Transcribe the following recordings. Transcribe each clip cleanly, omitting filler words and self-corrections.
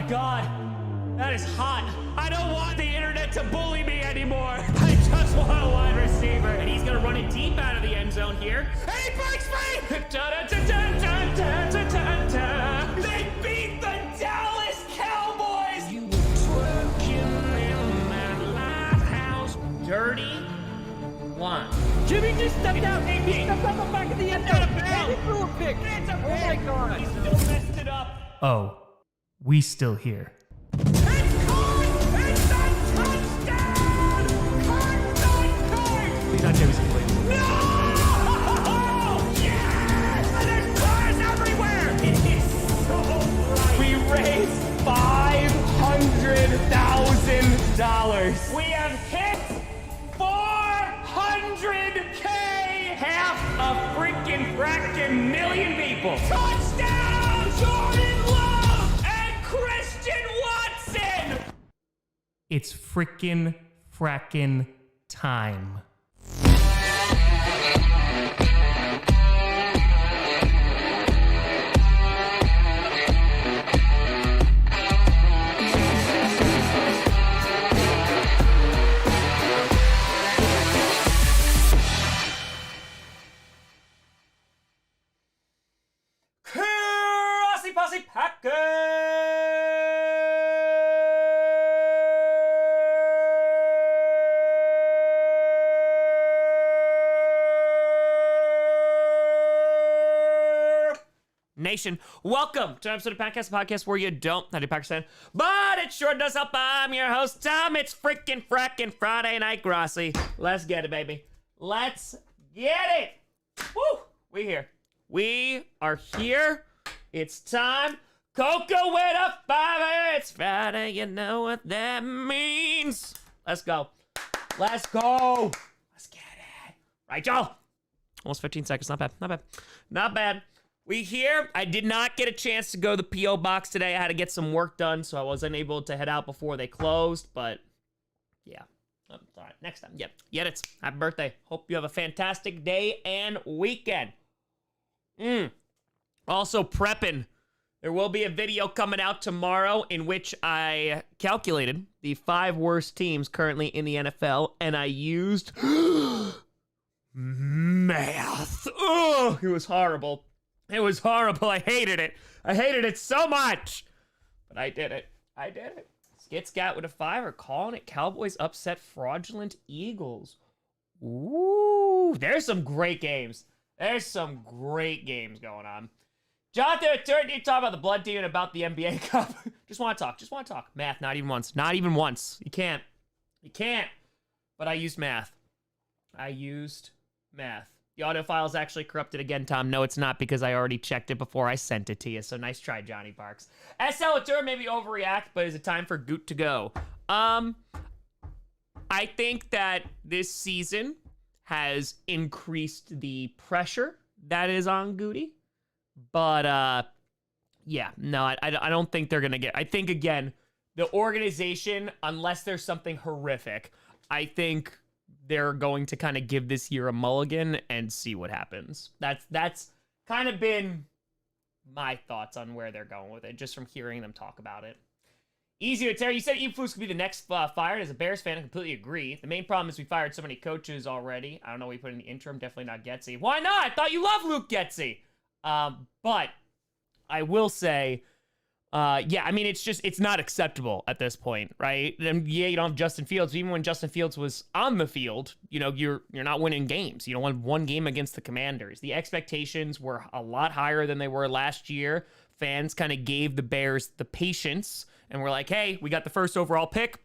God, that is hot. I don't want the internet to bully me anymore. I just want a wide receiver. And he's gonna run it deep out of the end zone here. And he breaks free! They beat the Dallas Cowboys! You were twerking in that lighthouse. Dirty one. Jimmy just stepped out. He stepped out the back of the end zone. He threw a pick. Oh my God. He still messed it up. Oh, we still here. It's caught! It's a touchdown! Caught! Please not Jefferson, please. No! Yes! And there's cars everywhere! It is so bright. We raised $500,000. We have hit 400K! Half a freaking million people. Touchdown! Jordan Love and Christian Watson! It's frackin' time. Grossi Posse Packers! Nation, welcome to an episode of Packcast, the podcast where you don't have to Packers fan, but it sure does help. I'm your host, Tom. It's frackin' Friday night, Grossi. Let's get it, baby. Let's get it. Woo! We here. We are here. It's time. Coco with a fiver. It's Friday. You know what that means. Let's go. Let's go. Let's get it. Right, y'all. Almost 15 seconds. Not bad. Not bad. Not bad. We here. I did not get a chance to go to the P.O. box today. I had to get some work done, so I wasn't able to head out before they closed, but yeah. All right, next time. Yep. Yet it's happy birthday. Hope you have a fantastic day and weekend. Also prepping. There will be a video coming out tomorrow in which I calculated the 5 worst teams currently in the NFL, and I used math. Oh, it was horrible. It was horrible. I hated it. I hated it so much. But I did it. I did it. Skit Scat with a 5 are calling it Cowboys upset fraudulent Eagles. Ooh, there's some great games. There's some great games going on. Jonathan, you talk about the blood team and about the NBA Cup. Just want to talk. Just want to talk. Math, not even once. Not even once. You can't. You can't. But I used math. I used math. The audio file is actually corrupted again, Tom. No, it's not, because I already checked it before I sent it to you. So nice try, Johnny Parks. SL Tour maybe overreact, but is it time for Goot to go? I think that this season has increased the pressure that is on Goody. But, yeah, no, I don't think they're going to get... I think, again, the organization, unless there's something horrific, I think they're going to kind of give this year a mulligan and see what happens. That's kind of been my thoughts on where they're going with it, just from hearing them talk about it. Easy to Terry, you said Eberflus could be the next fired. As a Bears fan, I completely agree. The main problem is we fired so many coaches already. I don't know what we put in the interim. Definitely not Getsy. Why not? I thought you loved Luke Getsy. But I will say, yeah, I mean, it's not acceptable at this point, right? And yeah, you don't have Justin Fields. Even when Justin Fields was on the field, you know, you're not winning games. You don't win one game against the Commanders. The expectations were a lot higher than they were last year. Fans kind of gave the Bears the patience and were like, hey, we got the first overall pick.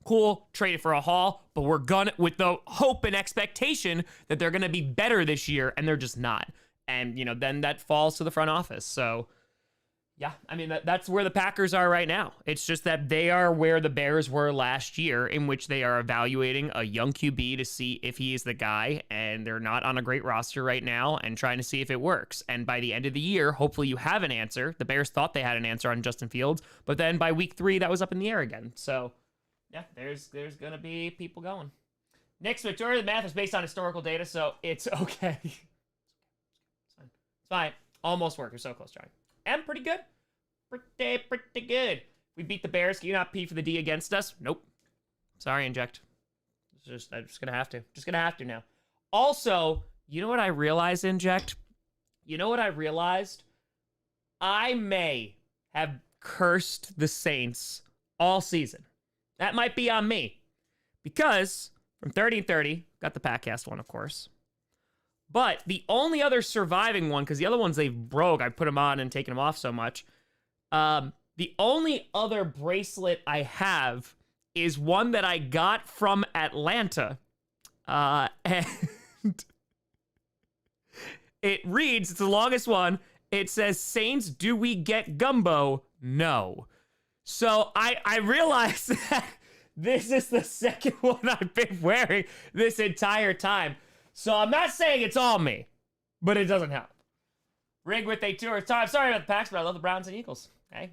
Cool, trade it for a haul, but we're gonna, with the hope and expectation that they're gonna be better this year, and they're just not. And, you know, then that falls to the front office. So, yeah, I mean, that's where the Packers are right now. It's just that they are where the Bears were last year, in which they are evaluating a young QB to see if he is the guy, and they're not on a great roster right now, and trying to see if it works. And by the end of the year, hopefully you have an answer. The Bears thought they had an answer on Justin Fields, but then by week 3, that was up in the air again. So, yeah, there's going to be people going. Nick's majority of the math is based on historical data, so it's okay. It's fine. Almost worked. We're so close, Johnny. And pretty good. Pretty good. We beat the Bears. Can you not P for the D against us? Nope. Sorry, Inject. I'm just gonna have to. Just gonna have to now. Also, you know what I realized, Inject? You know what I realized? I may have cursed the Saints all season. That might be on me. Because from 30 and 30, got the Packcast one, of course. But the only other surviving one, because the other ones they broke, I put them on and taken them off so much. The only other bracelet I have is one that I got from Atlanta. And it reads, it's the longest one. It says, Saints, do we get gumbo? No. So I realized that this is the second one I've been wearing this entire time. So I'm not saying it's all me, but it doesn't help. Rig with a tour time. Sorry about the Packs, but I love the Browns and Eagles. Hey,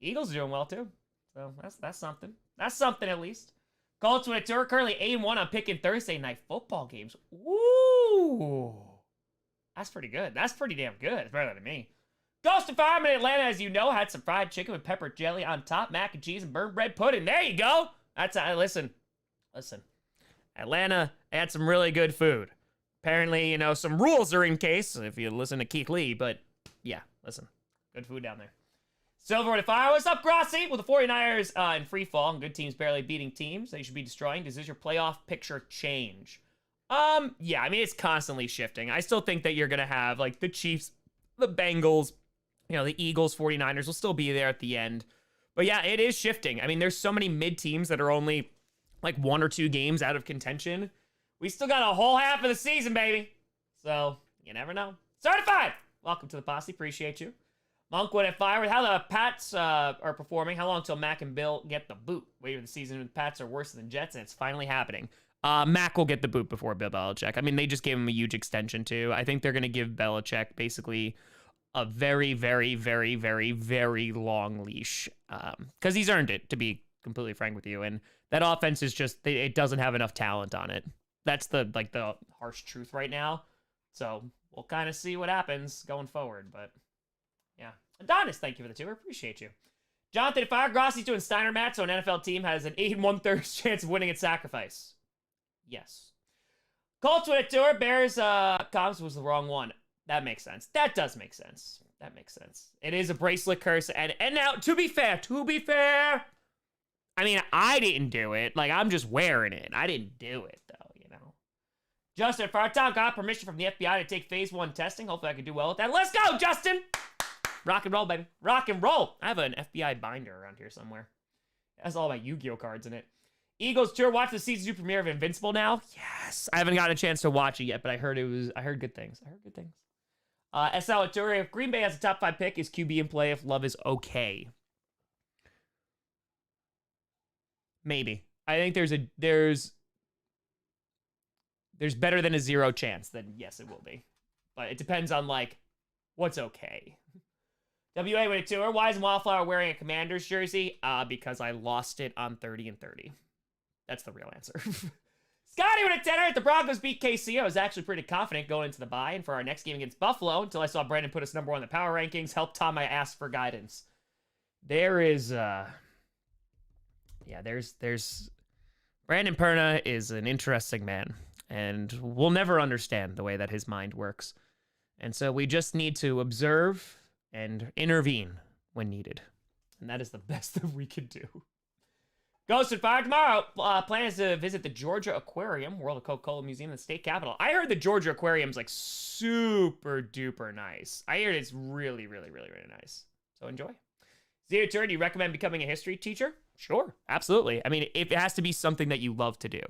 Eagles are doing well too. So that's something. That's something at least. Colts with a tour, currently 8-1 on picking Thursday night football games. Ooh. That's pretty good. That's pretty damn good. It's better than me. Ghost of Fireman in Atlanta, as you know, had some fried chicken with pepper jelly on top, mac and cheese, and burnt bread pudding. There you go. That's listen. Atlanta had some really good food. Apparently, you know, some rules are in case if you listen to Keith Lee, but yeah, listen. Good food down there. Silver with a fire. What's up, Grossi? Well, the 49ers in free fall and good teams barely beating teams they should be destroying. Does this your playoff picture change? Yeah, I mean, it's constantly shifting. I still think that you're going to have, like, the Chiefs, the Bengals, you know, the Eagles, 49ers will still be there at the end. But yeah, it is shifting. I mean, there's so many mid teams that are only, like, 1 or 2 games out of contention. We still got a whole half of the season, baby. So, you never know. Certified! Welcome to the posse. Appreciate you. Monkwood at fire with how the Pats are performing. How long until Mac and Bill get the boot? Wait for the season when the Pats are worse than Jets, and it's finally happening. Mac will get the boot before Bill Belichick. I mean, they just gave him a huge extension, too. I think they're going to give Belichick basically a very, very, very, very, very long leash. Because he's earned it, to be completely frank with you. And that offense is just, it doesn't have enough talent on it. That's the harsh truth right now. So we'll kind of see what happens going forward. But yeah. Adonis, thank you for the tour. Appreciate you. Jonathan, if I Grossi's doing Steiner Matt, so an NFL team has an 8 1/3 chance of winning at sacrifice. Yes. Colts with a tour. Bears, Cobbs was the wrong one. That makes sense. That does make sense. That makes sense. It is a bracelet curse. And now, to be fair, I mean, I didn't do it. Like, I'm just wearing it. I didn't do it, though, you know. Justin Fartown got permission from the FBI to take phase 1 testing. Hopefully I can do well with that. Let's go, Justin! Rock and roll, baby. Rock and roll. I have an FBI binder around here somewhere. It has all my Yu-Gi-Oh cards in it. Eagles tour. Watch the season 2 premiere of Invincible now. Yes. I haven't gotten a chance to watch it yet, but I heard good things. SL tour. If Green Bay has a top 5 pick, is QB in play if Love is okay? Maybe. I think there's better than a 0 chance. Then yes, it will be. But it depends on, like, what's okay. WA with a tour. Why is Wildflower wearing a Commander's jersey? Because I lost it on 30 and 30. That's the real answer. Scotty with a tenner. If the Broncos beat KC, I was actually pretty confident going into the bye and for our next game against Buffalo until I saw Brandon put us number 1 in the power rankings. Help Tom, I asked for guidance. There's Brandon Perna is an interesting man, and we'll never understand the way that his mind works. And so we just need to observe and intervene when needed. And that is the best that we can do. Ghost and Fire tomorrow. Plans to visit the Georgia Aquarium, World of Coca-Cola Museum, the state capitol. I heard the Georgia Aquarium's like super duper nice. I heard it's really, really, really, really nice. So enjoy. Zero Tour, do you recommend becoming a history teacher? Sure, absolutely. I mean, it has to be something that you love to do.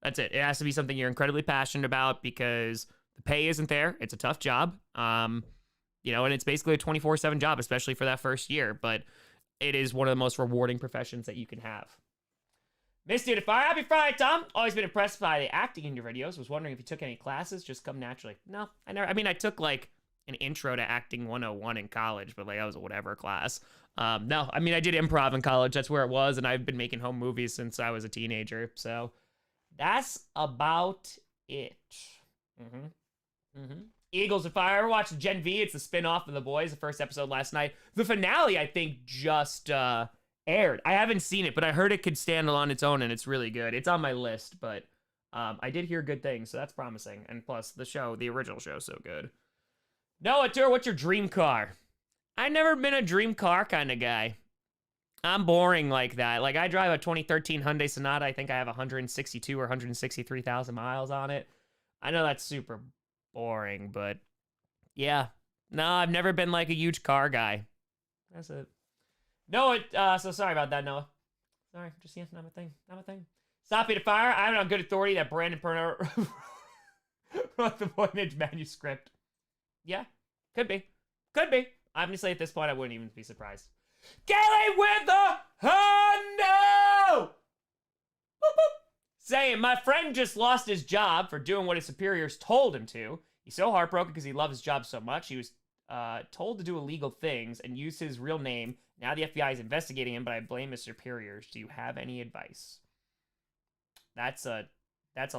That's it. It has to be something you're incredibly passionate about because the pay isn't there. It's a tough job. You know, and it's basically a 24/7 job, especially for that first year. But it is one of the most rewarding professions that you can have. Misty to Fire. Happy Friday, Tom. Always been impressed by the acting in your videos. Was wondering if you took any classes. Just come naturally. No, I never. I mean, I took like an intro to acting 101 in college, but like that was a whatever class. No, I mean, I did improv in college. That's where it was. And I've been making home movies since I was a teenager. So that's about it. Eagles of Fire. Ever watched Gen V? It's the spin-off of The Boys, the first episode last night. The finale, I think, just aired. I haven't seen it, but I heard it could stand on its own, and it's really good. It's on my list, but I did hear good things, so that's promising. And plus, the original show, so good. Noah Tour, what's your dream car? I've never been a dream car kind of guy. I'm boring like that. Like, I drive a 2013 Hyundai Sonata. I think I have 162 or 163,000 miles on it. I know that's super boring, but yeah. No, I've never been like a huge car guy. That's it. Noah, so sorry about that, Noah. Sorry, just, yeah, not my thing. Not my thing. Stop it, fire. I have on good authority that Brandon Perner wrote the Voynich manuscript. Yeah, could be. Could be. Obviously, at this point, I wouldn't even be surprised. Kelly with the hundo! Boop, boop. Saying, my friend just lost his job for doing what his superiors told him to. He's so heartbroken because he loved his job so much. He was told to do illegal things and use his real name. Now the FBI is investigating him, but I blame his superiors. Do you have any advice? That's a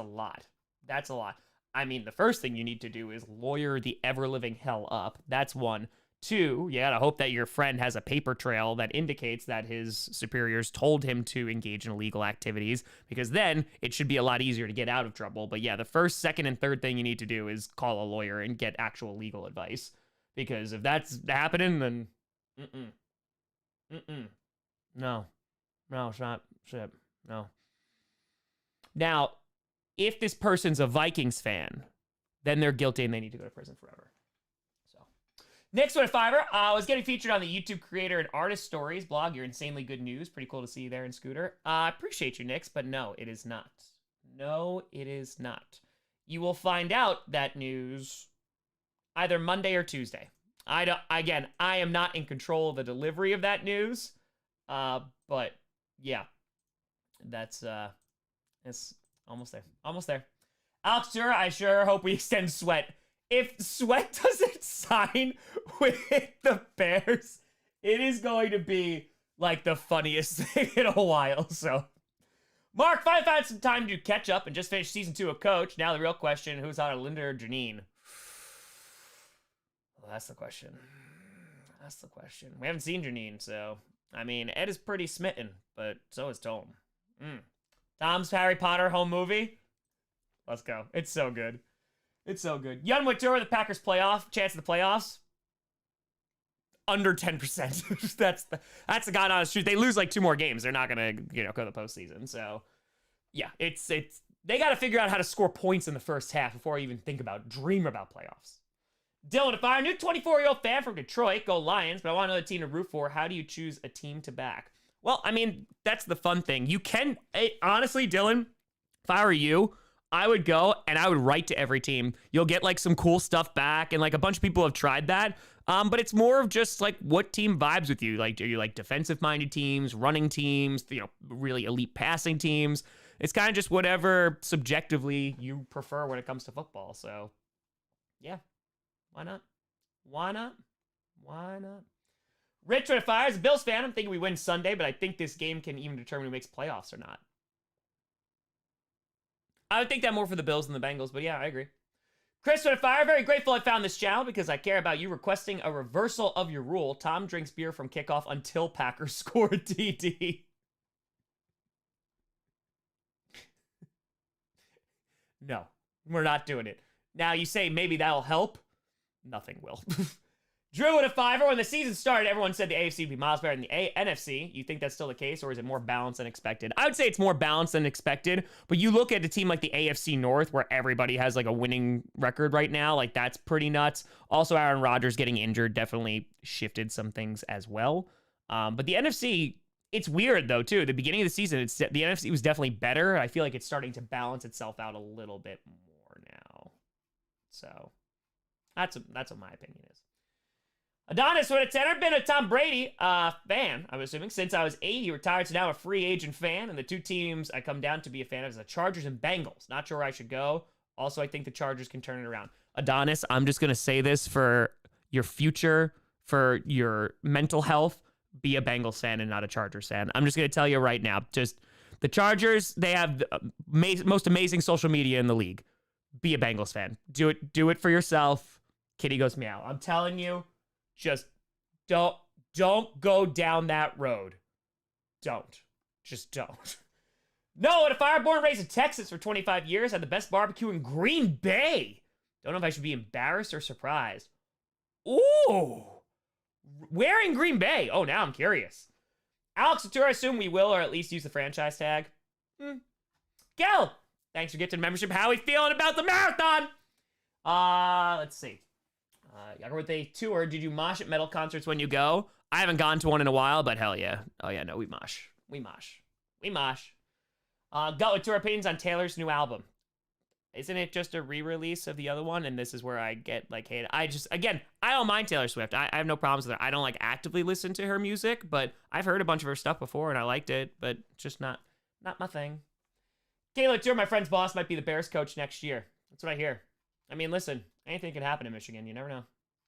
lot. That's a lot. I mean, the first thing you need to do is lawyer the ever-living hell up. That's one. Two, you gotta hope that your friend has a paper trail that indicates that his superiors told him to engage in illegal activities, because then it should be a lot easier to get out of trouble. But yeah, the first, second, and third thing you need to do is call a lawyer and get actual legal advice. Because if that's happening, then no, it's not shit. No. Now, if this person's a Vikings fan, then they're guilty and they need to go to prison forever. So, next one, Fiverr. I was getting featured on the YouTube creator and artist stories blog. You're insanely good news. Pretty cool to see you there in Scooter. I appreciate you, Nix, but no, it is not. No, it is not. You will find out that news either Monday or Tuesday. Again, I am not in control of the delivery of that news. But yeah, that's almost there. Almost there. Alex, sure, I sure hope we extend Sweat. If Sweat doesn't sign with the Bears, it is going to be like the funniest thing in a while. So, Mark, finally found some time to catch up and just finished season 2 of Coach. Now the real question, who's on Linda or Janine? Well, that's the question. That's the question. We haven't seen Janine, so... I mean, Ed is pretty smitten, but so is Tom. Tom's Harry Potter home movie? Let's go. It's so good. It's so good. Youngwood Tour, the Packers playoff, chance of the playoffs? Under 10%. that's the god honest truth. They lose like 2 more games. They're not going to, go to the postseason. So, yeah, it's they got to figure out how to score points in the first half before I even dream about playoffs. Dylan, if I'm a new 24-year-old fan from Detroit, go Lions, but I want another team to root for. How do you choose a team to back? Well, I mean, that's the fun thing. You can, honestly, Dylan, if I were you, I would go and I would write to every team. You'll get like some cool stuff back, and like a bunch of people have tried that. But it's more of just like what team vibes with you. Like, do you like defensive-minded teams, running teams, really elite passing teams? It's kind of just whatever subjectively you prefer when it comes to football. So, yeah. Why not? Why not? Why not? Rich with Fire is a Bills fan. I'm thinking we win Sunday, but I think this game can even determine who makes playoffs or not. I would think that more for the Bills than the Bengals, but yeah, I agree. Chris with Fire, very grateful I found this channel because I care about you requesting a reversal of your rule. Tom drinks beer from kickoff until Packers score a TD. No, we're not doing it. Now, you say maybe that'll help. Nothing will. Drew with a Fiver. When the season started, everyone said the AFC would be miles better than the NFC. You think that's still the case, or is it more balanced than expected? I would say it's more balanced than expected, but you look at a team like the AFC North, where everybody has like a winning record right now, like that's pretty nuts. Also, Aaron Rodgers getting injured definitely shifted some things as well. But the NFC, it's weird though, too. The beginning of the season, the NFC was definitely better. I feel like it's starting to balance itself out a little bit more now. So... That's what my opinion is. Adonis would have never been a Tom Brady fan, I'm assuming. Since I was 8, he retired, so now I'm a free agent fan. And the 2 teams I come down to be a fan of is the Chargers and Bengals. Not sure where I should go. Also, I think the Chargers can turn it around. Adonis, I'm just going to say this for your future, for your mental health. Be a Bengals fan and not a Chargers fan. I'm just going to tell you right now. Just the Chargers, they have the most amazing social media in the league. Be a Bengals fan. Do it for yourself. Kitty goes meow. I'm telling you, just don't go down that road. don't. Just don't. No, if I were born and raised in Texas for 25 years, had the best barbecue in Green Bay. Don't know if I should be embarrassed or surprised. Ooh. Where in Green Bay? Oh, now I'm curious. Alex Couture, I assume we will, or at least use the franchise tag. Kel, thanks for getting membership. How are we feeling about the marathon? Let's see. Younger with a tour. Did you mosh at metal concerts when you go? I haven't gone to one in a while, but hell yeah. Oh yeah, no, we mosh. We mosh. We mosh. Got with tour opinions on Taylor's new album. Isn't it just a re-release of the other one? And this is where I get like hate. I don't mind Taylor Swift. I have no problems with her. I don't like actively listen to her music, but I've heard a bunch of her stuff before and I liked it, but just not my thing. Taylor Tour, my friend's boss, might be the Bears coach next year. That's what I hear. I mean, listen, anything can happen in Michigan. You never know.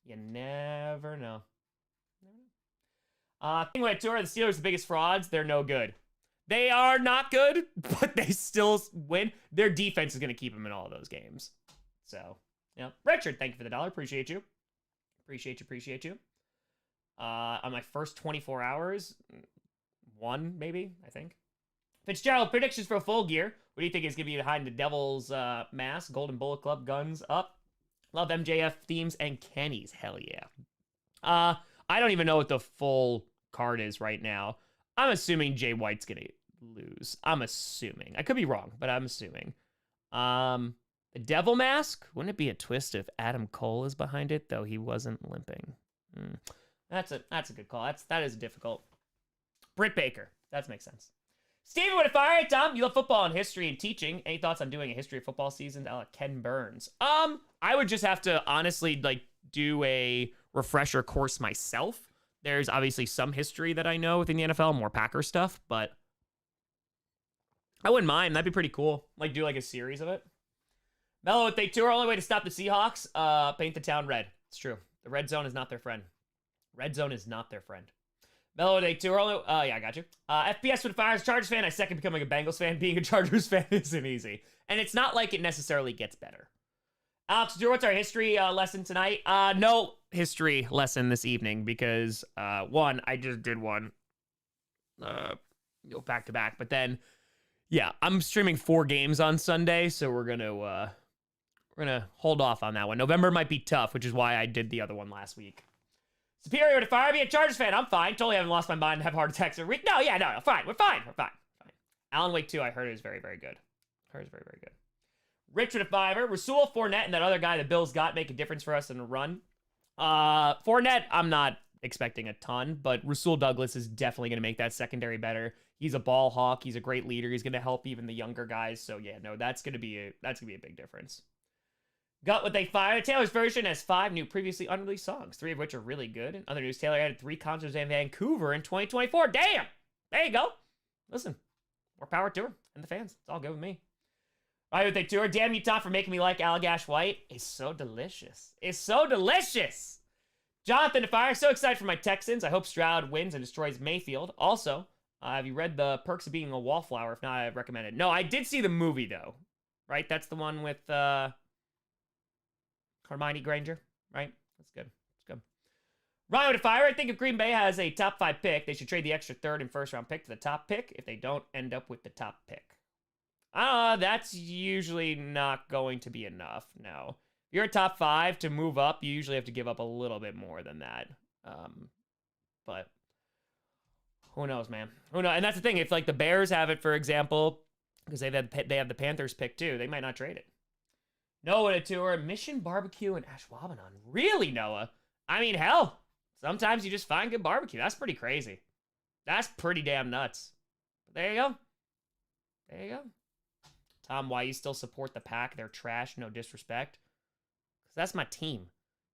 You never know. Anyway, Tour, the Steelers, the biggest frauds. They're no good. They are not good, but they still win. Their defense is going to keep them in all of those games. So, yeah. Richard, thank you for the $1. Appreciate you. Appreciate you. On my first 24 hours, one, maybe, I think. Fitzgerald, predictions for a full gear. What do you think is going to be behind the Devil's mask? Golden Bullet Club, guns up. Love MJF themes and Kenny's. Hell yeah. I don't even know what the full card is right now. I'm assuming Jay White's going to lose. I'm assuming. I could be wrong, but I'm assuming. The Devil Mask? Wouldn't it be a twist if Adam Cole is behind it, though he wasn't limping? That's a good call. That is difficult. Britt Baker. That makes sense. Steven with a fire. Tom, you love football and history and teaching. Any thoughts on doing a history of football season? Ken Burns. I would just have to honestly like do a refresher course myself. There's obviously some history that I know within the NFL, more Packer stuff, but I wouldn't mind. That'd be pretty cool. Like do like a series of it. Mellow with they tour. Only way to stop the Seahawks, paint the town red. It's true. The red zone is not their friend. Red zone is not their friend. Mellow day too early. Yeah, I got you. FPS with Fires, Chargers fan. I second becoming a Bengals fan. Being a Chargers fan isn't easy. And it's not like it necessarily gets better. Alex, what's our history lesson tonight? No history lesson this evening because, one, I just did one. Back to back. But then, yeah, I'm streaming 4 games on Sunday, so we're gonna hold off on that one. November might be tough, which is why I did the other one last week. Superior to fire, be a Chargers fan. I'm fine. Totally haven't lost my mind and have heart attacks every week. No, fine. We're fine. Alan Wake 2, I heard it was very, very good. Richard a Fiver. Rasul, Fournette, and that other guy the Bills got make a difference for us in the run. Fournette, I'm not expecting a ton, but Rasul Douglas is definitely going to make that secondary better. He's a ball hawk. He's a great leader. He's going to help even the younger guys. So yeah, no, that's going to be a big difference. Got what they fired. Taylor's version has 5 new previously unreleased songs, 3 of which are really good. In other news, Taylor added 3 concerts in Vancouver in 2024. Damn! There you go. Listen, more power to her and the fans. It's all good with me. All right, what they tour. Damn you, Tom, for making me like Allagash White. It's so delicious. Jonathan DeFire, so excited for my Texans. I hope Stroud wins and destroys Mayfield. Also, have you read The Perks of Being a Wallflower? If not, I recommend it. No, I did see the movie, though. Right? That's the one with, Hermione Granger, right? That's good. Ryan with a fire. I think if Green Bay has a top 5 pick, they should trade the extra 3rd and 1st round pick for the top pick if they don't end up with the top pick. That's usually not going to be enough, no. If you're a top 5 to move up, you usually have to give up a little bit more than that. But who knows, man? Who knows? And that's the thing. If like the Bears have it, for example, because they have the Panthers pick too, they might not trade it. Noah tour, Mission Barbecue in Ashwaubenon. Really, Noah? I mean, hell, sometimes you just find good barbecue. That's pretty crazy. That's pretty damn nuts. But there you go. Tom, why you still support the Pack? They're trash, no disrespect. Because that's my team.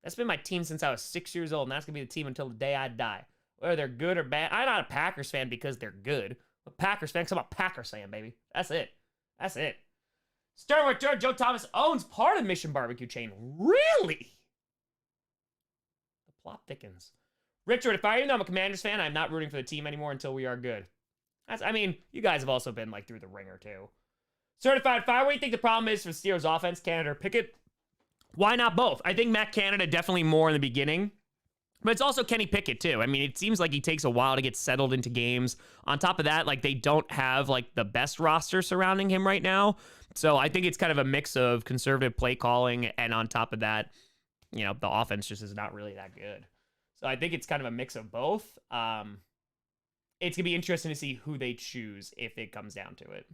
That's been my team since I was 6 years old, and that's going to be the team until the day I die. Whether they're good or bad. I'm not a Packers fan because they're good. I'm a Packers fan because I'm a Packers fan, baby. That's it. Stern with Joe Thomas owns part of Mission Barbecue chain. Really? The plot thickens. Richard, if I even though I'm a Commanders fan, I'm not rooting for the team anymore until we are good. You guys have also been like through the ringer too. Certified Fire, what do you think the problem is for Steelers offense, Canada or Pickett? Why not both? I think Matt Canada definitely more in the beginning. But it's also Kenny Pickett, too. I mean, it seems like he takes a while to get settled into games. On top of that, like, they don't have, like, the best roster surrounding him right now. So I think it's kind of a mix of conservative play calling, and on top of that, you know, the offense just is not really that good. So I think it's kind of a mix of both. It's going to be interesting to see who they choose if it comes down to it.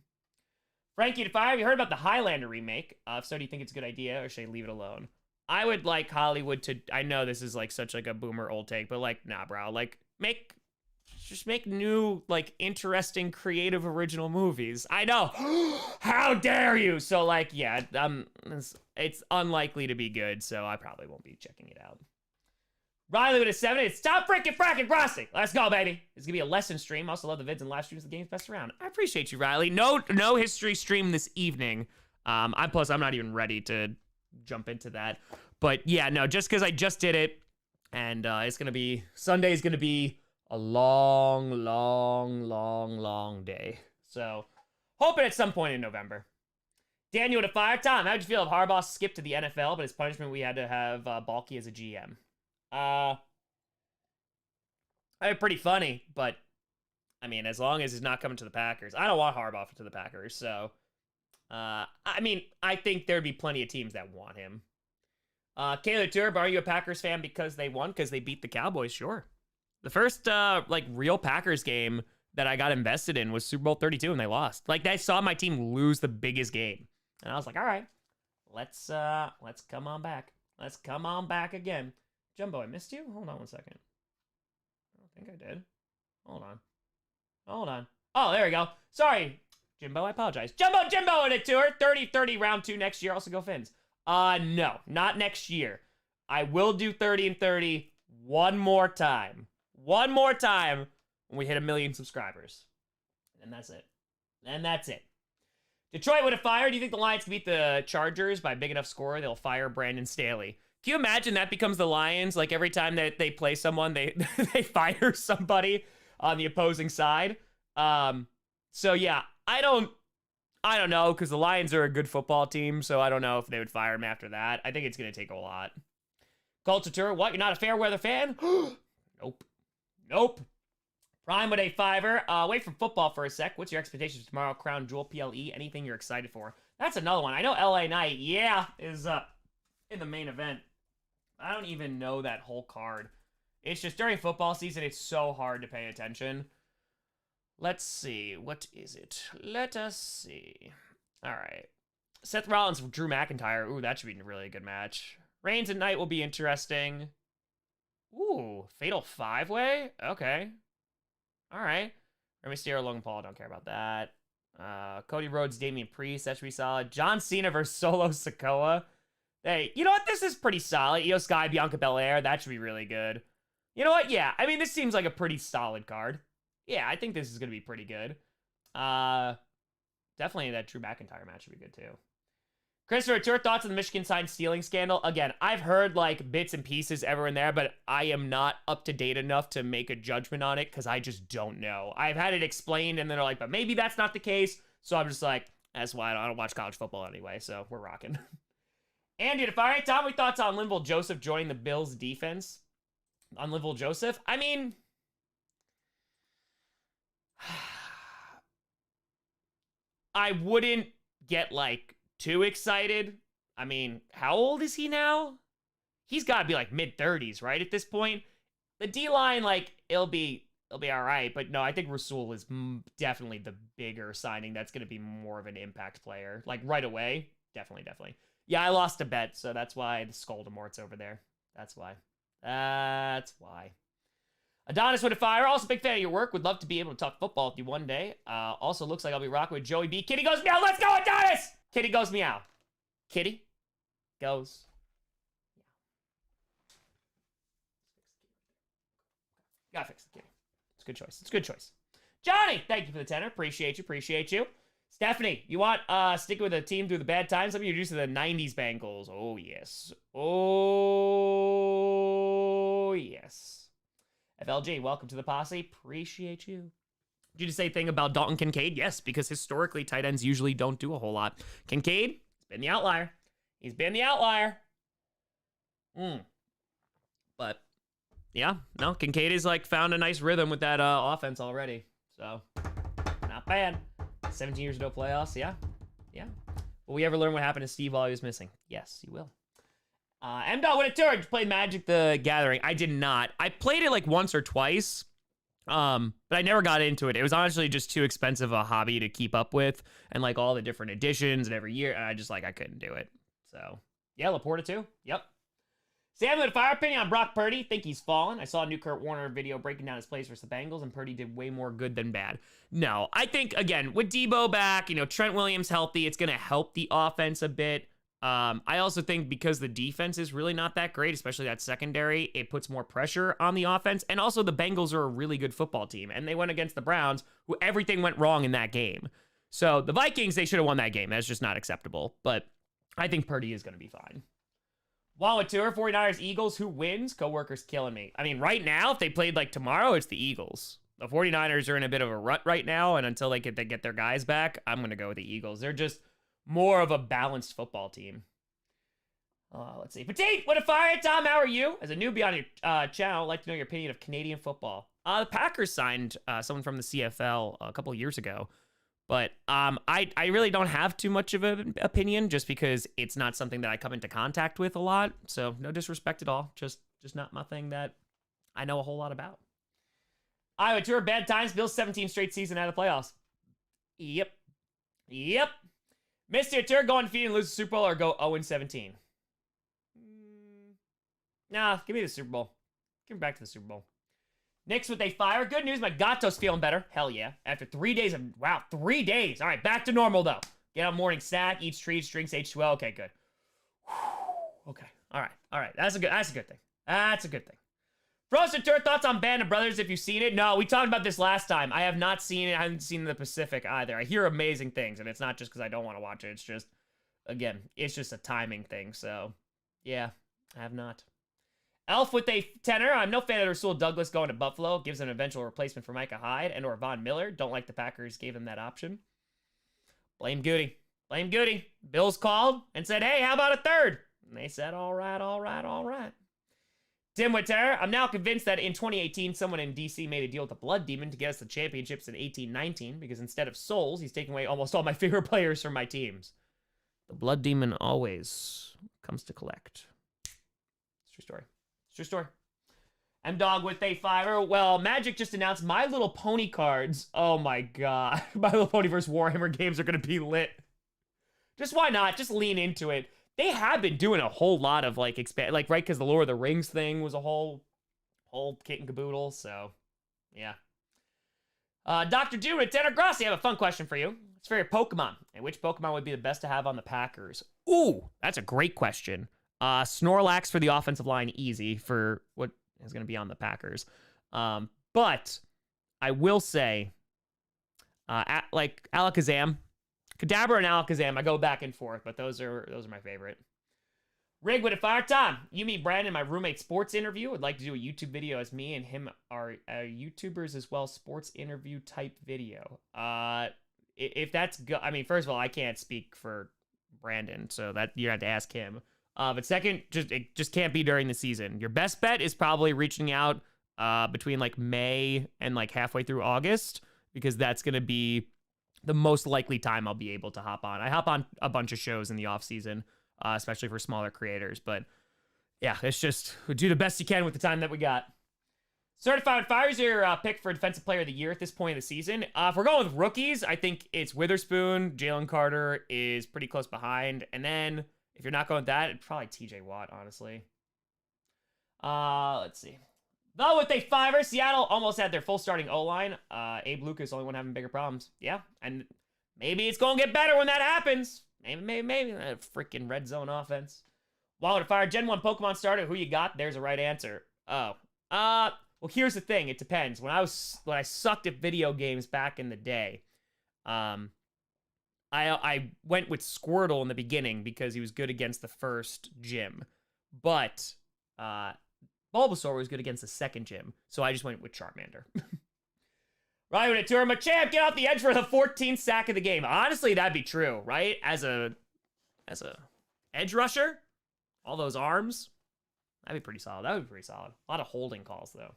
Frankie to Fire, you heard about the Highlander remake. If so, do you think it's a good idea, or should I leave it alone? I would like Hollywood to, I know this is like such like a boomer old take, but like, nah, bro, like just make new, like interesting, creative, original movies. I know. How dare you? So like, yeah, it's unlikely to be good. So I probably won't be checking it out. Riley with a 7. It's stop freaking fracking Grossi. Let's go, baby. It's gonna be a lesson stream. Also love the vids and live streams. The game's best around. I appreciate you, Riley. No history stream this evening. I'm not even ready to jump into that. But yeah, no, just because I just did it, and it's gonna be Sunday's gonna be a long day. So hoping at some point in November. Daniel to Fire. Tom, how'd you feel if Harbaugh skipped to the NFL, but as punishment we had to have Balky as a GM? Pretty funny, but I mean, as long as he's not coming to the Packers, I don't want Harbaugh to the Packers. So, I mean, I think there'd be plenty of teams that want him. Kayla Turb, are you a Packers fan because they won? Because they beat the Cowboys? Sure. The first, like, real Packers game that I got invested in was Super Bowl 32, and they lost. Like, I saw my team lose the biggest game. And I was like, all right, let's come on back. Let's come on back again. Jumbo, I missed you? Hold on one second. I don't think I did. Hold on. Oh, there we go. Sorry, Jimbo, I apologize. Jimbo in a tour. 30-30 round 2 next year. Also go Fins. No, not next year. I will do 30-30 one more time. One more time when we hit 1 million subscribers. And that's it. Detroit would have fired. Do you think the Lions can beat the Chargers by a big enough score? They'll fire Brandon Staley. Can you imagine that becomes the Lions? Like every time that they play someone, they fire somebody on the opposing side. So yeah, I don't know, because the Lions are a good football team, so I don't know if they would fire him after that. I think it's gonna take a lot. Culture Tour, what? You're not a fair weather fan? Nope. Prime with a 5. Wait for football for a sec. What's your expectations for tomorrow? Crown Jewel, PLE, anything you're excited for? That's another one. I know LA Knight, is in the main event. I don't even know that whole card. It's just during football season, it's so hard to pay attention. Let's see. What is it? Let us see. All right. Seth Rollins, Drew McIntyre. Ooh, that should be a really good match. Reigns and Knight will be interesting. Ooh, Fatal 5-Way? Okay. All right. Rey Mysterio, Logan Paul. Don't care about that. Cody Rhodes, Damian Priest. That should be solid. John Cena versus Solo Sikoa. Hey, you know what? This is pretty solid. Io Sky, Bianca Belair. That should be really good. You know what? Yeah, I mean, this seems like a pretty solid card. Yeah, I think this is going to be pretty good. Definitely that Drew McIntyre match should be good, too. Christopher, your thoughts on the Michigan sign stealing scandal? Again, I've heard, like, bits and pieces everywhere in there, but I am not up to date enough to make a judgment on it, because I just don't know. I've had it explained, and then they're like, but maybe that's not the case. So I'm just like, that's why I don't watch college football anyway, so we're rocking. Andy, if I Tom, we thoughts on Linval Joseph joining the Bills defense? On Linval Joseph? I mean, I wouldn't get, like, too excited. I mean, how old is he now? He's got to be, like, mid-30s, right, at this point? The D-line, like, it'll be all right. But, no, I think Rasul is definitely the bigger signing that's going to be more of an impact player. Like, right away. Definitely. Yeah, I lost a bet, so that's why the Skoldemort's over there. That's why. Adonis with a fire. Also, big fan of your work. Would love to be able to talk football with you one day. Also, looks like I'll be rocking with Joey B. Kitty goes meow. Let's go, Adonis! Kitty goes meow. Kitty goes meow. Gotta fix the kitty. It's a good choice. Johnny, thank you for the tenor. Appreciate you. Stephanie, you want sticking with a team through the bad times? Let me introduce you to the 90s Bengals. Oh, yes. FLG, welcome to the posse. Appreciate you. Did you just say a thing about Dalton Kincaid? Yes, because historically, tight ends usually don't do a whole lot. Kincaid, he's been the outlier. But Yeah, no, Kincaid has like found a nice rhythm with that offense already. So, not bad. 17 years ago playoffs, yeah. Yeah. Will we ever learn what happened to Steve while he was missing? Yes, you will. M-Dog with a tour. Did you play Magic the Gathering? I did not. I played it like once or twice, but I never got into it. It was honestly just too expensive a hobby to keep up with, and like all the different editions and every year, and I couldn't do it. So, yeah, Laporta too. Yep. Sam with a fire opinion on Brock Purdy. Think he's fallen. I saw a new Kurt Warner video breaking down his plays versus the Bengals, and Purdy did way more good than bad. No, I think, again, with Debo back, Trent Williams healthy, it's going to help the offense a bit. I also think because the defense is really not that great, especially that secondary, it puts more pressure on the offense. And also the Bengals are a really good football team, and they went against the Browns, who everything went wrong in that game. So the Vikings, they should have won that game. That's just not acceptable. But I think Purdy is going to be fine. Wallet Tour, 49ers, Eagles, who wins? Coworkers killing me. I mean, right now, if they played like tomorrow, it's the Eagles. The 49ers are in a bit of a rut right now, and until they get their guys back, I'm going to go with the Eagles. They're just more of a balanced football team. Let's see. Petite, what a fire. Tom, how are you? As a newbie on your channel, I'd like to know your opinion of Canadian football. The Packers signed someone from the CFL a couple years ago. But I really don't have too much of an opinion just because it's not something that I come into contact with a lot. So no disrespect at all. Just not my thing that I know a whole lot about. Iowa Tour, bad times. Bills 17 straight season out of the playoffs. Yep. Mr. Tour, go undefeated and lose the Super Bowl or go 0-17? Nah, give me the Super Bowl. Give me back to the Super Bowl. Knicks with a fire. Good news, my Gato's feeling better. Hell yeah. After 3 days of, wow, 3 days. All right, back to normal, though. Get out morning snack, eats treats, drinks H2O. Okay, good. Okay, all right. That's a good thing. That's a good thing. Frozen Tour, thoughts on Band of Brothers, if you've seen it? No, we talked about this last time. I have not seen it. I haven't seen the Pacific either. I hear amazing things, and it's not just because I don't want to watch it. It's just, again, it's just a timing thing. So, yeah, I have not. Elf with a tenor. I'm no fan of Rasul Douglas going to Buffalo. Gives an eventual replacement for Micah Hyde and or Von Miller. Don't like the Packers gave him that option. Blame Goody. Bills called and said, hey, how about a third? And they said, all right. Tim Witter. I'm now convinced that in 2018, someone in DC made a deal with the Blood Demon to get us the championships in 18-19 because instead of souls, he's taking away almost all my favorite players from my teams. The Blood Demon always comes to collect. It's true story. True story. M-Dog with a fiver. Well, Magic just announced My Little Pony cards. Oh my god. My Little Pony vs. Warhammer games are going to be lit. Just why not? Just lean into it. They have been doing a whole lot of right? Because the Lord of the Rings thing was a whole kit and caboodle. So, yeah. Dr. Doom and Tanner Grossi, I have a fun question for you. It's for your Pokemon. And which Pokemon would be the best to have on the Packers? Ooh, that's a great question. Snorlax for the offensive line, easy for what is going to be on the Packers. But I will say, Alakazam, Kadabra and Alakazam, I go back and forth, but those are my favorite. Rig with a fire. Tom, you meet Brandon, my roommate, sports interview. Would like to do a YouTube video as me and him are YouTubers as well, sports interview type video. If that's good, I mean, first of all, I can't speak for Brandon, so that you have to ask him. But second, it just can't be during the season. Your best bet is probably reaching out between like May and like halfway through August, because that's going to be the most likely time I'll be able to hop on. I hop on a bunch of shows in the off season, especially for smaller creators. But yeah, it's just do the best you can with the time that we got. Certified Fire's your pick for Defensive Player of the Year at this point of the season. If we're going with rookies, I think it's Witherspoon. Jalen Carter is pretty close behind. And then if you're not going with that, it's probably TJ Watt, honestly. Let's see. Though with a fiver, Seattle almost had their full starting O-line. Abe Lucas, only one having bigger problems. Yeah, and maybe it's going to get better when that happens. Maybe. That freaking red zone offense. Wallet of Fire, Gen 1 Pokemon starter. Who you got? There's a right answer. Oh. Well, here's the thing. It depends. When I sucked at video games back in the day, I went with Squirtle in the beginning because he was good against the first gym. But Bulbasaur was good against the second gym, so I just went with Charmander. Right, with a tour, Machamp, get off the edge for the 14th sack of the game. Honestly, that'd be true, right? As a edge rusher, all those arms, That'd be pretty solid. That would be pretty solid. A lot of holding calls, though.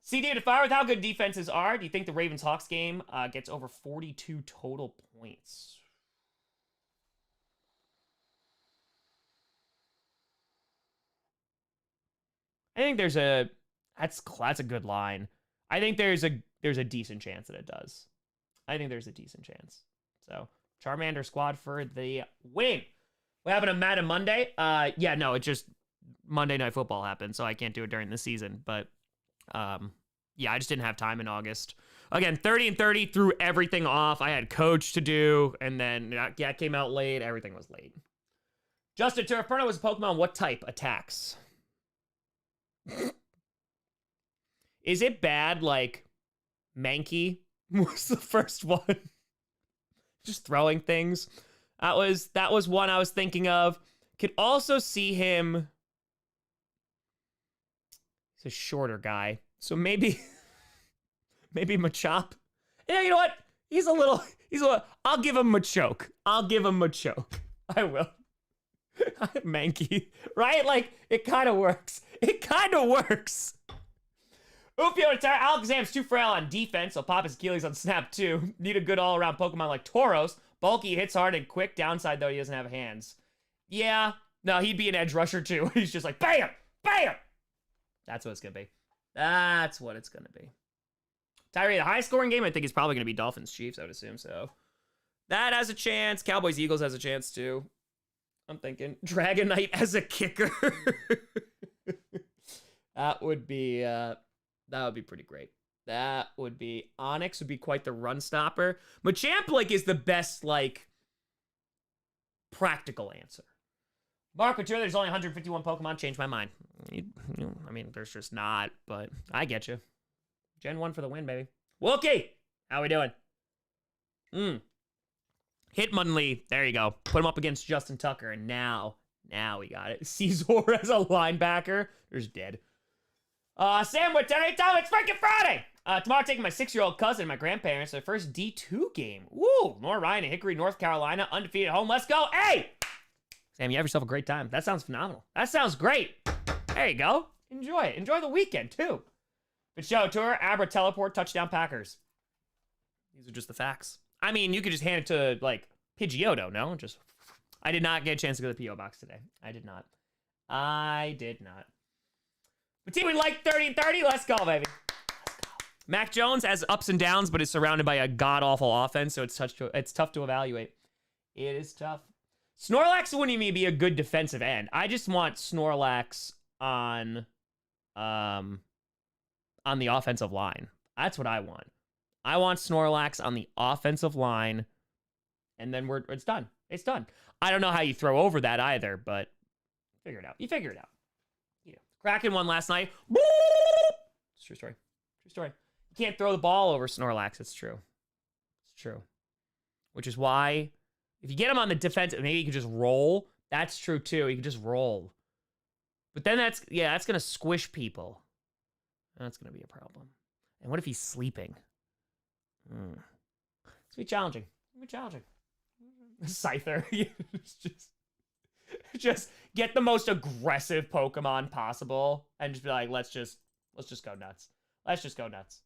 CD to fire with how good defenses are. Do you think the Ravens-Hawks game gets over 42 total points? I think there's a... That's a good line. I think there's a decent chance that it does. I think there's a decent chance. So, Charmander squad for the win. What happened to Madden Monday? Yeah, no, it just... Monday Night Football happened, so I can't do it during the season. But, yeah, I just didn't have time in August. Again, 30 and 30, threw everything off. I had coach to do, and then it came out late. Everything was late. Justin Turfperno was a Pokemon. What type? Attacks. Is it bad, like, Mankey was the first one? Just throwing things. That was one I was thinking of. Could also see him... He's a shorter guy. So maybe Machop. Yeah, you know what? He's a little, I'll give him Machoke. I will. Mankey. Right? Like, it kind of works. Ufio retire. Alakazam's too frail on defense, so pop his Achilles on snap too. Need a good all-around Pokemon like Tauros. Bulky, hits hard, and quick. Downside, though, he doesn't have hands. Yeah. No, he'd be an edge rusher, too. He's just like, bam! Bam! That's what it's going to be. That's what it's going to be. Tyree, the high-scoring game, I think, is probably going to be Dolphins-Chiefs, I would assume, so. That has a chance. Cowboys-Eagles has a chance, too. I'm thinking Dragonite as a kicker. That would be pretty great. That would be... Onyx would be quite the run stopper. Machamp, like, is the best, like, practical answer. Mark Couture, there's only 151 Pokemon. Changed my mind. I mean, there's just not, but I get you. Gen 1 for the win, baby. Wookie! How we doing? Hitmonlee. There you go. Put him up against Justin Tucker, and now we got it. Caesar as a linebacker. There's dead. Sam with 10 time. It's freaking Friday! Tomorrow I'm taking my 6-year-old cousin and my grandparents to their first D2 game. Woo! Nora Ryan in Hickory, North Carolina. Undefeated at home. Let's go. Hey! Sam, you have yourself a great time. That sounds phenomenal. That sounds great. There you go. Enjoy it. Enjoy the weekend, too. Good show, Tour. Abra, teleport, touchdown, Packers. These are just the facts. I mean, you could just hand it to, like, Pidgeotto, no? Just... I did not get a chance to go to the P.O. box today. I did not. But team, we like 30 and 30. Let's go, baby. Let's go. Mac Jones has ups and downs, but is surrounded by a god-awful offense, so it's tough to evaluate. It is tough. Snorlax wouldn't even be a good defensive end. I just want Snorlax on the offensive line. That's what I want. I want Snorlax on the offensive line, and then it's done. It's done. I don't know how you throw over that either, but figure it out. You figure it out. Yeah. Kraken won last night. It's true story. True story. You can't throw the ball over Snorlax. It's true. It's true. Which is why, if you get him on the defense, maybe you could just roll. That's true, too. You could just roll. But then that's going to squish people. That's going to be a problem. And what if he's sleeping? It's going to be challenging. Scyther. just get the most aggressive Pokemon possible and just be like, let's just go nuts. Let's just go nuts.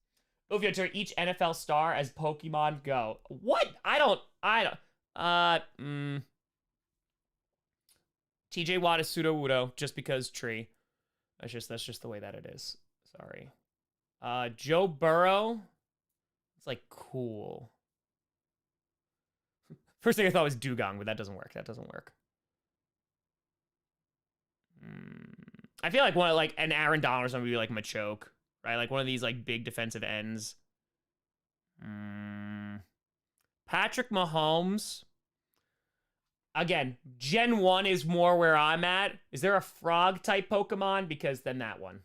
Ufio turn each NFL star as Pokemon Go. What? I don't. TJ Watt is Sudowoodo just because tree. That's just the way that it is. Sorry. Joe Burrow. It's like cool. First thing I thought was Dugong, but that doesn't work. I feel like an Aaron Donald or something would be like Machoke, right? Like one of these like big defensive ends. Patrick Mahomes. Again, Gen 1 is more where I'm at. Is there a frog type Pokemon? Because then that one.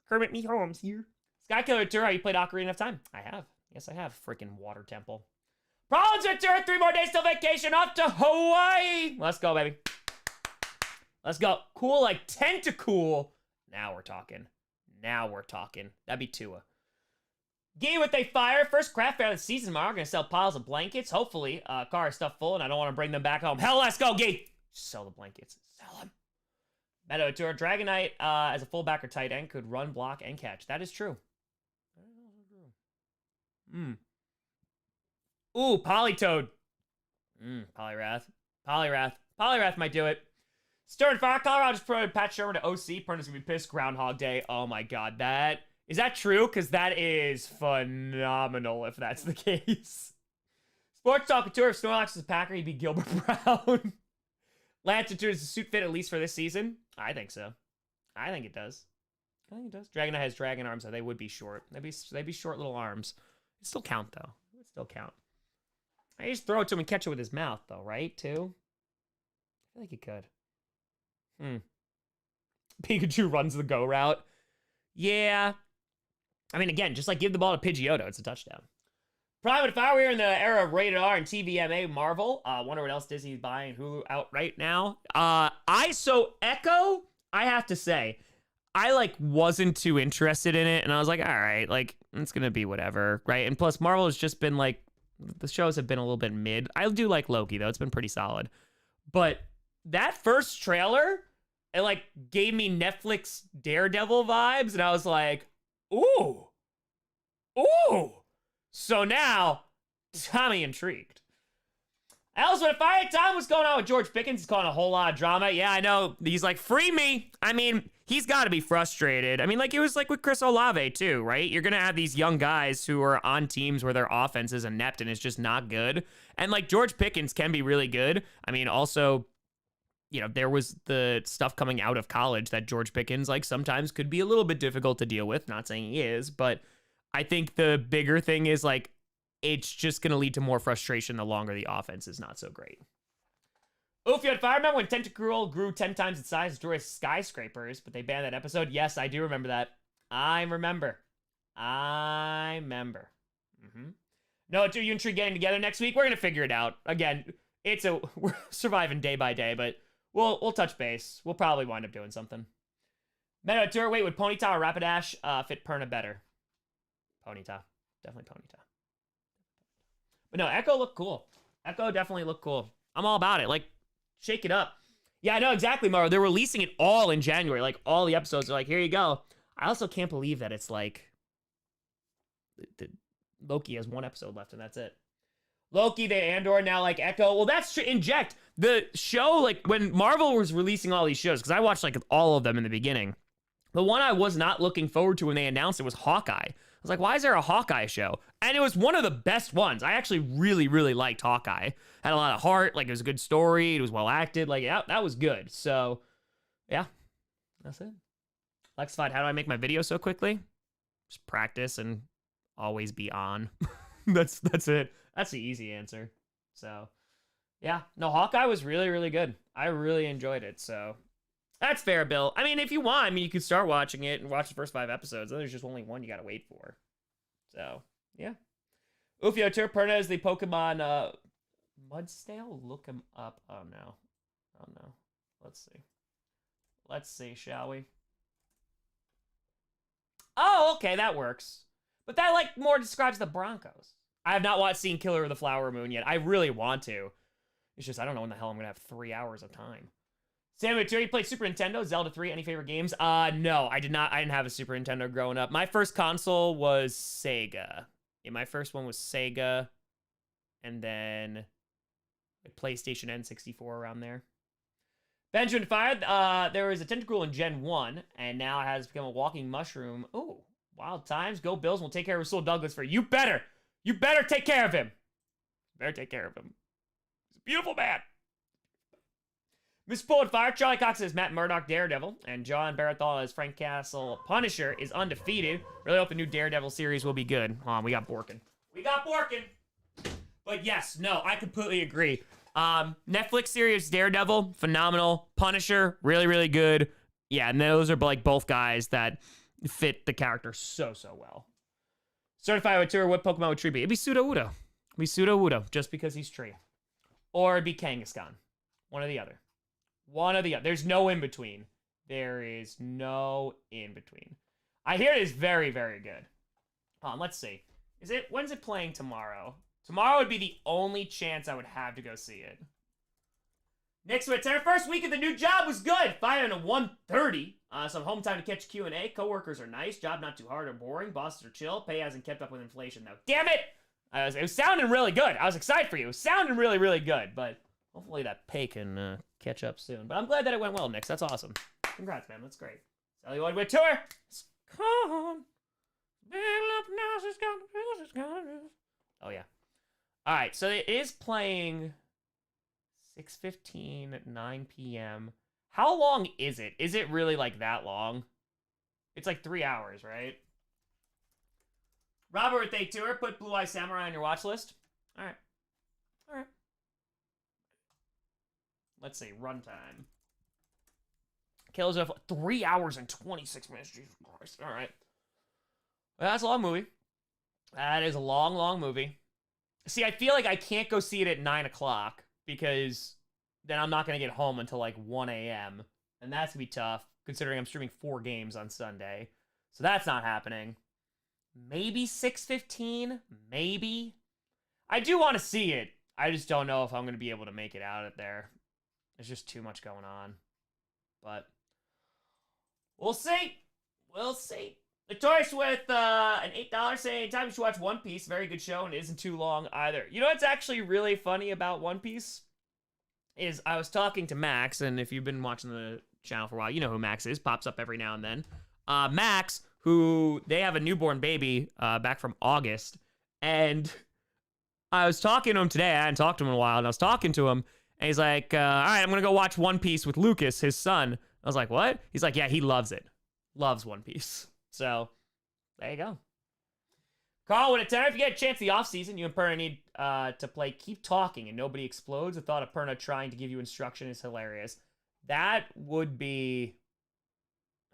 Kermit Me Holmes here. Skykiller Tour, have you played Ocarina of Time? I have. Yes, I have. Freaking Water Temple. Problems with Tour, 3 more days till vacation, off to Hawaii. Let's go, baby. Let's go. Cool, like Tentacool. Now we're talking. That'd be Tua. Gee, what they fire. First craft fair of the season tomorrow. Gonna sell piles of blankets. Hopefully, car is stuffed full and I don't want to bring them back home. Hell, let's go, Gee. Sell the blankets. Sell them. Meadow Tour, Dragonite as a fullback or tight end could run, block, and catch. That is true. Ooh, Politoed. Poliwrath. Poliwrath might do it. Stern Fire, Colorado just promoted Pat Shermer to OC. Perna's gonna be pissed. Groundhog Day. Oh my god, is that true? Because that is phenomenal if that's the case. Sports Talk Tour, if Snorlax is a Packer, he'd be Gilbert Brown. Lance Tour, does the suit fit at least for this season? I think so. I think it does. Dragonite has dragon arms, so they would be short. They'd be short little arms. It'd still count, though. It would still count. I just throw it to him and catch it with his mouth, though, right? Too? I feel like he could. Pikachu runs the go route. Yeah. I mean, again, just like give the ball to Pidgeotto. It's a touchdown. Private, if I were in the era of rated R and TVMA Marvel, wonder what else Disney's buying Hulu out right now. Echo, I have to say, I wasn't too interested in it, and I was like, all right, it's gonna be whatever, right? And plus, Marvel has just been the shows have been a little bit mid. I do like Loki though; it's been pretty solid. But that first trailer, it gave me Netflix Daredevil vibes, and I was like, ooh. So now, Tommy intrigued. Also, if I had time, what's going on with George Pickens? He's causing a whole lot of drama. Yeah, I know. He's like, free me. I mean, he's got to be frustrated. I mean, it was with Chris Olave, too, right? You're going to have these young guys who are on teams where their offense is inept and it's just not good. And, George Pickens can be really good. I mean, also, there was the stuff coming out of college that George Pickens, sometimes could be a little bit difficult to deal with. Not saying he is, but I think the bigger thing is, it's just going to lead to more frustration the longer the offense is not so great. Oof, if I remember when Tentacruel grew 10 times its size, destroyed skyscrapers, but they banned that episode. Yes, I do remember that. I remember. No, do you and Tree getting together next week? We're going to figure it out. Again, we're surviving day by day, but we'll touch base. We'll probably wind up doing something. Meadow Tour, wait, would Ponyta or Rapidash fit Perna better? Ponyta. Definitely Ponyta. But no, Echo looked cool. Echo definitely looked cool. I'm all about it. Shake it up. Yeah, I know exactly, Mario. They're releasing it all in January. All the episodes are here you go. I also can't believe that it's Loki has one episode left and that's it. Loki, the Andor, now Echo. Well, that's true. Inject. The show, when Marvel was releasing all these shows, because I watched all of them in the beginning. The one I was not looking forward to when they announced it was Hawkeye. I was like, why is there a Hawkeye show? And it was one of the best ones. I actually really, really liked Hawkeye. Had a lot of heart. It was a good story. It was well acted. Yeah, that was good. So, yeah, that's it. Lexified, how do I make my video so quickly? Just practice and always be on. That's it. That's the easy answer. So, yeah. No, Hawkeye was really, really good. I really enjoyed it. So, that's fair, Bill. I mean, if you want, you could start watching it and watch the first 5 episodes. Then there's just only one you gotta wait for. So, yeah. Ufio Turperna is the Pokemon Mudsnail? Look him up. Oh, no. Let's see, shall we? Oh, okay, that works. But that, more describes the Broncos. I have not seen Killer of the Flower Moon yet. I really want to. It's just, I don't know when the hell I'm gonna have 3 hours of time. Sam Maturi, you played Super Nintendo, Zelda 3, any favorite games? No, I did not. I didn't have a Super Nintendo growing up. My first console was Sega. Yeah, my first one was Sega. And then PlayStation N64 around there. Benjamin Fire, there was a Tentacruel in Gen 1, and now it has become a walking mushroom. Ooh, wild times. Go Bills. We'll take care of Rasul Douglas for you. You better take care of him. He's a beautiful man. Miss Pulled Fire, Charlie Cox as Matt Murdock Daredevil, and John Barathol as Frank Castle Punisher is undefeated. Really hope the new Daredevil series will be good. We got Borkin. But yes, no, I completely agree. Netflix series Daredevil, phenomenal. Punisher, really, really good. Yeah, and those are both guys that fit the character so well. Certified with Tour, what Pokemon would Tree be? It'd be Pseudo-Udo, just because he's Tree. Or it'd be Kangaskhan. One or the other. There's no in between. There is no in between. I hear it is very, very good. Let's see. When's it playing tomorrow? Tomorrow would be the only chance I would have to go see it. Next week, our first week of the new job was good. 5 to 1:30. Some home time to catch Q&A. Coworkers are nice. Job not too hard or boring. Bosses are chill. Pay hasn't kept up with inflation though. Damn it! It was sounding really good. I was excited for you. It was sounding really, really good. But hopefully that pay can catch up soon. But I'm glad that it went well, Nick. That's awesome. Congrats, man. That's great. Sally Wood with tour. Come on. Oh yeah. All right. So it is playing 6:15 at 9 p.m. How long is it? Is it really like that long? It's like 3 hours, right? Robert with a tour. Put Blue Eye Samurai on your watch list. All right. All right. Let's see. Runtime. Kills of 3 hours and 26 minutes. Jesus Christ. All right. Well, that's a long movie. That is a long, long movie. See, I feel like I can't go see it at 9 o'clock because then I'm not going to get home until like 1 a.m. And that's going to be tough considering I'm streaming 4 games on Sunday. So that's not happening. Maybe 6:15. Maybe. I do want to see it. I just don't know if I'm going to be able to make it out of there. There's just too much going on. But we'll see. We'll see. The choice with an $8 saying anytime you should watch One Piece. Very good show and it isn't too long either. You know what's actually really funny about One Piece? Is I was talking to Max, and if you've been watching the channel for a while, you know who Max is. Pops up every now and then. Max, who they have a newborn baby back from August, and I was talking to him today. I hadn't talked to him in a while, and I was talking to him, and he's like, all right, I'm going to go watch One Piece with Lucas, his son. I was like, what? He's like, yeah, he loves it. Loves One Piece. So, there you go. Carl with a 10. If you get a chance the offseason, you and Perna need to play Keep Talking and Nobody Explodes. The thought of Perna trying to give you instruction is hilarious. That would be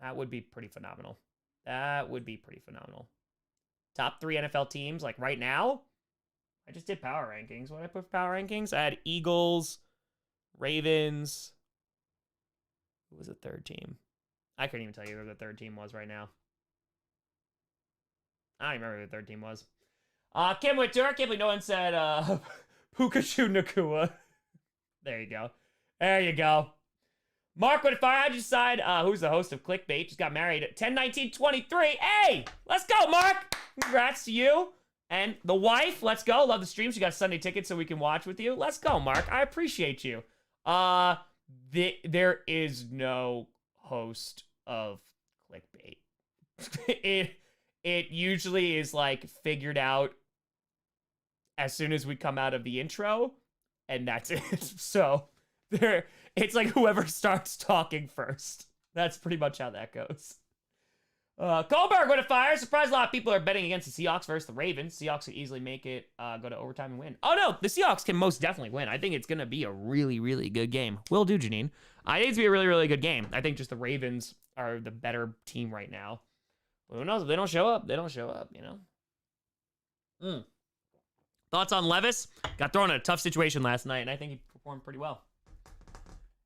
pretty phenomenal. That would be pretty phenomenal. Top 3 NFL teams, like right now. I just did power rankings. What did I put for power rankings? I had Eagles, Ravens. Who was the third team? I couldn't even tell you who the third team was right now. I don't even remember who the third team was. Kim with tour. Can't believe no one said Pikachu Nakua. There you go. There you go. Mark with fire. I just decide who's the host of Clickbait. Just got married at 10/19/23. Hey, let's go, Mark. Congrats to you. And the wife, let's go. Love the stream. She got a Sunday ticket so we can watch with you. Let's go, Mark. I appreciate you. There is no host of Clickbait. It usually is like figured out as soon as we come out of the intro, and that's it. So it's like whoever starts talking first. That's pretty much how that goes. Goldberg with a fire. Surprised a lot of people are betting against the Seahawks versus the Ravens. Seahawks could easily make it go to overtime and win. Oh no, the Seahawks can most definitely win. I think it's gonna be a really, really good game. Will do, Janine. I think it's gonna be a really, really good game. I think just the Ravens are the better team right now. But who knows? If they don't show up, they don't show up, you know? Thoughts on Levis? Got thrown in a tough situation last night, and I think he performed pretty well.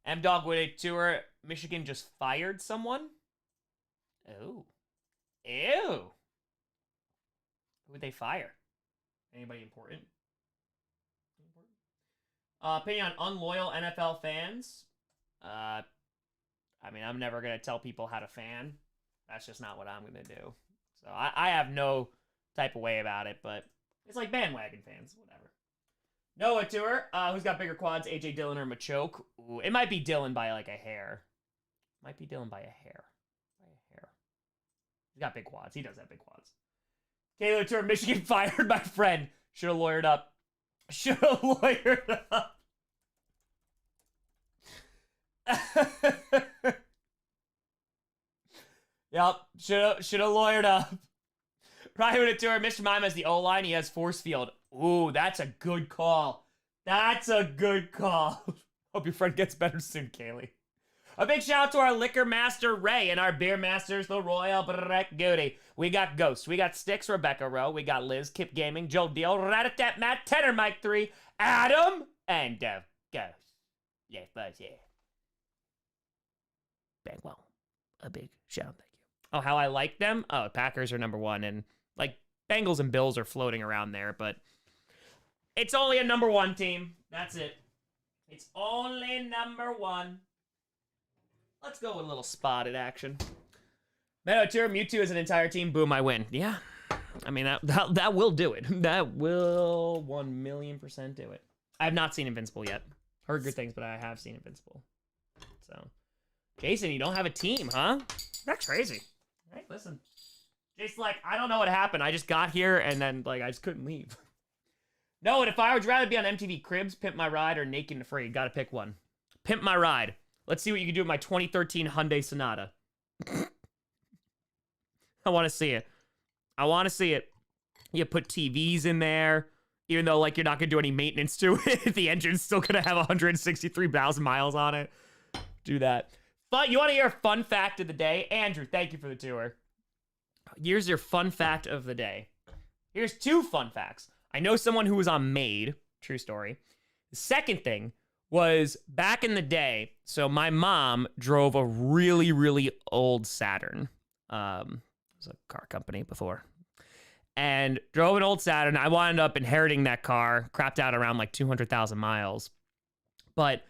M-Dog with a tour. Michigan just fired someone? Oh. Ew. Who would they fire? Anybody important? Opinion on unloyal NFL fans? I mean, I'm never going to tell people how to fan. That's just not what I'm going to do. So I have no type of way about it, but it's like bandwagon fans, whatever. Noah Tour, who's got bigger quads, AJ Dillon or Machoke? Ooh, it might be Dillon by like a hair. Might be Dillon by a hair. He's got big quads. He does have big quads. Kayla Tour, Michigan fired my friend. Should have lawyered up. Should have lawyered up. Yep, should have lawyered up. Ryan with a tour. Mr. Mime has the O-line. He has force field. Ooh, that's a good call. That's a good call. Hope your friend gets better soon, Kaylee. A big shout out to our liquor master, Ray, and our beer masters, the Royal Breck Goody. We got Ghost. We got Sticks, Rebecca Rowe. We got Liz, Kip Gaming, Joe Deal, Ratatat, Matt, Tenor, Mike 3, Adam, and Ghost. Yeah, buzz, yeah. Bang, well, a big shout out, thank you. Oh, how I like them? Oh, Packers are number 1, and like Bengals and Bills are floating around there, but it's only a number 1 team. That's it. It's only number 1. Let's go with a little spotted action. Meadow Tour, Mewtwo as an entire team. Boom, I win. Yeah. I mean, that will do it. That will 1,000,000% do it. I have not seen Invincible yet. Heard good things, but I have seen Invincible. So, Jason, you don't have a team, huh? That's crazy. Hey, listen. Jason's like, I don't know what happened. I just got here, and then, like, I just couldn't leave. No, and if I would rather be on MTV Cribs, Pimp My Ride, or Naked and Free, gotta pick one. Pimp My Ride. Let's see what you can do with my 2013 Hyundai Sonata. I want to see it. I want to see it. You put TVs in there, even though, like, you're not gonna do any maintenance to it. The engine's still gonna have 163,000 miles on it. Do that. But you want to hear a fun fact of the day? Andrew, thank you for the tour. Here's your fun fact of the day. Here's 2 fun facts. I know someone who was on Made. True story. The second thing was back in the day, so my mom drove a really, really old Saturn. It was a car company before. And drove an old Saturn. I wound up inheriting that car, crapped out around like 200,000 miles. But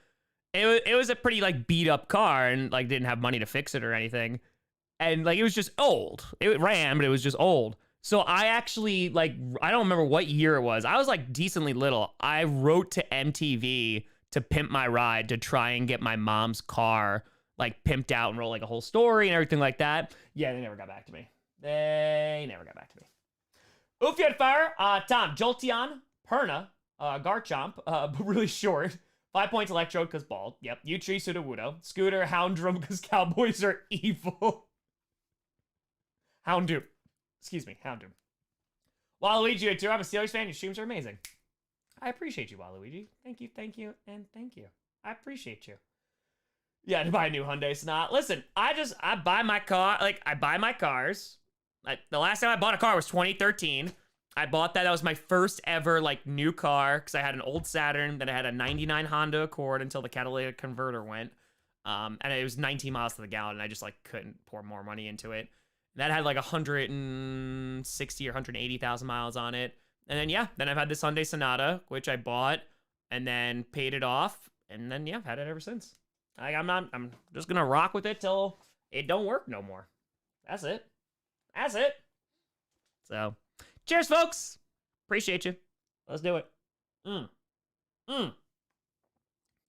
it was a pretty like beat up car and like didn't have money to fix it or anything. And like it was just old. It ran, but it was just old. So I actually like, I don't remember what year it was. I was like decently little. I wrote to MTV to pimp my ride to try and get my mom's car like pimped out and wrote like a whole story and everything like that. Yeah, they never got back to me. They never got back to me. Uffian Fire, Tom, Jolteon, Perna, Garchomp, but really short. 5 points Electrode because bald. Yep. Utri, Sudowoodo. Scooter, Houndoom because Cowboys are evil. Houndoom. Excuse me, Houndoom. Waluigi, too. I'm a Steelers fan. Your streams are amazing. I appreciate you, Waluigi. Thank you, and thank you. I appreciate you. Yeah, to buy a new Hyundai Sonata. Listen, I buy my car. Like, I buy my cars. The last time I bought a car was 2013. I bought that. That was my first ever, like, new car because I had an old Saturn. Then I had a 99 Honda Accord until the catalytic converter went. And it was 19 miles to the gallon, and I just, like, couldn't pour more money into it. That had, like, 160 or 180,000 miles on it. And then, yeah, then I've had this Hyundai Sonata, which I bought and then paid it off. And then, yeah, I've had it ever since. I'm just going to rock with it till it don't work no more. That's it. That's it. So, cheers, folks. Appreciate you. Let's do it.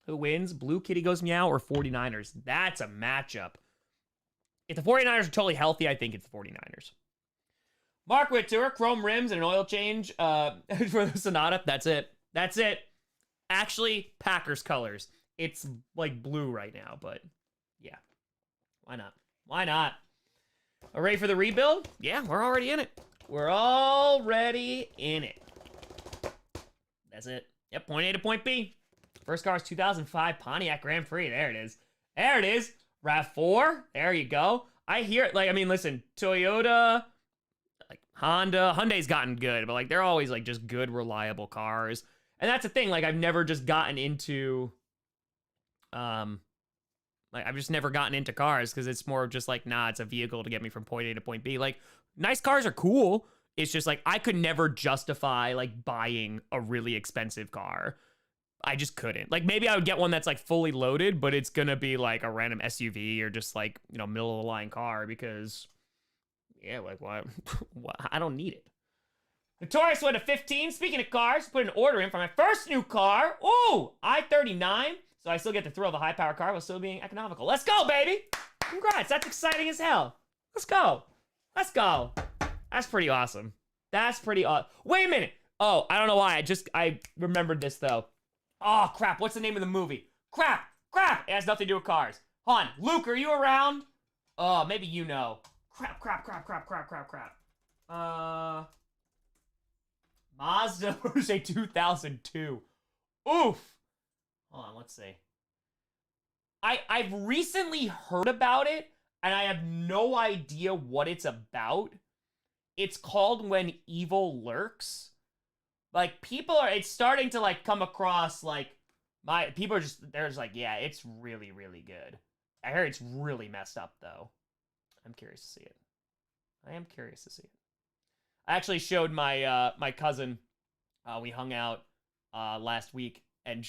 Who wins? Blue Kitty goes meow or 49ers? That's a matchup. If the 49ers are totally healthy, I think it's the 49ers. Mark Whittour, chrome rims and an oil change for the Sonata. That's it. That's it. Actually, Packers colors. It's like blue right now, but yeah. Why not? Why not? Are ready for the rebuild? Yeah, we're already in it. We're already in it. That's it. Yep, point A to point B. First car is 2005 Pontiac Grand Prix. There it is. There it is. RAV4. There you go. I hear it. Like, I mean, listen, Toyota, like Honda. Hyundai's gotten good, but like they're always like just good, reliable cars. And that's the thing. Like, I've never just gotten into, like, I've just never gotten into cars because it's more of just like, nah, it's a vehicle to get me from point A to point B. Like, nice cars are cool. It's just like, I could never justify like buying a really expensive car. I just couldn't. Like, maybe I would get one that's like fully loaded, but it's gonna be like a random SUV or just like, you know, middle of the line car because, yeah, like, why? I don't need it. Notorious went to 15. Speaking of cars, put an order in for my first new car. Ooh, I-39. So I still get to thrill of a high-power car while still being economical. Let's go, baby. Congrats. That's exciting as hell. Let's go. Let's go. That's pretty awesome. That's pretty awesome. Wait a minute. Oh, I don't know why. I remembered this, though. Oh, crap. What's the name of the movie? Crap. It has nothing to do with cars. Hold on. Luke, are you around? Oh, maybe you know. Crap. Mazda Rouge 2002. Oof. Hold on, let's see. I've recently heard about it, and I have no idea what it's about. It's called When Evil Lurks. Like, it's starting to, like, come across, like, people are just, they're just like, yeah, it's really, really good. I heard it's really messed up, though. I'm curious to see it. I am curious to see it. I actually showed my cousin, we hung out last week and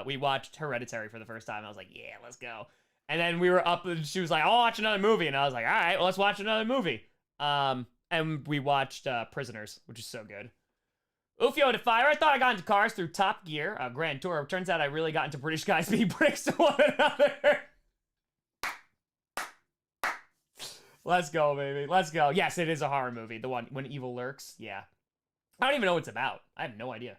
we watched Hereditary for the first time. I was like, yeah, let's go. And then we were up, and she was like, I'll watch another movie. And I was like, all right, well, let's watch another movie. And we watched Prisoners, which is so good. Ufio to Fire. I thought I got into cars through Top Gear, Grand Tour. Turns out I really got into British guys being bricks to one another. Let's go, baby. Let's go. Yes, it is a horror movie. The one when evil lurks. Yeah. I don't even know what it's about. I have no idea.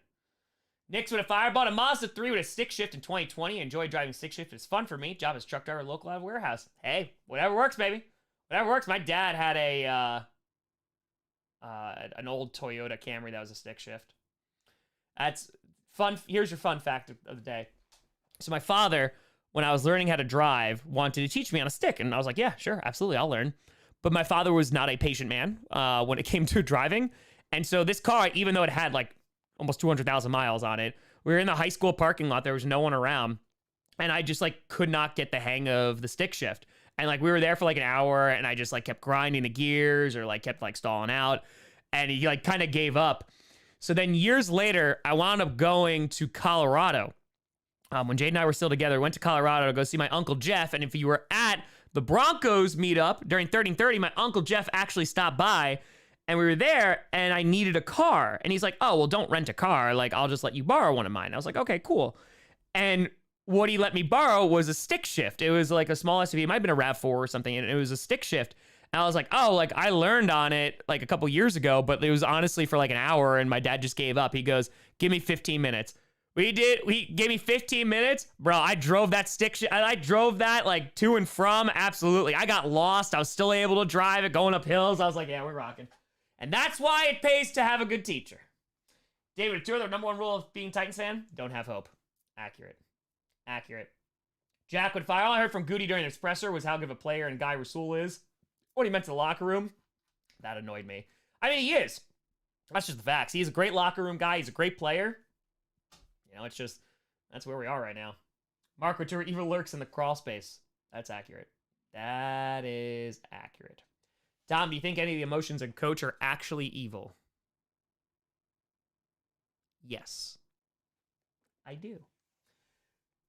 Nick's with a Fire. Bought a Mazda 3 with a stick shift in 2020. Enjoyed driving stick shift. It's fun for me. Job as truck driver local out of warehouse. Hey, whatever works, baby. Whatever works. My dad had an old Toyota Camry that was a stick shift. That's fun. Here's your fun fact of the day. So my father, when I was learning how to drive, wanted to teach me on a stick. And I was like, yeah, sure, absolutely, I'll learn. But my father was not a patient man when it came to driving. And so this car, even though it had like almost 200,000 miles on it, we were in the high school parking lot. There was no one around. And I just like could not get the hang of the stick shift. And like we were there for like an hour, and I just like kept grinding the gears or like kept like stalling out. And he like kind of gave up. So then years later, I wound up going to Colorado. When Jade and I were still together, went to Colorado to go see my Uncle Jeff. And if you were at the Broncos meetup during 30 and 30, my Uncle Jeff actually stopped by, and we were there, and I needed a car. And he's like, oh, well, don't rent a car. Like, I'll just let you borrow one of mine. I was like, okay, cool. And what he let me borrow was a stick shift. It was like a small SUV. It might have been a RAV4 or something, and it was a stick shift. And I was like, oh, like I learned on it like a couple years ago, but it was honestly for like an hour, and my dad just gave up. He goes, give me 15 minutes. We gave me 15 minutes. Bro, I drove that stick shift. I drove that like to and from. Absolutely. I got lost. I was still able to drive it going up hills. I was like, yeah, we're rocking. And that's why it pays to have a good teacher. David, the number one rule of being Titans fan, don't have hope. Accurate. Jack would Fire. All I heard from Goody during the Expressor was how good of a player and guy Rasul is. What he meant to the locker room, that annoyed me. I mean, he is. That's just the facts. He's a great locker room guy. He's a great player. You know, it's just, that's where we are right now. Mark Couture even lurks in the crawl space. That's accurate. That is accurate. Tom, do you think any of the emotions in Coach are actually evil? Yes. I do.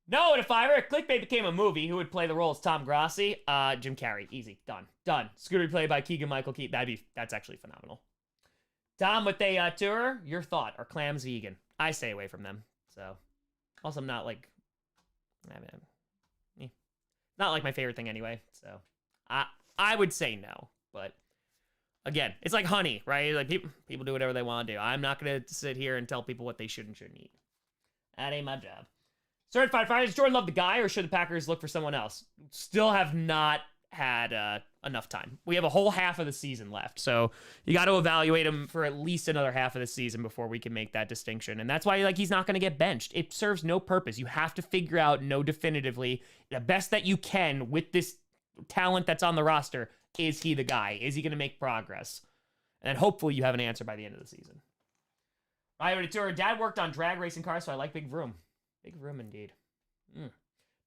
No, if Clickbait became a movie, who would play the role as Tom Grossi? Jim Carrey. Easy. Done. Scooter played by Keegan-Michael Key. That's actually phenomenal. Tom, with a tour, your thought. Are clams vegan? I stay away from them. So, also I'm not like, not like my favorite thing anyway. So, I would say no. But again, it's like honey, right? Like people do whatever they want to do. I'm not gonna sit here and tell people what they should and shouldn't eat. That ain't my job. Certified Fire. Does Jordan love the guy, or should the Packers look for someone else? Still have not had enough time. We have a whole half of the season left, so you got to evaluate him for at least another half of the season before we can make that distinction. And that's why like he's not going to get benched. It serves no purpose. You have to figure out, know definitively the best that you can with this talent that's on the roster. Is he the guy? Is he going to make progress? And then hopefully you have an answer by the end of the season. Right, to her dad worked on drag racing cars, so I like Big Vroom. Big Vroom indeed.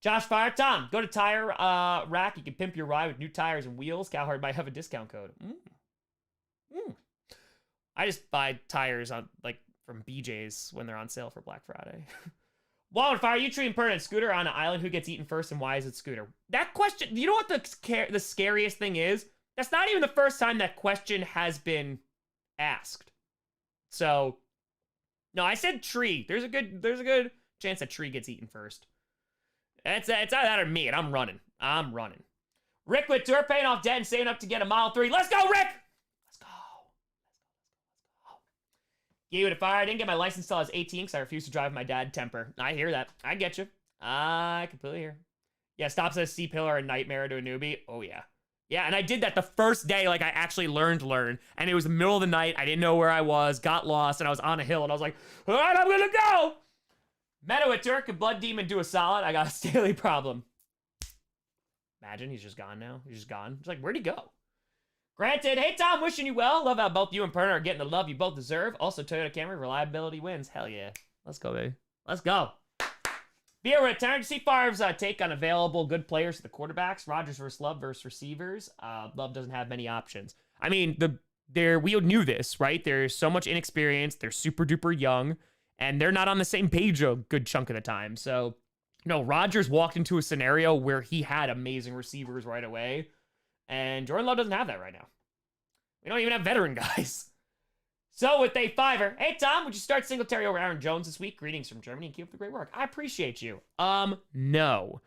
Josh Fire. Tom, go to Tire Rack. You can pimp your ride with new tires and wheels. Cowherd might have a discount code. I just buy tires on like from BJ's when they're on sale for Black Friday. Walnut Fire. You treating Pern and Scooter on an island? Who gets eaten first, and why is it Scooter? That question. You know what the scariest thing is? That's not even the first time that question has been asked. So, no, I said Tree. There's a good chance that Tree gets eaten first. It's either that or me, and I'm running. Rick with tour, paying off debt and saving up to get a Model 3. Let's go, Rick! Let's go. You with a Fire. I didn't get my license till I was 18 because I refused to drive my dad temper. I hear that. I get you. I completely hear. Yeah, stops at a C-pillar, a nightmare to a newbie. Oh, yeah. Yeah, and I did that the first day, like, I actually learned to learn. And it was the middle of the night. I didn't know where I was, got lost, and I was on a hill, and I was like, all right, I'm gonna go! Meta with Turk and Blood Demon do a solid. I got a Staley problem. Imagine, he's just gone now. He's just gone. It's like, where'd he go? Granted, hey, Tom, wishing you well. Love how both you and Perner are getting the love you both deserve. Also, Toyota Camry, reliability wins. Hell yeah. Let's go, baby. Let's go. Beer return. See Favre's take on available good players to the quarterbacks. Rodgers versus Love versus receivers. Love doesn't have many options. I mean, we knew this, right? There's so much inexperience. They're super duper young. And they're not on the same page a good chunk of the time. So, no, Rodgers walked into a scenario where he had amazing receivers right away. And Jordan Love doesn't have that right now. We don't even have veteran guys. So with a fiver, hey Tom, would you start Singletary over Aaron Jones this week? Greetings from Germany and keep up the great work. I appreciate you. No.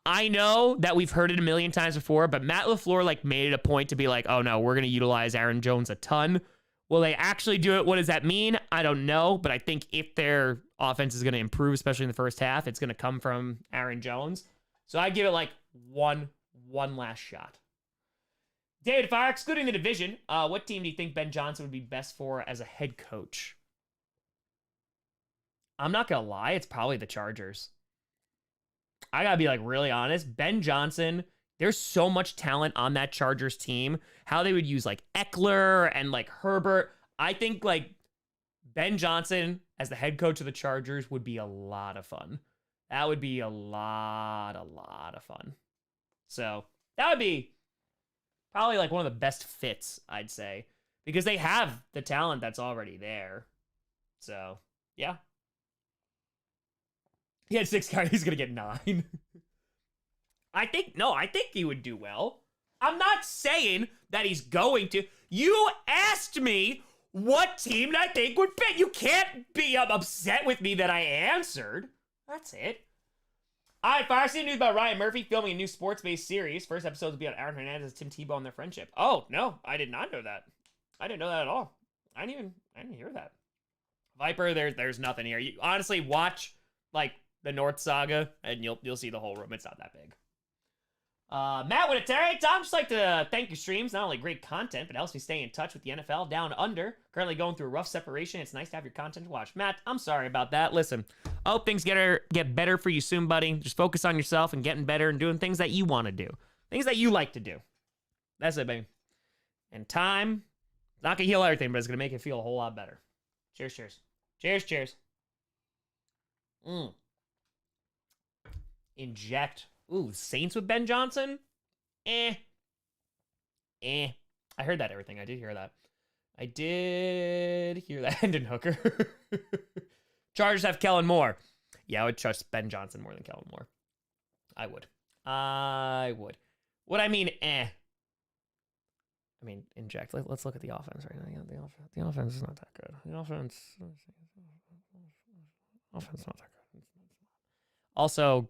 I know that we've heard it a million times before, but Matt LaFleur like made it a point to be like, oh no, we're going to utilize Aaron Jones a ton. Will they actually do it? What does that mean? I don't know, but I think if their offense is going to improve, especially in the first half, it's going to come from Aaron Jones. So I give it like one last shot. David, if I are excluding the division, what team do you think Ben Johnson would be best for as a head coach? I'm not going to lie. It's probably the Chargers. I got to be like really honest. Ben Johnson, there's so much talent on that Chargers team. How they would use like Eckler and like Herbert. I think like Ben Johnson as the head coach of the Chargers would be a lot of fun. That would be a lot of fun. So that would be probably like one of the best fits, I'd say, because they have the talent that's already there. So, yeah. He had 6 carries. He's going to get 9. I think he would do well. I'm not saying that he's going to. You asked me what team I think would fit. You can't be upset with me that I answered. That's it. All right, Fire, see news about Ryan Murphy filming a new sports-based series. First episode will be on Aaron Hernandez and Tim Tebow and their friendship. Oh, no, I did not know that. I didn't know that at all. I didn't hear that. Viper, there's nothing here. You honestly watch like the North Saga and you'll see the whole room. It's not that big. Matt with a Terry. Tom, just like to thank your streams. Not only great content, but helps me stay in touch with the NFL down under. Currently going through a rough separation. It's nice to have your content to watch. Matt, I'm sorry about that. Listen, I hope things get better for you soon, buddy. Just focus on yourself and getting better and doing things that you want to do. Things that you like to do. That's it, baby. And time, not going to heal everything, but it's going to make it feel a whole lot better. Cheers, cheers. Cheers, cheers. Inject. Ooh, Saints with Ben Johnson? I heard that, everything. I did hear that. Hendon Hooker. Chargers have Kellen Moore. Yeah, I would trust Ben Johnson more than Kellen Moore. I would. What I mean, I mean, inject. Let's look at the offense right now. The offense is not that good. The offense not that good. Also,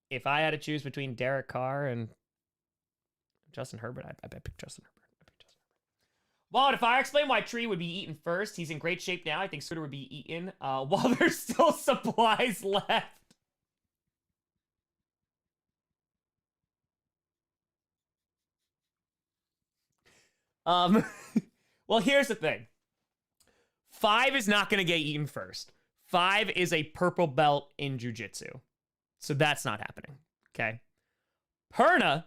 if I had to choose between Derek Carr and Justin Herbert, I pick Justin Herbert. Well, if I explain why Tree would be eaten first, he's in great shape now. I think Scooter would be eaten while there's still supplies left. Well, here's the thing. 5 is not going to get eaten first. 5 is a purple belt in jiu-jitsu. So that's not happening, okay? Perna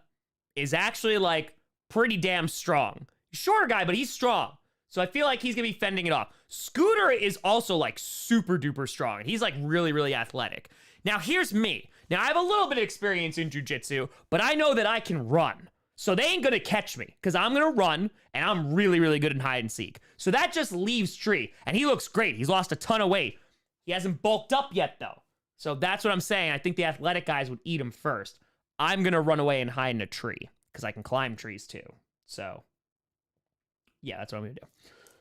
is actually, like, pretty damn strong. Shorter guy, but he's strong. So I feel like he's going to be fending it off. Scooter is also, like, super duper strong. He's, like, really, really athletic. Now, here's me. Now, I have a little bit of experience in jiu-jitsu, but I know that I can run. So they ain't going to catch me because I'm going to run, and I'm really, really good in hide and seek. So that just leaves Tree, and he looks great. He's lost a ton of weight. He hasn't bulked up yet, though. So that's what I'm saying. I think the athletic guys would eat him first. I'm going to run away and hide in a tree because I can climb trees too. So, yeah, that's what I'm going to do.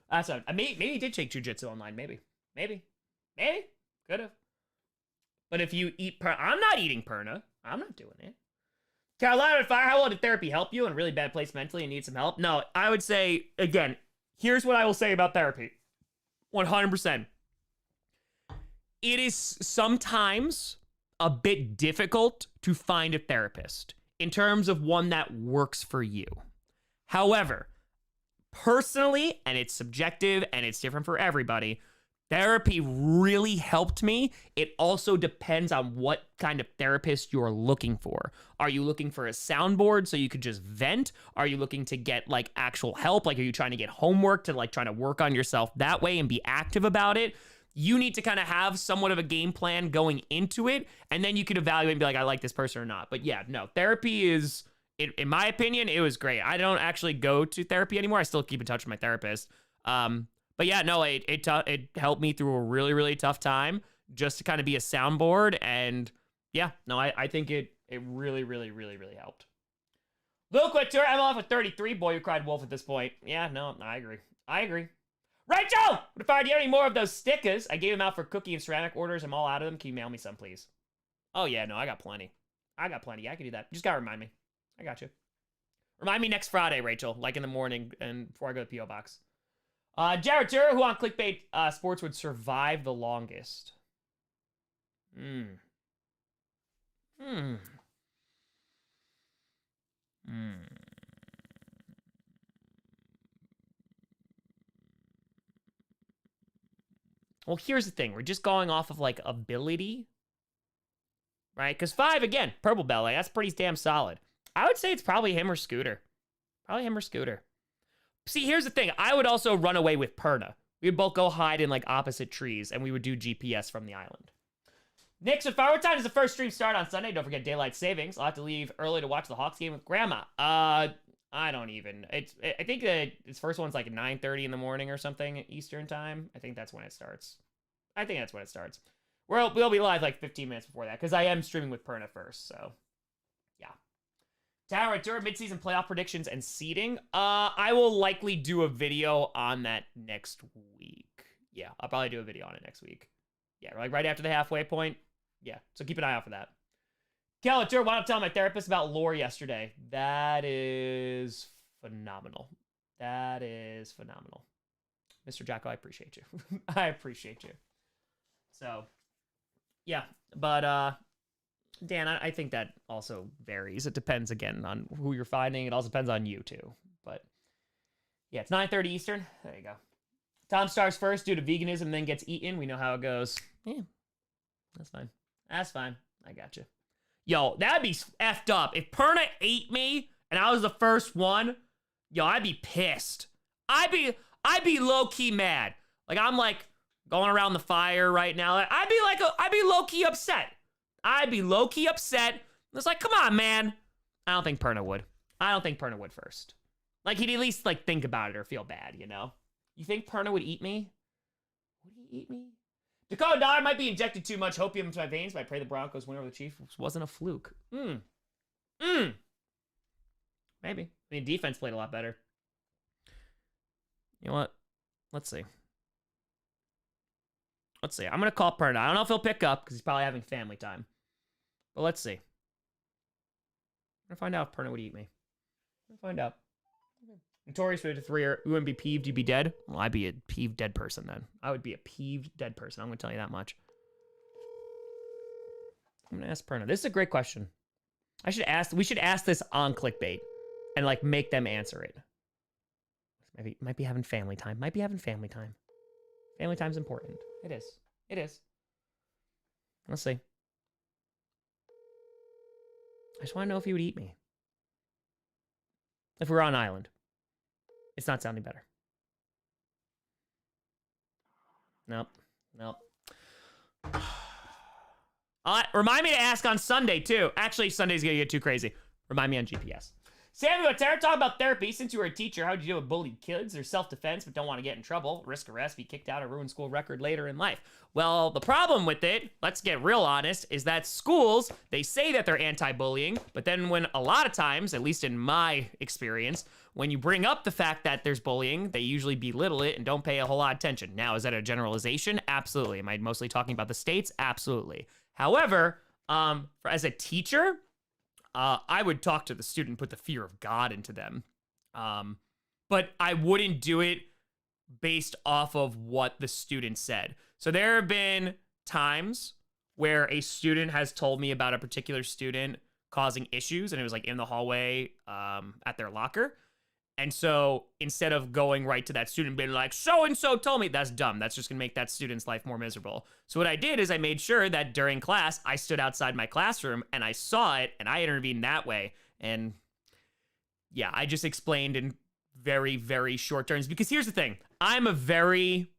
That's what, maybe he did take jiu-jitsu online. Maybe. Could have. But if you eat Perna, I'm not eating Perna. I'm not doing it. Carolina Fire, how well did therapy help you? In a really bad place mentally and need some help? No, I would say, again, here's what I will say about therapy. 100%. It is sometimes a bit difficult to find a therapist in terms of one that works for you. However, personally, and it's subjective and it's different for everybody, therapy really helped me. It also depends on what kind of therapist you're looking for. Are you looking for a soundboard so you could just vent? Are you looking to get like actual help? Like, are you trying to get homework to like trying to work on yourself that way and be active about it? You need to kind of have somewhat of a game plan going into it, and then you could evaluate and be like, I like this person or not. But yeah, no, therapy is, in my opinion, it was great. I don't actually go to therapy anymore. I still keep in touch with my therapist. But But yeah, no, it helped me through a really, really tough time just to kind of be a soundboard. And yeah, no, I think it really, really, really, really helped. Luke Couture, I'm off with 33. Boy who cried wolf at this point. Yeah, no, I agree. I agree. Rachel! If I do any more of those stickers, I gave them out for cookie and ceramic orders. I'm all out of them. Can you mail me some, please? Oh, yeah, no, I got plenty. I got plenty. Yeah, I can do that. You just gotta remind me. I got you. Remind me next Friday, Rachel, like in the morning and before I go to the P.O. Box. Jared Turo, who on Clickbait Sports would survive the longest? Well, here's the thing. We're just going off of, like, ability, right? Because 5, again, Purple Belly, that's pretty damn solid. I would say it's probably him or Scooter. Probably him or Scooter. See, here's the thing. I would also run away with Perna. We would both go hide in, like, opposite trees, and we would do GPS from the island. Nick, so what time does the first stream start on Sunday? Don't forget daylight savings. I'll have to leave early to watch the Hawks game with Grandma. I don't even. I think its first one's like 9:30 in the morning or something Eastern time. I think that's when it starts. We'll be live like 15 minutes before that because I am streaming with Perna first. So, yeah. Tower Tour midseason playoff predictions and seeding. I will likely do a video on that next week. Yeah, I'll probably do a video on it next week. Yeah, like right after the halfway point. Yeah, so keep an eye out for that. Calatur, wound up telling my therapist about lore yesterday. That is phenomenal. That is phenomenal. Mr. Jacko, I appreciate you. I appreciate you. So, yeah. But, Dan, I think that also varies. It depends, again, on who you're finding. It also depends on you, too. But, yeah, it's 9:30 Eastern. There you go. Tom starts first due to veganism, then gets eaten. We know how it goes. Yeah, that's fine. That's fine. I got you. Yo, that'd be effed up. If Perna ate me and I was the first one, yo, I'd be pissed. I'd be low-key mad. Like, I'm like going around the fire right now. I'd be low-key upset. It's like, come on, man. I don't think Perna would. First. Like, he'd at least like think about it or feel bad, you know? You think Perna would eat me? Would he eat me? Dakota Dollar might be injected too much hopium into my veins, but I pray the Broncos win over the Chiefs. This wasn't a fluke. Maybe. I mean, defense played a lot better. You know what? Let's see. I'm going to call Perna. I don't know if he'll pick up because he's probably having family time. But let's see. I'm going to find out if Perna would eat me. Notorious for the 3, you wouldn't be peeved, you'd be dead? Well, I'd be a peeved dead person then. I would be a peeved dead person. I'm going to tell you that much. I'm going to ask Perna. This is a great question. We should ask this on Clickbait and like make them answer it. Might be having family time. Family time's important. It is. Let's see. I just want to know if he would eat me. If we were on an island. It's not sounding better. Nope. Remind me to ask on Sunday, too. Actually, Sunday's going to get too crazy. Remind me on GPS. Samuel, talk about therapy. Since you were a teacher, how did you deal with bullied kids? They're self-defense, but don't want to get in trouble. Risk arrest, be kicked out, or ruin school record later in life. Well, the problem with it, let's get real honest, is that schools, they say that they're anti-bullying, but then when a lot of times, at least in my experience, when you bring up the fact that there's bullying, they usually belittle it and don't pay a whole lot of attention. Now, is that a generalization? Absolutely. Am I mostly talking about the states? Absolutely. However, as a teacher, I would talk to the student, put the fear of God into them. But I wouldn't do it based off of what the student said. So there have been times where a student has told me about a particular student causing issues, and it was like in the hallway at their locker. And so instead of going right to that student being like, so-and-so told me, that's dumb. That's just gonna make that student's life more miserable. So what I did is I made sure that during class, I stood outside my classroom and I saw it and I intervened that way. And yeah, I just explained in very, very short terms, because here's the thing. I'm a very,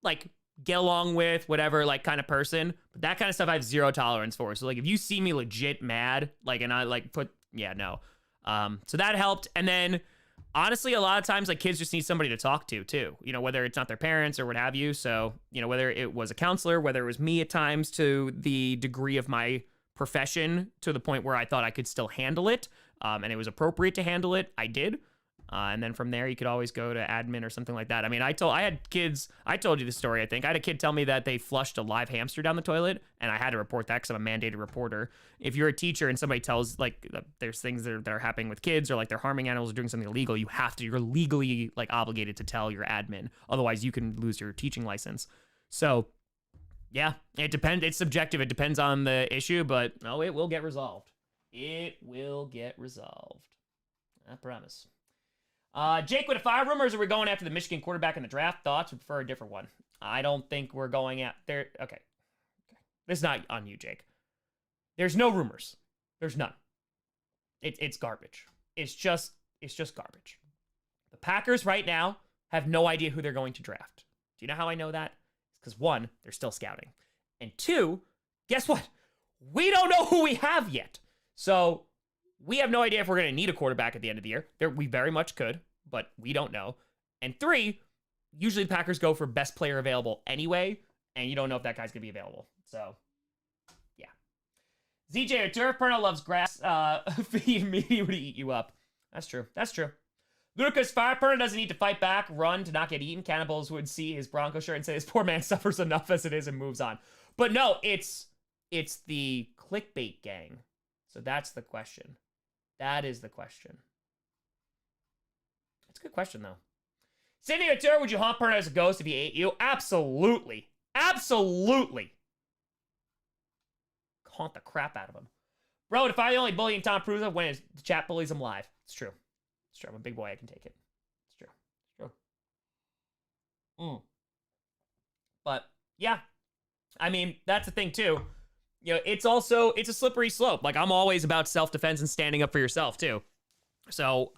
like, get along with whatever, like, kind of person, but that kind of stuff I have zero tolerance for. So like, if you see me legit mad, like, and I like yeah, no. So that helped. And then honestly, a lot of times, like, kids just need somebody to talk to, too. You know, whether it's not their parents or what have you. So, you know, whether it was a counselor, whether it was me at times to the degree of my profession to the point where I thought I could still handle it, and it was appropriate to handle it, I did. And then from there, you could always go to admin or something like that. I mean, I had kids, I told you the story, I think. I had a kid tell me that they flushed a live hamster down the toilet, and I had to report that because I'm a mandated reporter. If you're a teacher and somebody tells, like, there's things that are happening with kids, or like they're harming animals or doing something illegal, you're legally, like, obligated to tell your admin. Otherwise, you can lose your teaching license. So, yeah, it depends. It's subjective. It depends on the issue, but no, it will get resolved. It will get resolved. I promise. Jake with a fire rumors, are we going after the Michigan quarterback in the draft? Thoughts? Would prefer a different one. I don't think we're going at there. Okay. This is not on you, Jake. There's no rumors. There's none. It's garbage. It's just garbage. The Packers right now have no idea who they're going to draft. Do you know how I know that? It's because one, they're still scouting. And two, guess what? We don't know who we have yet. So we have no idea if we're going to need a quarterback at the end of the year. We very much could, but we don't know. And three, usually the Packers go for best player available anyway, and you don't know if that guy's going to be available. So, yeah. ZJ, a turf Perno loves grass. Feed me would eat you up. That's true. That's true. Lucas, Fire Perno doesn't need to fight back, run to not get eaten. Cannibals would see his Bronco shirt and say, this poor man suffers enough as it is and moves on. But no, it's the clickbait gang. So that's the question. That is the question. That's a good question, though. Cindy O'Toole, would you haunt Perno as a ghost if he ate you? Absolutely. Absolutely. Haunt the crap out of him. Bro, if I only bullying Tom Cruise when the chat bullies him live. It's true. It's true. I'm a big boy. I can take it. It's true. It's true. But, yeah. I mean, that's the thing, too. You know, it's a slippery slope. Like, I'm always about self-defense and standing up for yourself, too. So,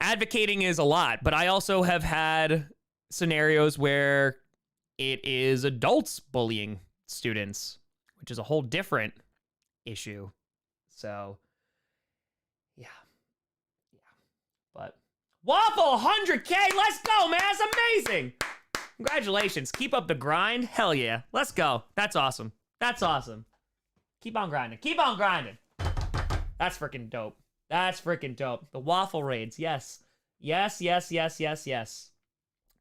advocating is a lot, but I also have had scenarios where it is adults bullying students, which is a whole different issue. So, yeah. But, Waffle, 100K, let's go, man, that's amazing. Congratulations, keep up the grind, hell yeah, let's go, that's awesome. That's awesome. Keep on grinding. Keep on grinding. That's freaking dope. That's freaking dope. The waffle raids. Yes. Yes. The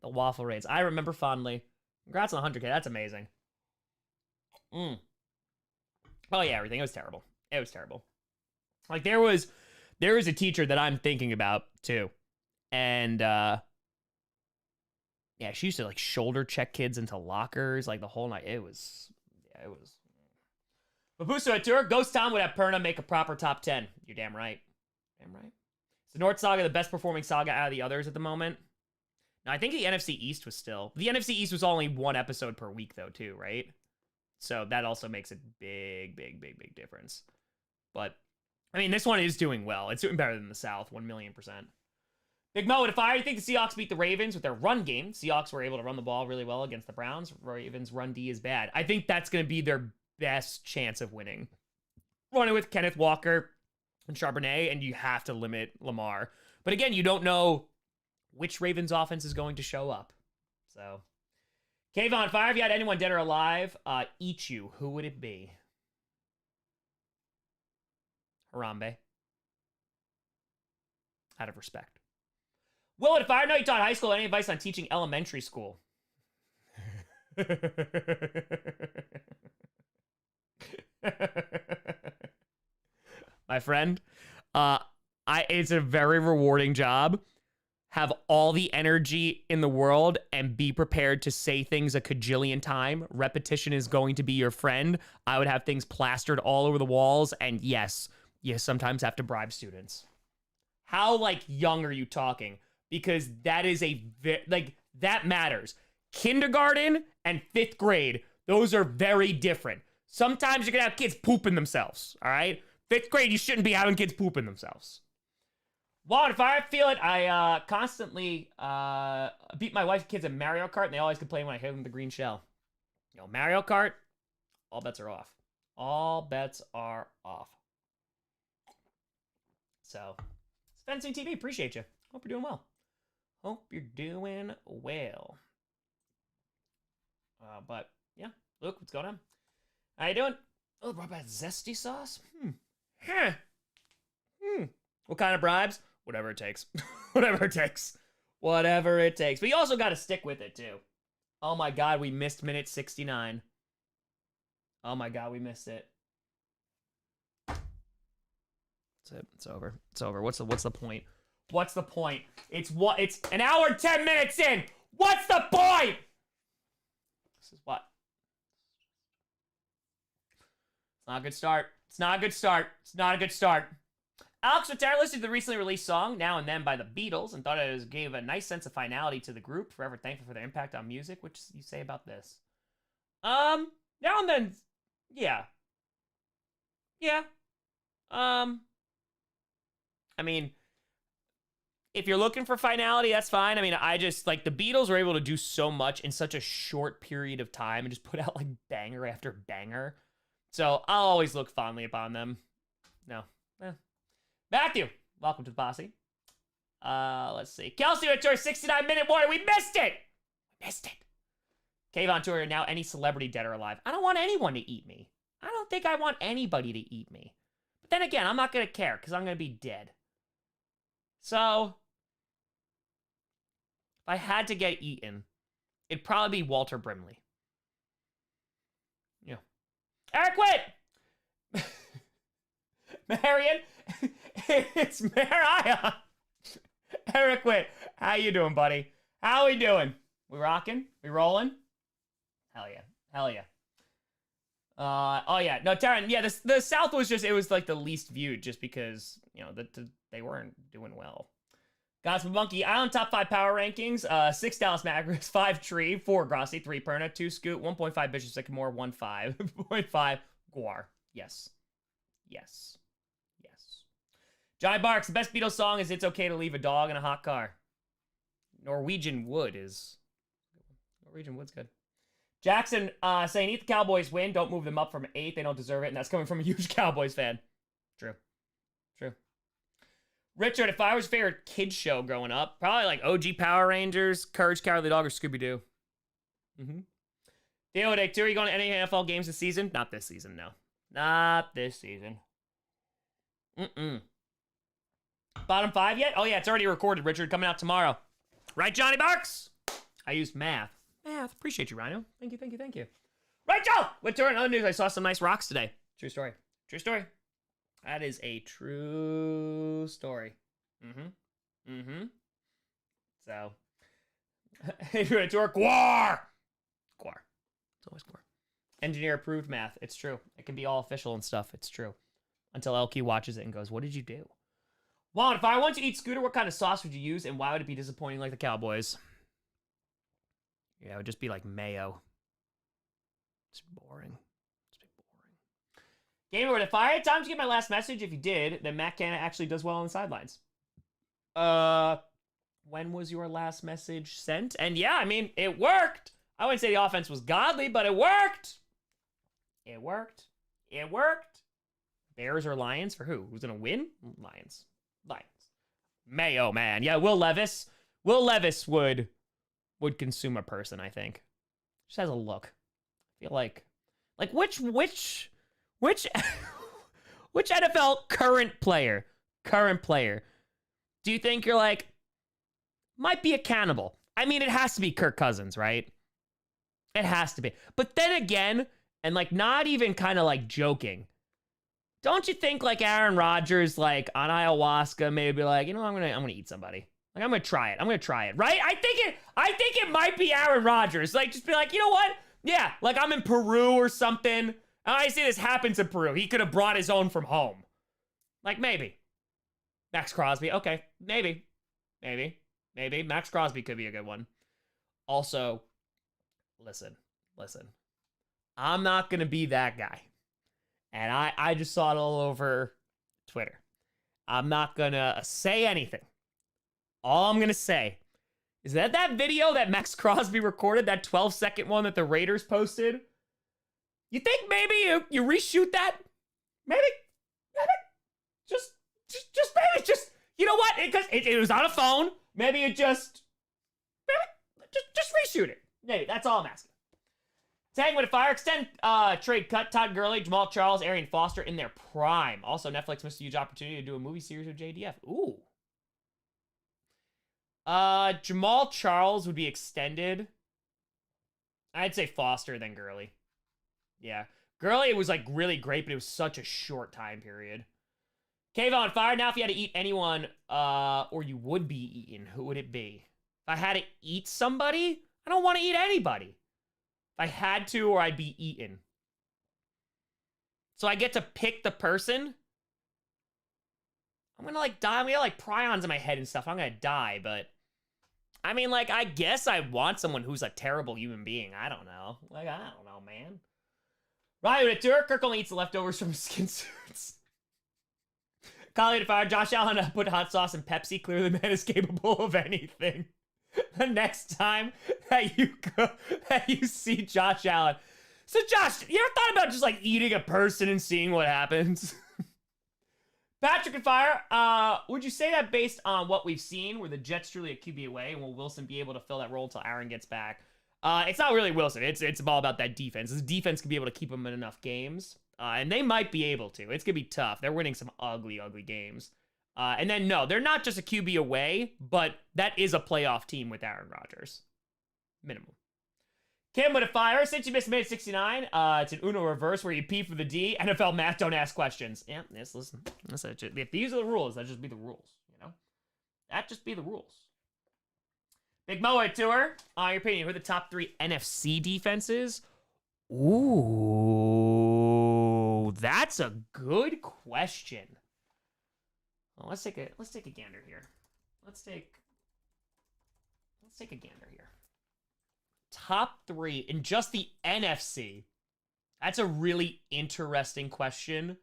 waffle raids. I remember fondly. Congrats on 100K. That's amazing. Oh, yeah, everything. It was terrible. It was terrible. Like, there was a teacher that I'm thinking about, too. And, yeah, she used to, like, shoulder check kids into lockers, like, the whole night. It was... Babuso Tour, Ghost Town would have Perna make a proper top 10. You're damn right. Damn right. Is the North Saga the best performing saga out of the others at the moment? No, I think the NFC East was still. The NFC East was only one episode per week, though, too, right? So that also makes a big difference. But, I mean, this one is doing well. It's doing better than the South, 1,000,000%. Big Mo, if I think the Seahawks beat the Ravens with their run game, Seahawks were able to run the ball really well against the Browns. Ravens' run D is bad. I think that's going to be their best chance of winning. Running with Kenneth Walker and Charbonnet, and you have to limit Lamar. But again, you don't know which Ravens offense is going to show up. So, Kayvon, if I had anyone dead or alive, eat you, who would it be? Harambe. Out of respect. Will, if I know you taught high school, any advice on teaching elementary school? My friend, it's a very rewarding job. Have all the energy in the world and be prepared to say things a cajillion time. Repetition is going to be your friend. I would have things plastered all over the walls, and yes, you sometimes have to bribe students. How, like, young are you talking? Because that is that matters. Kindergarten and 5th grade, those are very different. Sometimes you're going to have kids pooping themselves, all right? 5th grade, you shouldn't be having kids pooping themselves. Well, if I feel it, I constantly beat my wife's kids at Mario Kart, and they always complain when I hit them with the green shell. You know, Mario Kart, all bets are off. All bets are off. So, Fencing TV, appreciate you. Hope you're doing well. Hope you're doing well. But yeah, Luke, what's going on? How you doing? Oh, brought back zesty sauce? Huh. What kind of bribes? Whatever it takes. Whatever it takes. Whatever it takes. But you also got to stick with it, too. Oh my god, we missed minute 69. Oh my god, we missed it. That's it. It's over. It's over. What's the point? What's the point? It's an hour and 10 minutes in. What's the point? This is what? It's not a good start. It's not a good start. It's not a good start. Alex Rotera listened to the recently released song Now and Then by the Beatles and thought it gave a nice sense of finality to the group. Forever thankful for their impact on music. What you say about this? Now and Then, yeah. Yeah. I mean, if you're looking for finality, that's fine. I mean, I just, like, the Beatles were able to do so much in such a short period of time and just put out, like, banger after banger. So I'll always look fondly upon them. No. Matthew, welcome to the posse. Let's see. Kelsey went to our 69-minute warning. We missed it. We missed it. Cave on tour now. Any celebrity, dead or alive. I don't want anyone to eat me. I don't think I want anybody to eat me. But then again, I'm not going to care because I'm going to be dead. So, if I had to get eaten, it'd probably be Walter Brimley. Yeah. Eric Witt! Marion, it's Mariah. Eric Witt, how you doing, buddy? How we doing? We rocking? We rolling? Hell yeah. Hell yeah. Oh yeah. No, Taryn, yeah, the South was just, it was like the least viewed just because, you know, they weren't doing well. Gospel Monkey, Island top 5 power rankings. 6 Dallas Mavericks, 5 Tree, 4 Grossi, 3 Perna, 2 Scoot, 1.5 Bishop Sycamore, 1 5.5 Guar. Yes. Yes. Yes. Johnny Barks, the best Beatles song is It's Okay to Leave a Dog in a Hot Car. Norwegian Wood's good. Jackson saying, eat the Cowboys win. Don't move them up from 8. They don't deserve it. And that's coming from a huge Cowboys fan. True. True. Richard, if I was your favorite kid show growing up, probably like OG Power Rangers, Courage, Cowardly Dog, or Scooby-Doo. Theo Day 2, are you going to any NFL games this season? Not this season, no. Not this season. Bottom 5 yet? Oh yeah, it's already recorded, Richard. Coming out tomorrow. Right, Johnny Barks? I used math. Math. Appreciate you, Rhino. Thank you, thank you, thank you. Rachel! With Tour and other news, I saw some nice rocks today. True story. True story. That is a true story. So, hey, you're at Tour. Guar! Guar. It's always Guar. Engineer approved math. It's true. It can be all official and stuff. It's true. Until LQ watches it and goes, what did you do? Juan, if I want to eat Scooter, what kind of sauce would you use? And why would it be disappointing like the Cowboys? Yeah, it would just be like mayo. It's boring. It's boring. Gamer, if I had time to get my last message, if you did, then Matt Canna actually does well on the sidelines. When was your last message sent? And yeah, I mean, it worked. I wouldn't say the offense was godly, but it worked. It worked. It worked. Bears or Lions for who? Who's gonna win? Lions. Lions. Mayo, man. Yeah, Will Levis. Will Levis would consume a person, I think. Just has a look. I feel like which NFL current player do you think you're like might be a cannibal? I mean, it has to be Kirk Cousins, right? It has to be. But then again, and like not even kind of like joking, don't you think like Aaron Rodgers, like on ayahuasca, maybe like, you know, I'm gonna eat somebody. Like I'm gonna try it, right? I think it might be Aaron Rodgers. Like just be like, you know what? Yeah, like I'm in Peru or something. And I see this happens in Peru. He could have brought his own from home. Like maybe. Max Crosby. Okay, maybe. Max Crosby could be a good one. Also, listen. I'm not gonna be that guy. And I just saw it all over Twitter. I'm not gonna say anything. All I'm gonna say is that video that Max Crosby recorded, that 12-second one that the Raiders posted, you think maybe you reshoot that? Maybe? Just maybe, You know what? Because it was on a phone. Maybe it just reshoot it. Maybe that's all I'm asking. Tag with a fire. Extend trade cut. Todd Gurley, Jamal Charles, Arian Foster in their prime. Also, Netflix missed a huge opportunity to do a movie series with JDF. Ooh. Jamal Charles would be extended. I'd say Foster than Gurley. Yeah. Gurley was like really great, but it was such a short time period. Cave on fire. Now, if you had to eat anyone, or you would be eaten, who would it be? If I had to eat somebody, I don't want to eat anybody. If I had to, or I'd be eaten. So I get to pick the person. I'm gonna like die. I'm gonna like prions in my head and stuff. I'm gonna die, but I mean, like, I guess I want someone who's a terrible human being. I don't know. Like, I don't know, man. Ryan with a tour. Kirk only eats the leftovers from skin suits. Collie to fire. Josh Allen put hot sauce in Pepsi. Clearly, the man is capable of anything. The next time that you see Josh Allen. So, Josh, you ever thought about just like eating a person and seeing what happens? Patrick and Fire, would you say that based on what we've seen, were the Jets truly a QB away, and will Wilson be able to fill that role until Aaron gets back? It's not really Wilson. It's all about that defense. This defense can be able to keep him in enough games, and they might be able to. It's going to be tough. They're winning some ugly, ugly games. And then, no, they're not just a QB away, but that is a playoff team with Aaron Rodgers. Minimum. Kim with a fire. Since you missed minute 69, it's an Uno reverse where you pee for the D. NFL math, don't ask questions. Yeah, yes, listen. If these are the rules, that just be the rules, you know? That just be the rules. Big Mo at tour. Your opinion, who are the top 3 NFC defenses? Ooh, that's a good question. Well, let's take a gander here. Let's take a gander here. Top 3 in just the NFC. That's a really interesting question,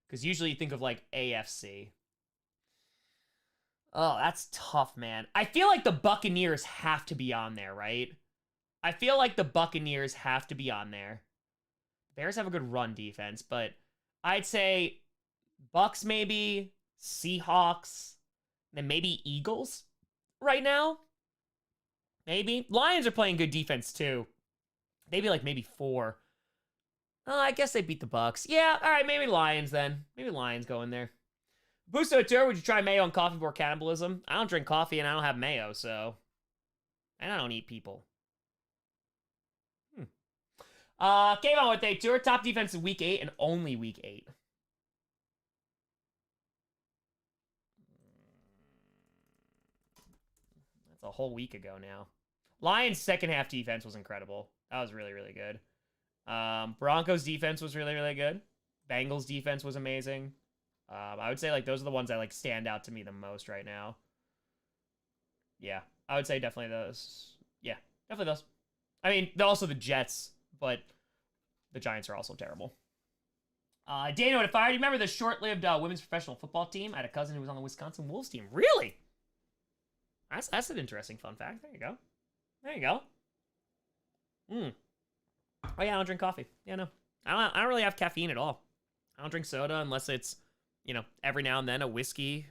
because usually you think of like AFC. Oh, that's tough, man. I feel like the Buccaneers have to be on there, right? I feel like the Buccaneers have to be on there. Bears have a good run defense, but I'd say Bucks maybe, Seahawks, then maybe Eagles right now. Maybe. Lions are playing good defense too. Maybe 4. I guess they beat the Bucks. Yeah, all right, maybe Lions then. Maybe Lions go in there. Busto Tour, would you try mayo and coffee before cannibalism? I don't drink coffee and I don't have mayo, so. And I don't eat people. Came on with a tour. Top defense in week 8 and only week 8. That's a whole week ago now. Lions' second half defense was incredible. That was really, really good. Broncos' defense was really, really good. Bengals' defense was amazing. I would say, like, those are the ones that, like, stand out to me the most right now. Yeah, I would say definitely those. Yeah, definitely those. I mean, also the Jets, but the Giants are also terrible. Dano at fire. Do you remember the short-lived women's professional football team? I had a cousin who was on the Wisconsin Wolves team. Really? That's an interesting fun fact. There you go. There you go. Oh yeah, I don't drink coffee. Yeah, no. I don't really have caffeine at all. I don't drink soda unless it's, you know, every now and then a whiskey.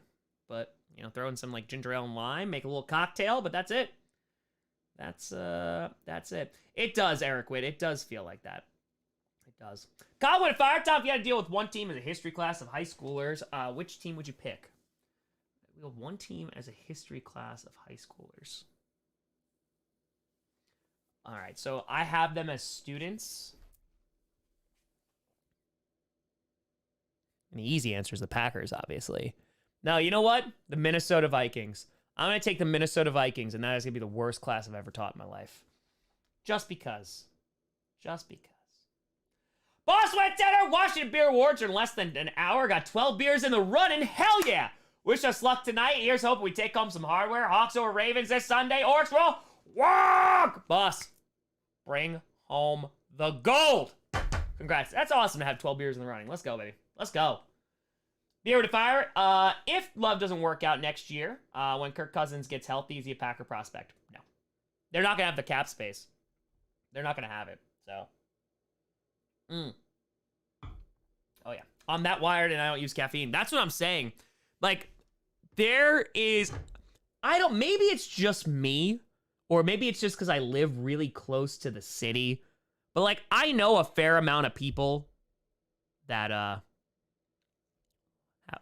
But, you know, throw in some like ginger ale and lime, make a little cocktail, but that's it. That's it. It does, Eric Witt. It does feel like that. It does. Colin at Firetop, if you had to deal with one team as a history class of high schoolers, which team would you pick? We have one team as a history class of high schoolers. All right, so I have them as students. And the easy answer is the Packers, obviously. No, you know what? The Minnesota Vikings. I'm going to take the Minnesota Vikings, and that is going to be the worst class I've ever taught in my life. Just because. Just because. Boss Wet Dinner! Washington Beer Awards are in less than an hour. Got 12 beers in the running. Hell yeah! Wish us luck tonight. Here's hoping we take home some hardware. Hawks over Ravens this Sunday. Orcs roll. Walk! Boss, bring home the gold. Congrats. That's awesome to have 12 beers in the running. Let's go, baby. Let's go. Beer to fire. If Love doesn't work out next year, when Kirk Cousins gets healthy, is he a Packer prospect? No. They're not going to have the cap space. They're not going to have it. So. Oh, yeah. I'm that wired and I don't use caffeine. That's what I'm saying. Like, there is, maybe it's just me, or maybe it's just because I live really close to the city, but like I know a fair amount of people that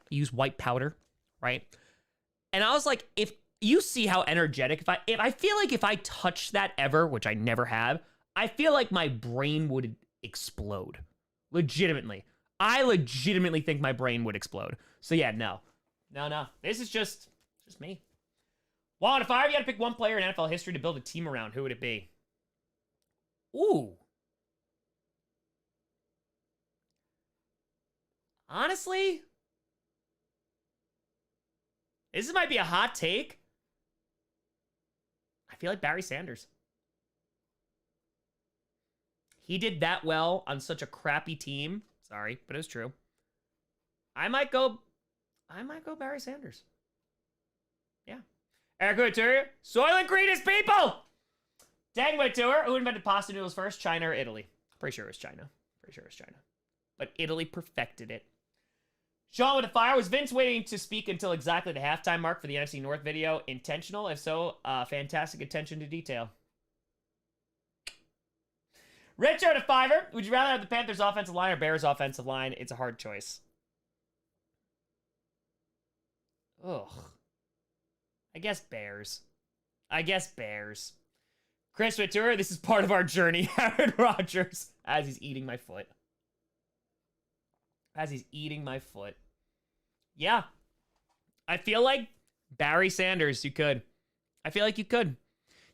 use white powder, right? And I was like, if you see how energetic, if I feel like if I touch that ever, which I never have, I feel like my brain would explode. Legitimately. I legitimately think my brain would explode. So yeah, no. This is just me. Well, if I had to pick one player in NFL history to build a team around, who would it be? Ooh. Honestly, this might be a hot take. I feel like Barry Sanders. He did that well on such a crappy team. Sorry, but it's true. I might go Barry Sanders. Yeah. Eric Couture, Soylent Green is people! Dang Couture, who invented pasta noodles first, China or Italy? Pretty sure it was China. But Italy perfected it. Sean with the fire. Was Vince waiting to speak until exactly the halftime mark for the NFC North video intentional? If so, fantastic attention to detail. Richard at Fiverr. Would you rather have the Panthers offensive line or Bears offensive line? It's a hard choice. Ugh. I guess Bears. Chris Ventura, this is part of our journey. Aaron Rodgers. As he's eating my foot. Yeah. I feel like Barry Sanders, you could. I feel like you could.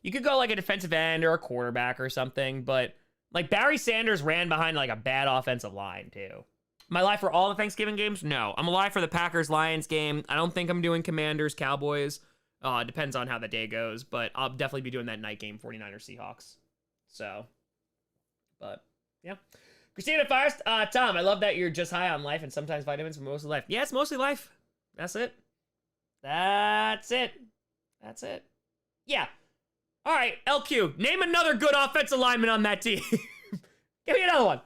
You could go like a defensive end or a quarterback or something, but like Barry Sanders ran behind like a bad offensive line too. Am I live for all the Thanksgiving games? No. I'm alive for the Packers-Lions game. I don't think I'm doing Commanders, Cowboys. It depends on how the day goes, but I'll definitely be doing that night game, 49ers, Seahawks. So, but yeah. Christina First, Tom, I love that you're just high on life and sometimes vitamins for most of life. Yeah, it's mostly life. That's it. Yeah. All right, LQ, name another good offensive lineman on that team. Give me another one.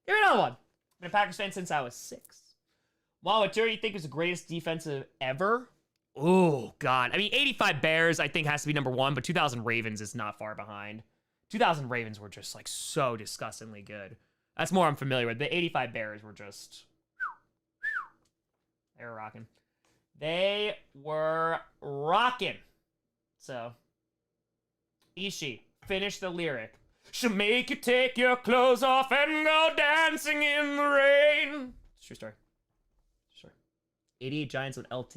I've been a Packers fan since I was 6. What do you think is the greatest defensive ever? Oh, God. I mean, 85 Bears, I think, has to be number 1, but 2000 Ravens is not far behind. 2000 Ravens were just, like, so disgustingly good. That's more I'm familiar with. The 85 Bears were just... They were rocking. So... Ishii, finish the lyric. She'll make you take your clothes off and go dancing in the rain. It's true story. 88 Giants with LT.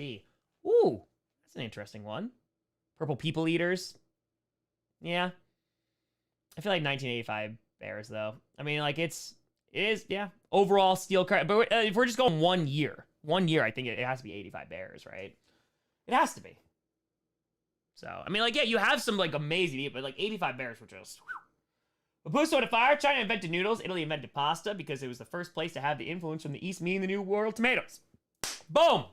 Ooh, that's an interesting one. Purple People Eaters. Yeah. I feel like 1985 Bears, though. I mean, like, it is, yeah. Overall, steel card. But if we're just going 1 year, I think it has to be 85 Bears, right? It has to be. So, I mean, like, yeah, you have some, like, amazing, but, like, 85 Bears were just... Mapuso to fire. China invented noodles. Italy invented pasta because it was the first place to have the influence from the East meeting the New World tomatoes. Boom!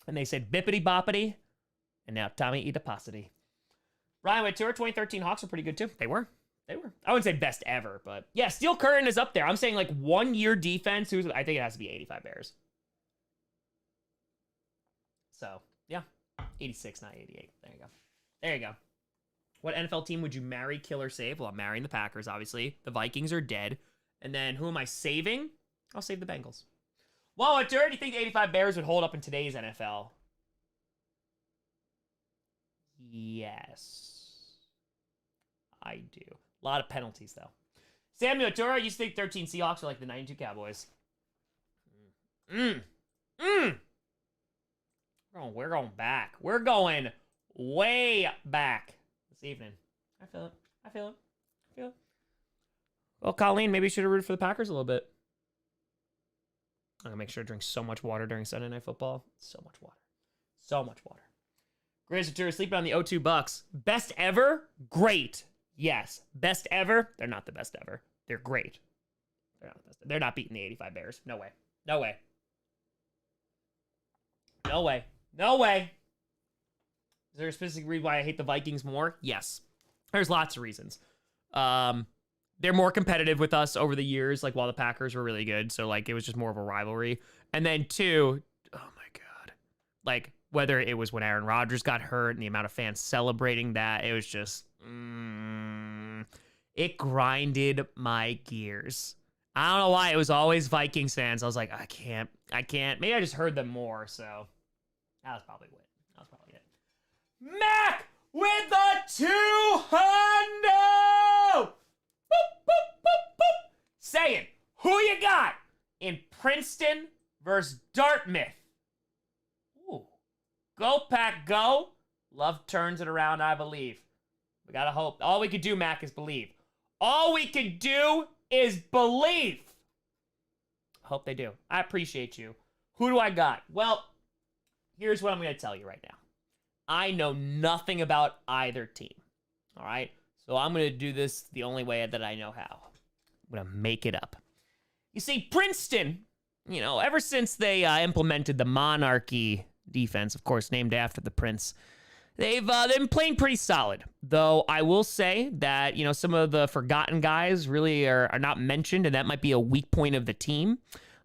And they said bippity boppity. And now Tommy eat a pastity. Ryan Whittour, 2013 Hawks were pretty good, too. They were. I wouldn't say best ever, but... Yeah, Steel Curtain is up there. I'm saying, like, 1 year defense. I think it has to be 85 Bears. So, yeah. 86, not 88. There you go. What NFL team would you marry, kill, or save? Well, I'm marrying the Packers, obviously. The Vikings are dead. And then who am I saving? I'll save the Bengals. Well, do you think the 85 Bears would hold up in today's NFL? Yes. I do. A lot of penalties, though. Samuel Tura, you think 13 Seahawks are like the 92 Cowboys? We're going back. We're going way back this evening. I feel it. Well, Colleen, maybe you should have rooted for the Packers a little bit. I'm going to make sure to drink so much water during Sunday Night Football. So much water. Grizz Tour sleeping on the 0-2 Bucks. Best ever? Great. Yes. Best ever? They're not the best ever. They're great. They're not beating the 85 Bears. No way. Is there a specific reason why I hate the Vikings more? Yes. There's lots of reasons. They're more competitive with us over the years, like while the Packers were really good. So like it was just more of a rivalry. And then 2, oh my God. Like whether it was when Aaron Rodgers got hurt and the amount of fans celebrating that, it was just, it grinded my gears. I don't know why. It was always Vikings fans. I was like, I can't. Maybe I just heard them more, so that was probably it. Mac with the 200! Boop, boop, boop, boop. Saying, who you got in Princeton versus Dartmouth? Ooh. Go, Pack, go. Love turns it around, I believe. We gotta hope. All we could do, Mac, is believe. All we could do is believe. Hope they do. I appreciate you. Who do I got? Well, here's what I'm going to tell you right now. I know nothing about either team. All right? So I'm going to do this the only way that I know how. I'm going to make it up. You see, Princeton, you know, ever since they implemented the monarchy defense, of course, named after the prince, they've been playing pretty solid. Though I will say that, you know, some of the forgotten guys really are not mentioned, and that might be a weak point of the team.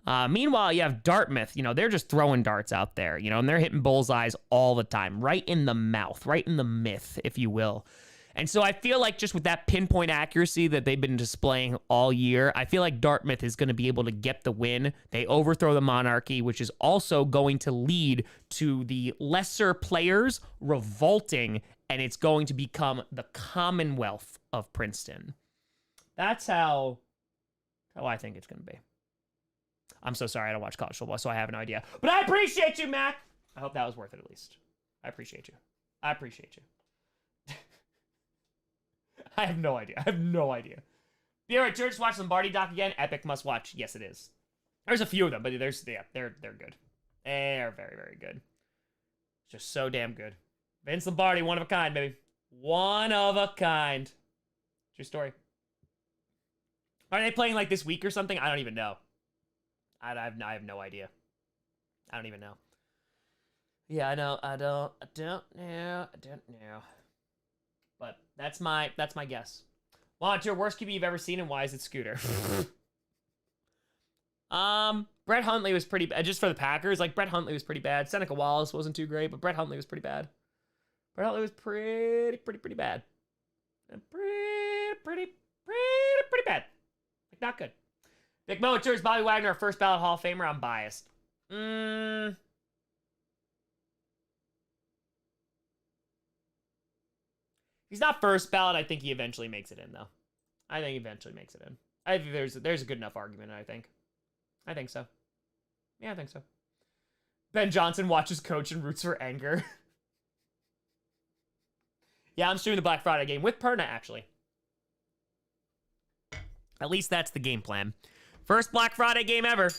Meanwhile, you have Dartmouth. You know, they're just throwing darts out there, you know, and they're hitting bullseyes all the time, right in the mouth, right in the myth, if you will. And so I feel like just with that pinpoint accuracy that they've been displaying all year, I feel like Dartmouth is going to be able to get the win. They overthrow the monarchy, which is also going to lead to the lesser players revolting, and it's going to become the Commonwealth of Princeton. That's how I think it's going to be. I'm so sorry I don't watch college football, so I have no idea. But I appreciate you, Mac. I hope that was worth it at least. I appreciate you. I appreciate you. I have no idea. You're at church, watch Lombardi doc again. Epic must watch. Yes, it is. There's a few of them, but they're good. They're very, very good. Just so damn good. Vince Lombardi, one of a kind, baby. One of a kind. True story. Are they playing like this week or something? I don't even know. I have no idea. I don't even know. Yeah, I know. I don't know. But that's my guess. Volunteer, worst QB you've ever seen, and why is it Scooter? Brett Hundley was pretty bad. Just for the Packers, like, Brett Hundley was pretty bad. Seneca Wallace wasn't too great, but Brett Hundley was pretty bad. Brett Hundley was pretty bad. And pretty bad. Like, not good. Vic Motor is Bobby Wagner, first ballot Hall of Famer. I'm biased. He's not first ballot. I think he eventually makes it in, though. I think he eventually makes it in. I think there's a good enough argument, I think. I think so. Yeah, I think so. Ben Johnson watches coach and roots for anger. Yeah, I'm streaming the Black Friday game with Perna, actually. At least that's the game plan. First Black Friday game ever.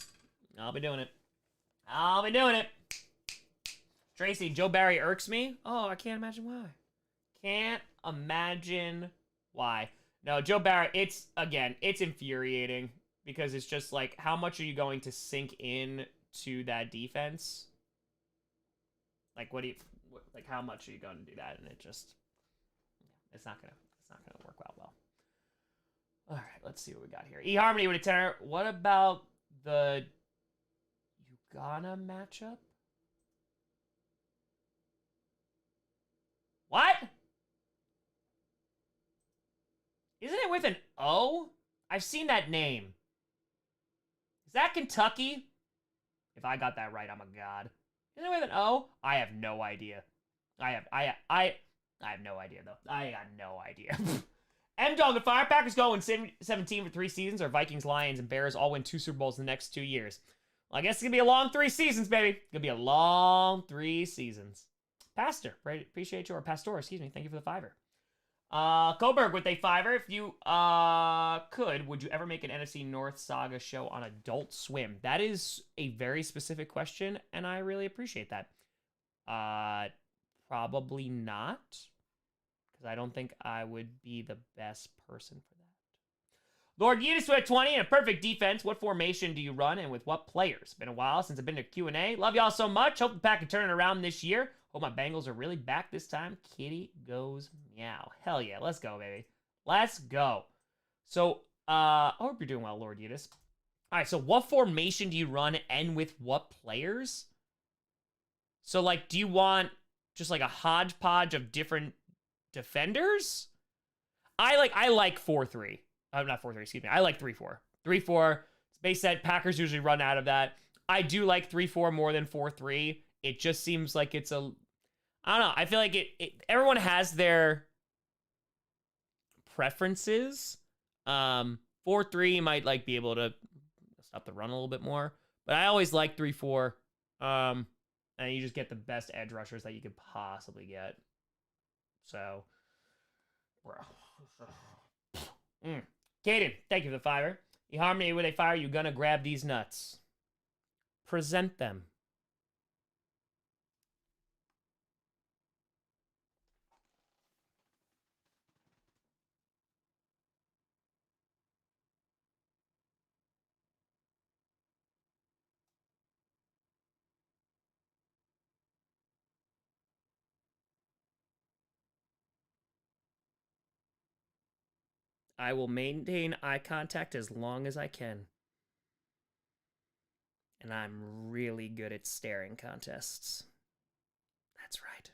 I'll be doing it. Tracy, Joe Barry irks me. Oh, I can't imagine why. Can't imagine why. No, Joe Barry, it's infuriating because it's just like, how much are you going to sink in to that defense? Like, how much are you going to do that? And it's not gonna work out well. All right, let's see what we got here. eHarmony with a 10. What about the Uganda matchup? What? Isn't it with an O? I've seen that name. Is that Kentucky? If I got that right, I'm a god. Isn't it with an O? I have no idea. I have no idea, though. I got no idea. M-Dog, the Fire Packers go in 17 for 3 seasons, or Vikings, Lions, and Bears all win 2 Super Bowls in the next 2 years? Well, I guess it's going to be a long 3 seasons, baby. It's going to be a long 3 seasons. Pastor, appreciate you, or Pastor, excuse me. Thank you for the $5. Koberg with a $5. If you could, would you ever make an NFC North Saga show on Adult Swim? That is a very specific question, and I really appreciate that. Probably not. I don't think I would be the best person for that. Lord Yidis with 20 and a perfect defense. What formation do you run and with what players? Been a while since I've been to Q&A. Love y'all so much. Hope the Pack can turn it around this year. Hope my Bengals are really back this time. Kitty goes meow. Hell yeah. Let's go, baby. Let's go. So, I hope you're doing well, Lord Yidis. All right, so what formation do you run and with what players? So, like, do you want just like a hodgepodge of different defenders? I like 4-3. Not 4-3, excuse me. I like 3-4. 3-4. Base set, Packers usually run out of that. I do like 3-4 more than 4-3. It just seems like it's a... I don't know. I feel like everyone has their preferences. 4-3 might like be able to stop the run a little bit more. But I always like 3-4. And you just get the best edge rushers that you could possibly get. So... Caden, thank you for the fire. eHarmony, when they fire, you gonna grab these nuts. Present them. I will maintain eye contact as long as I can. And I'm really good at staring contests. That's right.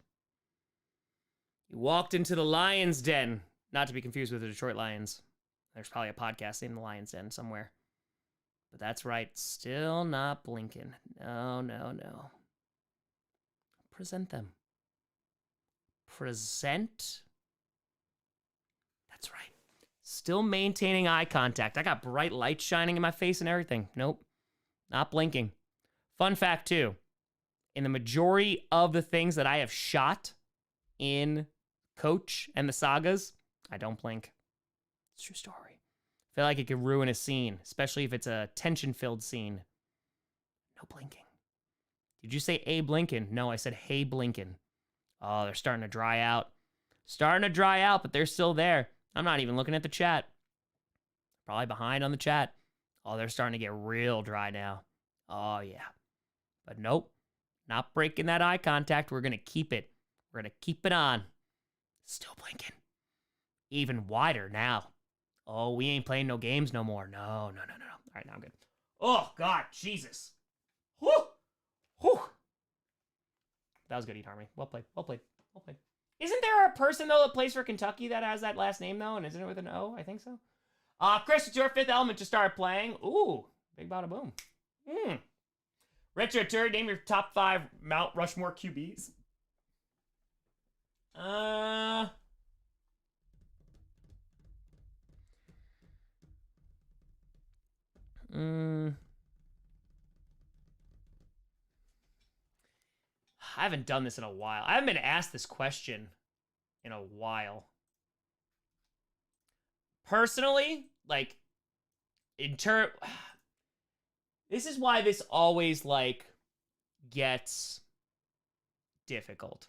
You walked into the Lion's Den. Not to be confused with the Detroit Lions. There's probably a podcast named The Lion's Den somewhere. But that's right. Still not blinking. No, no, no. Present them. Present. That's right. Still maintaining eye contact. I got bright lights shining in my face and everything. Nope. Not blinking. Fun fact, too. In the majority of the things that I have shot in Coach and the Sagas, I don't blink. It's a true story. I feel like it could ruin a scene, especially if it's a tension-filled scene. No blinking. Did you say Abe Lincoln? No, I said hey Blinken. Oh, they're starting to dry out. Starting to dry out, but they're still there. I'm not even looking at the chat. Probably behind on the chat. Oh, they're starting to get real dry now. Oh, yeah. But nope. Not breaking that eye contact. We're going to keep it. We're going to keep it on. Still blinking. Even wider now. Oh, we ain't playing no games no more. No. All right, now I'm good. Oh, God. Jesus. Whew. That was good, eHarmony. Well played. Isn't there a person, though, that plays for Kentucky that has that last name, though? And isn't it with an O? I think so. Chris, it's your Fifth Element to start playing. Ooh, big bada boom. Richard Turd, name your top 5 Mount Rushmore QBs. I haven't done this in a while. I haven't been asked this question in a while. Personally, like, this is why this always, like, gets difficult.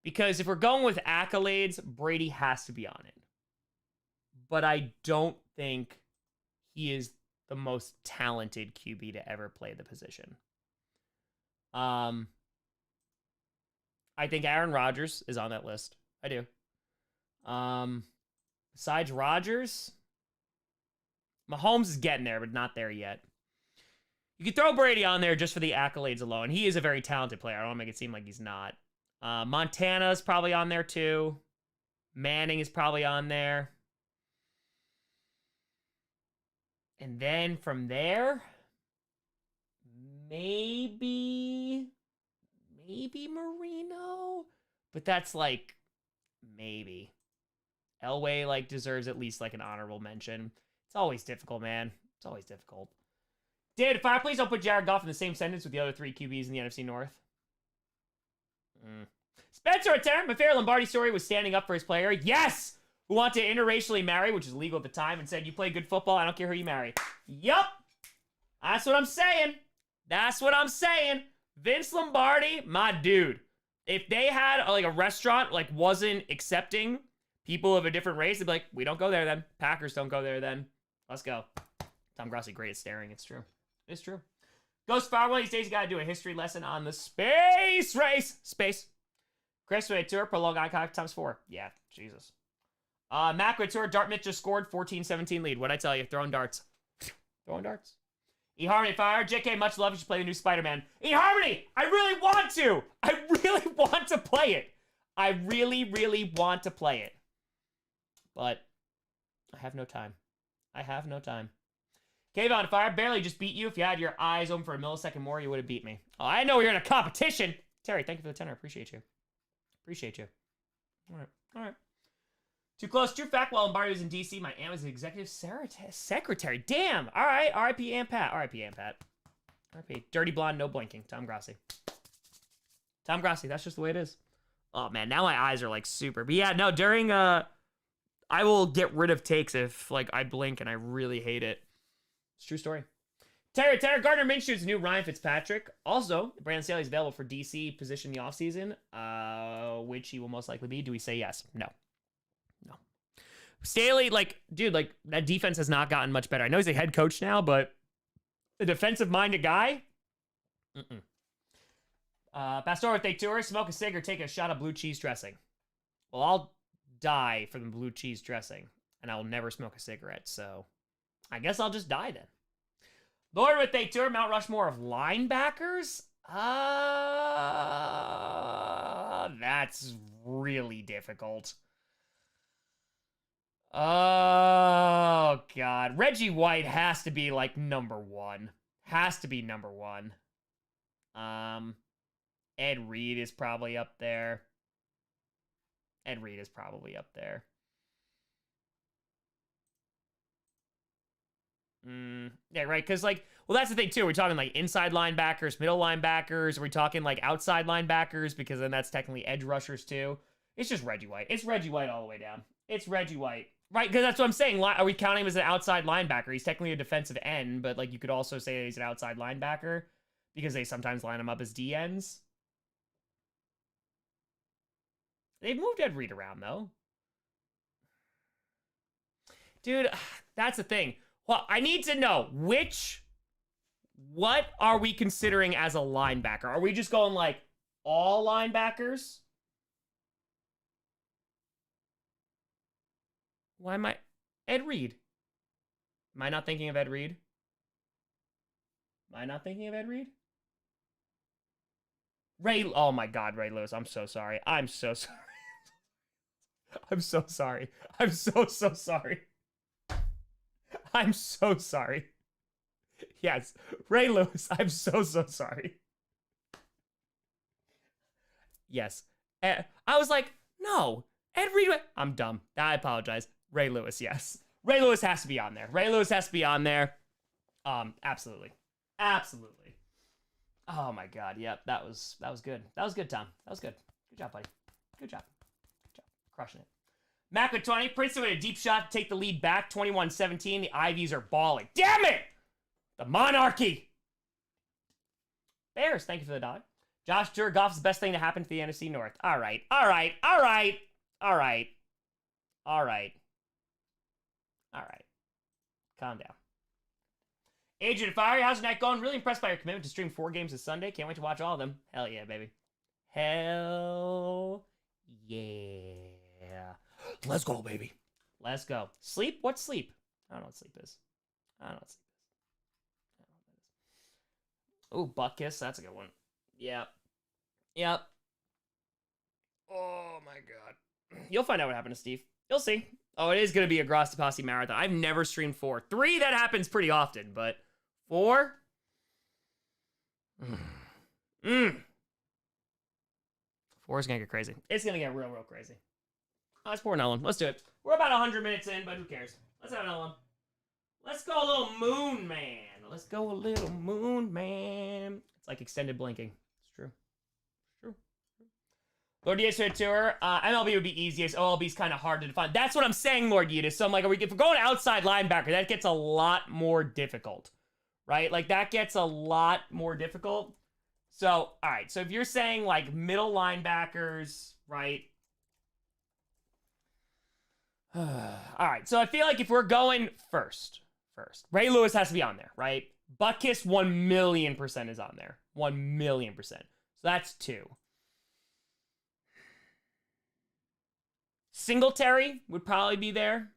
Because if we're going with accolades, Brady has to be on it. But I don't think he is the most talented QB to ever play the position. I think Aaron Rodgers is on that list. I do. Besides Rodgers, Mahomes is getting there, but not there yet. You could throw Brady on there just for the accolades alone. He is a very talented player. I don't want to make it seem like he's not. Montana's probably on there too. Manning is probably on there. And then from there, maybe Marino, but that's like maybe. Elway like deserves at least like an honorable mention. It's always difficult, man. It's always difficult. David Fire, please don't put Jared Goff in the same sentence with the other 3 QBs in the NFC North. Spencer Atterant, my favorite Lombardi story was standing up for his player. Yes! Who wanted to interracially marry, which is legal at the time, and said, you play good football, I don't care who you marry. Yup! That's what I'm saying. That's what I'm saying. Vince Lombardi, my dude. If they had like a restaurant like wasn't accepting people of a different race, they'd be like, we don't go there then. Packers don't go there then. Let's go. Tom Grossi, great at staring. It's true. It's true. Ghost Fire, one of these days you gotta do a history lesson on the space race. Space. Chris with a tour, prolonged eye contact times 4. Yeah, Jesus. Mac with tour, Dartmouth just scored 14-17 lead. What'd I tell you? Throwing darts. Throwing darts. eHarmony Fire, JK, much love. You should play the new Spider-Man. eHarmony, I really want to. I really want to play it. I really, really want to play it. But I have no time. I have no time. Cave on Fire, barely just beat you. If you had your eyes open for a millisecond more, you would have beat me. Oh, I know you're in a competition. Terry, thank you for the 10. I appreciate you. Appreciate you. All right. All right. Too close. True fact, while Lombardi was in DC, my aunt was the executive secretary. Damn. All right. R.I.P. Aunt Pat. R.I.P. Aunt Pat. R.I.P. Dirty blonde, no blinking. Tom Grossi. Tom Grossi. That's just the way it is. Oh, man. Now my eyes are, like, super. But, yeah, no, during, I will get rid of takes if, like, I blink and I really hate it. It's a true story. Tanner Gardner Minshew's new Ryan Fitzpatrick. Also, Brandon Staley is available for DC position in the offseason, which he will most likely be. Do we say yes? No. No. Staley, like, dude, like, that defense has not gotten much better. I know he's a head coach now, but a defensive-minded guy? Pastor, if they tour, smoke a cig or take a shot of blue cheese dressing. Well, I'll die for the blue cheese dressing, and I will never smoke a cigarette, so I guess I'll just die then. Lord, with they tour, Mount Rushmore of linebackers? That's really difficult. Oh, God. Reggie White has to be, like, number one. Has to be number one. Ed Reed is probably up there. Ed Reed is probably up there. Yeah, right, because, like, well, that's the thing, too. We're talking, like, inside linebackers, middle linebackers. Are we talking, like, outside linebackers? Because then that's technically edge rushers, too. It's just Reggie White. It's Reggie White all the way down. It's Reggie White. Right, because that's what I'm saying. Are we counting him as an outside linebacker? He's technically a defensive end, but, like, you could also say that he's an outside linebacker because they sometimes line him up as D-ends. They've moved Ed Reed around, though. Dude, that's the thing. Well, I need to know what are we considering as a linebacker? Are we just going like all linebackers? Why am I Ed Reed? Am I not thinking of Ed Reed? Am I not thinking of Ed Reed? Oh my God, Ray Lewis. I'm so sorry. I'm so sorry. I'm so sorry. I'm so sorry. I'm so sorry. Yes, Ray Lewis, I'm so sorry. Yes. I was like, no, Ed Reed. I'm dumb. I apologize. Ray Lewis, yes. Ray Lewis has to be on there. Ray Lewis has to be on there. Absolutely. Absolutely. Oh my God. Yep, that was good. That was good, Tom. That was good. Good job, buddy. Good job. Good job. Crushing it. Mac with 20. Princeton with a deep shot to take the lead back. 21-17. The Ivies are balling. Damn it! The monarchy. Bears, thank you for the dog. Josh Tur, Goff's the best thing to happen to the NFC North. All right. All right. All right. All right. All right. All right. Calm down. Agent Fiery, how's your night going? Really impressed by your commitment to stream 4 games this Sunday. Can't wait to watch all of them. Hell yeah, baby. Hell yeah. Let's go, baby. Let's go. Sleep? What's sleep? I don't know what sleep is. I don't know what sleep is. I don't know what that is. Ooh, butt kiss. That's a good one. Yep. Yep. Oh, my God. You'll find out what happened to Steve. You'll see. Oh, it is going to be a Grossi Posse marathon. I've never streamed 4. 3, that happens pretty often, but 4? 4 is going to get crazy. It's going to get real crazy. Oh, let's pour another one. Let's do it. We're about 100 minutes in, but who cares? Let's have another one. Let's go a little Moon Man. Let's go a little Moon Man. It's like extended blinking. It's true. It's true. Lord Yedis Tour. MLB would be easiest. OLB is kind of hard to define. That's what I'm saying, Lord Yedis. So I'm like, if we're going outside linebacker, that gets a lot more difficult. Right? Like, that gets a lot more difficult. So, all right. So if you're saying, like, middle linebackers, right? All right, so I feel like if we're going first, Ray Lewis has to be on there, right? Butkus 1,000,000% is on there. 1,000,000%. So that's 2. Singletary would probably be there.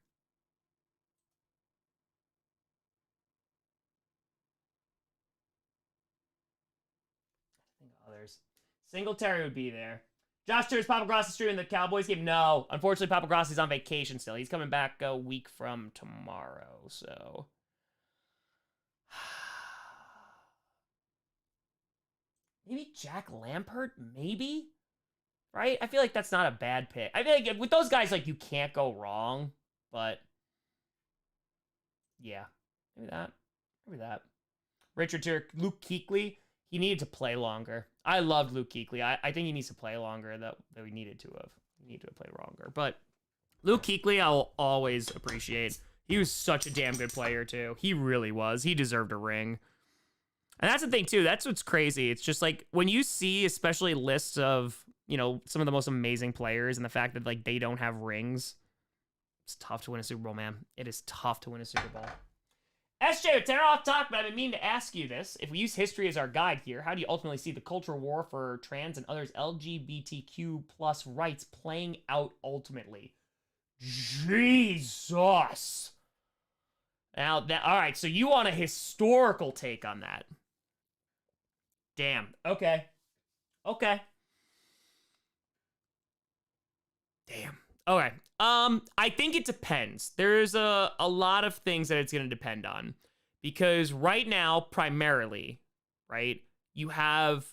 Singletary would be there. Josh Turner's Papa Grossi streaming the Cowboys game? No. Unfortunately, Papa Grossi's on vacation still. He's coming back a week from tomorrow, so... Maybe Jack Lampert? Maybe? Right? I feel like that's not a bad pick. I feel like with those guys, like, you can't go wrong, but... Yeah. Maybe that. Maybe that. Richard here, Luke Kuechly, he needed to play longer. I loved Luke Kuechly. I think he needs to play longer that we needed to have. We need to play longer. But Luke Kuechly, I'll always appreciate. He was such a damn good player, too. He really was. He deserved a ring. And that's the thing, too. That's what's crazy. It's just like when you see, especially lists of, you know, some of the most amazing players and the fact that, like, they don't have rings, it's tough to win a Super Bowl, man. It is tough to win a Super Bowl. SJ, tear off talk, but I've been meaning to ask you this. If we use history as our guide here, how do you ultimately see the cultural war for trans and others LGBTQ plus rights playing out ultimately? Jesus. Now, all right, so you want a historical take on that. Damn. Okay. Okay. Damn. Okay. I think it depends. There's a lot of things that it's going to depend on. Because right now, primarily, right, you have...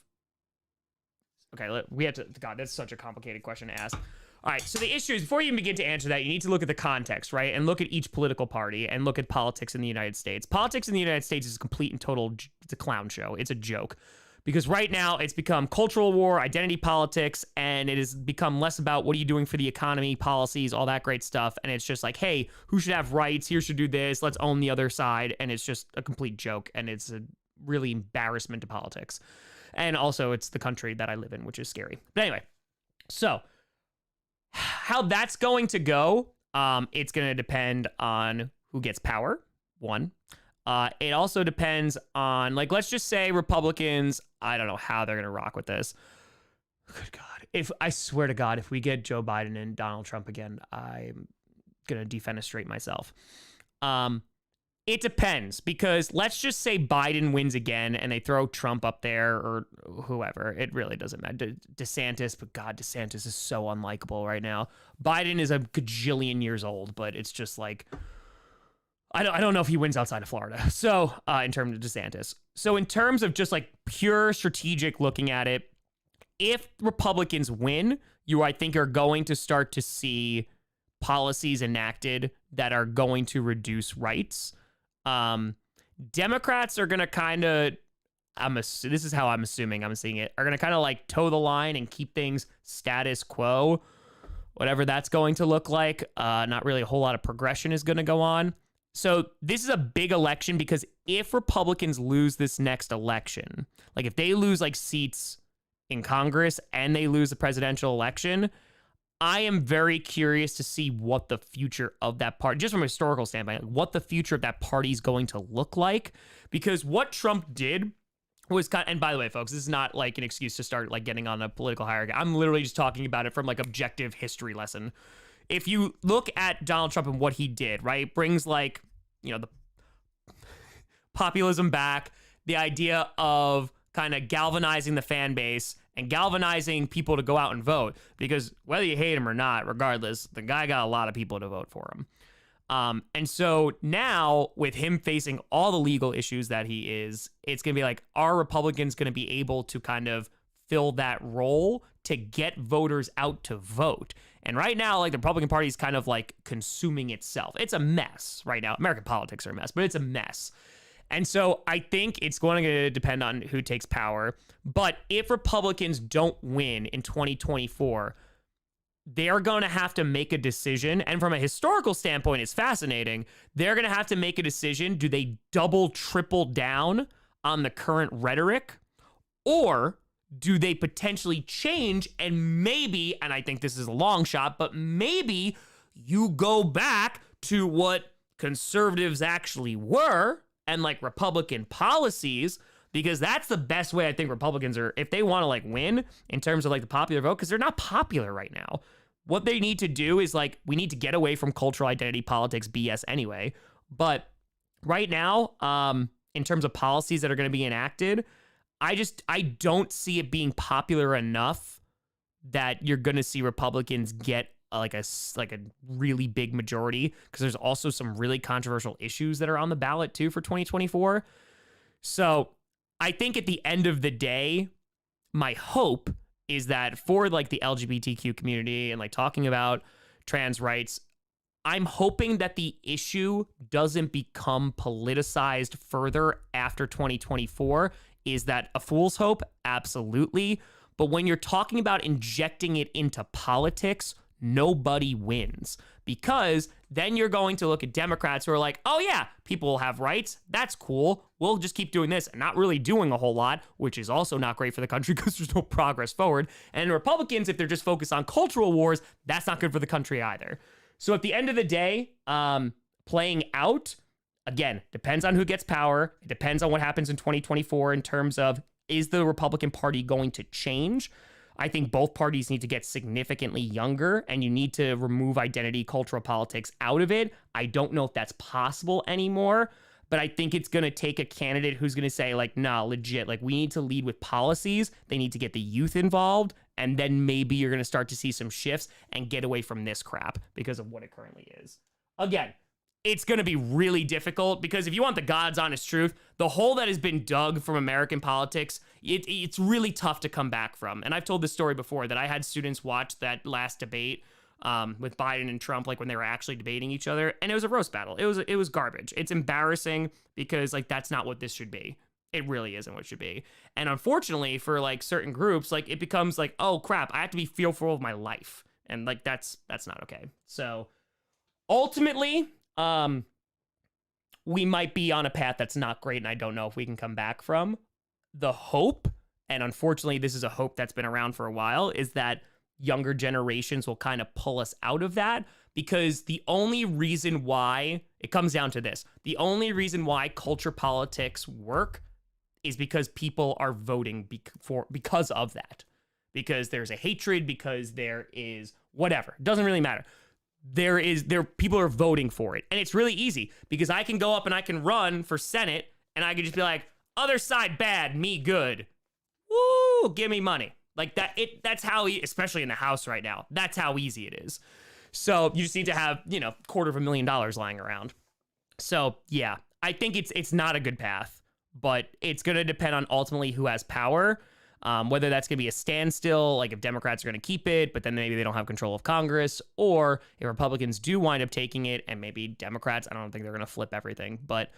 Okay, we have to... God, that's such a complicated question to ask. All right, so the issue is, before you even begin to answer that, you need to look at the context, right? And look at each political party and look at politics in the United States. Politics in the United States is a complete and total... It's a clown show. It's a joke. Because right now, it's become cultural war, identity politics, and it has become less about what are you doing for the economy, policies, all that great stuff. And it's just like, hey, who should have rights? Here should do this. Let's own the other side. And it's just a complete joke. And it's a really embarrassment to politics. And also, it's the country that I live in, which is scary. But anyway, so how that's going to go, it's going to depend on who gets power, one. It also depends on, like, let's just say Republicans, I don't know how they're going to rock with this. Good God. I swear to God, if we get Joe Biden and Donald Trump again, I'm going to defenestrate myself. It depends, because let's just say Biden wins again and they throw Trump up there or whoever. It really doesn't matter. DeSantis, but God, DeSantis is so unlikable right now. Biden is a gajillion years old, but it's just like... I don't know if he wins outside of Florida. So, in terms of DeSantis. So, in terms of just like pure strategic looking at it, if Republicans win, I think are going to start to see policies enacted that are going to reduce rights. Democrats are going to kind of, this is how I'm assuming I'm seeing it, are going to kind of like toe the line and keep things status quo, whatever that's going to look like. Not really a whole lot of progression is going to go on. So this is a big election because if Republicans lose this next election, like if they lose like seats in Congress and they lose the presidential election, I am very curious to see what the future of that party, just from a historical standpoint, like what the future of that party is going to look like. Because what Trump did was kind of, and by the way, folks, this is not like an excuse to start like getting on a political hierarchy. I'm literally just talking about it from like objective history lesson. If you look at Donald Trump and what he did, right, brings like, you know, the populism back, the idea of kind of galvanizing the fan base and galvanizing people to go out and vote, because whether you hate him or not, regardless, the guy got a lot of people to vote for him. And so now with him facing all the legal issues that he is, it's going to be like, are Republicans going to be able to kind of fill that role to get voters out to vote? And right now, like the Republican Party is kind of like consuming itself. It's a mess right now. American politics are a mess, but it's a mess. And so I think it's going to depend on who takes power. But if Republicans don't win in 2024, they're going to have to make a decision. And from a historical standpoint, it's fascinating. They're going to have to make a decision. Do they double, triple down on the current rhetoric? Or do they potentially change and maybe, and I think this is a long shot, but maybe you go back to what conservatives actually were and like Republican policies, because that's the best way I think Republicans are, if they want to like win in terms of like the popular vote, because they're not popular right now. What they need to do is like, we need to get away from cultural identity politics BS anyway. But right now, in terms of policies that are going to be enacted, I don't see it being popular enough that you're going to see Republicans get like a really big majority, because there's also some really controversial issues that are on the ballot too for 2024. So I think at the end of the day, my hope is that for like the LGBTQ community and like talking about trans rights, I'm hoping that the issue doesn't become politicized further after 2024. Is that a fool's hope? Absolutely. But when you're talking about injecting it into politics, nobody wins, because then you're going to look at Democrats who are like, oh yeah, people will have rights. That's cool. We'll just keep doing this and not really doing a whole lot, which is also not great for the country because there's no progress forward. And Republicans, if they're just focused on cultural wars, that's not good for the country either. So at the end of the day, playing out, again, depends on who gets power. It depends on what happens in 2024 in terms of, is the Republican Party going to change? I think both parties need to get significantly younger, and you need to remove identity, cultural politics out of it. I don't know if that's possible anymore, but I think it's going to take a candidate who's going to say, like, nah, legit, like, we need to lead with policies. They need to get the youth involved, and then maybe you're going to start to see some shifts and get away from this crap because of what it currently is. Again, it's going to be really difficult, because if you want the God's honest truth, the hole that has been dug from American politics, it's really tough to come back from. And I've told this story before, that I had students watch that last debate with Biden and Trump, like when they were actually debating each other, and it was a roast battle. It was garbage. It's embarrassing, because like that's not what this should be. It really isn't what it should be. And unfortunately for like certain groups, like it becomes like, oh crap, I have to be fearful of my life. And like that's not okay. So ultimately, we might be on a path that's not great, and I don't know if we can come back from. The hope, and unfortunately this is a hope that's been around for a while, is that younger generations will kind of pull us out of that, because the only reason why, it comes down to this, the only reason why culture politics work is because people are voting because of that. Because there's a hatred, because there is whatever. It doesn't really matter. People are voting for it. And it's really easy, because I can go up and I can run for Senate, and I can just be like, other side bad, me good. Woo, give me money. Like that's how, especially in the House right now, that's how easy it is. So you just need to have, $250,000 lying around. So yeah, I think it's not a good path, but it's going to depend on ultimately who has power. Whether that's going to be a standstill, like if Democrats are going to keep it, but then maybe they don't have control of Congress, or if Republicans do wind up taking it and maybe Democrats, I don't think they're going to flip everything. But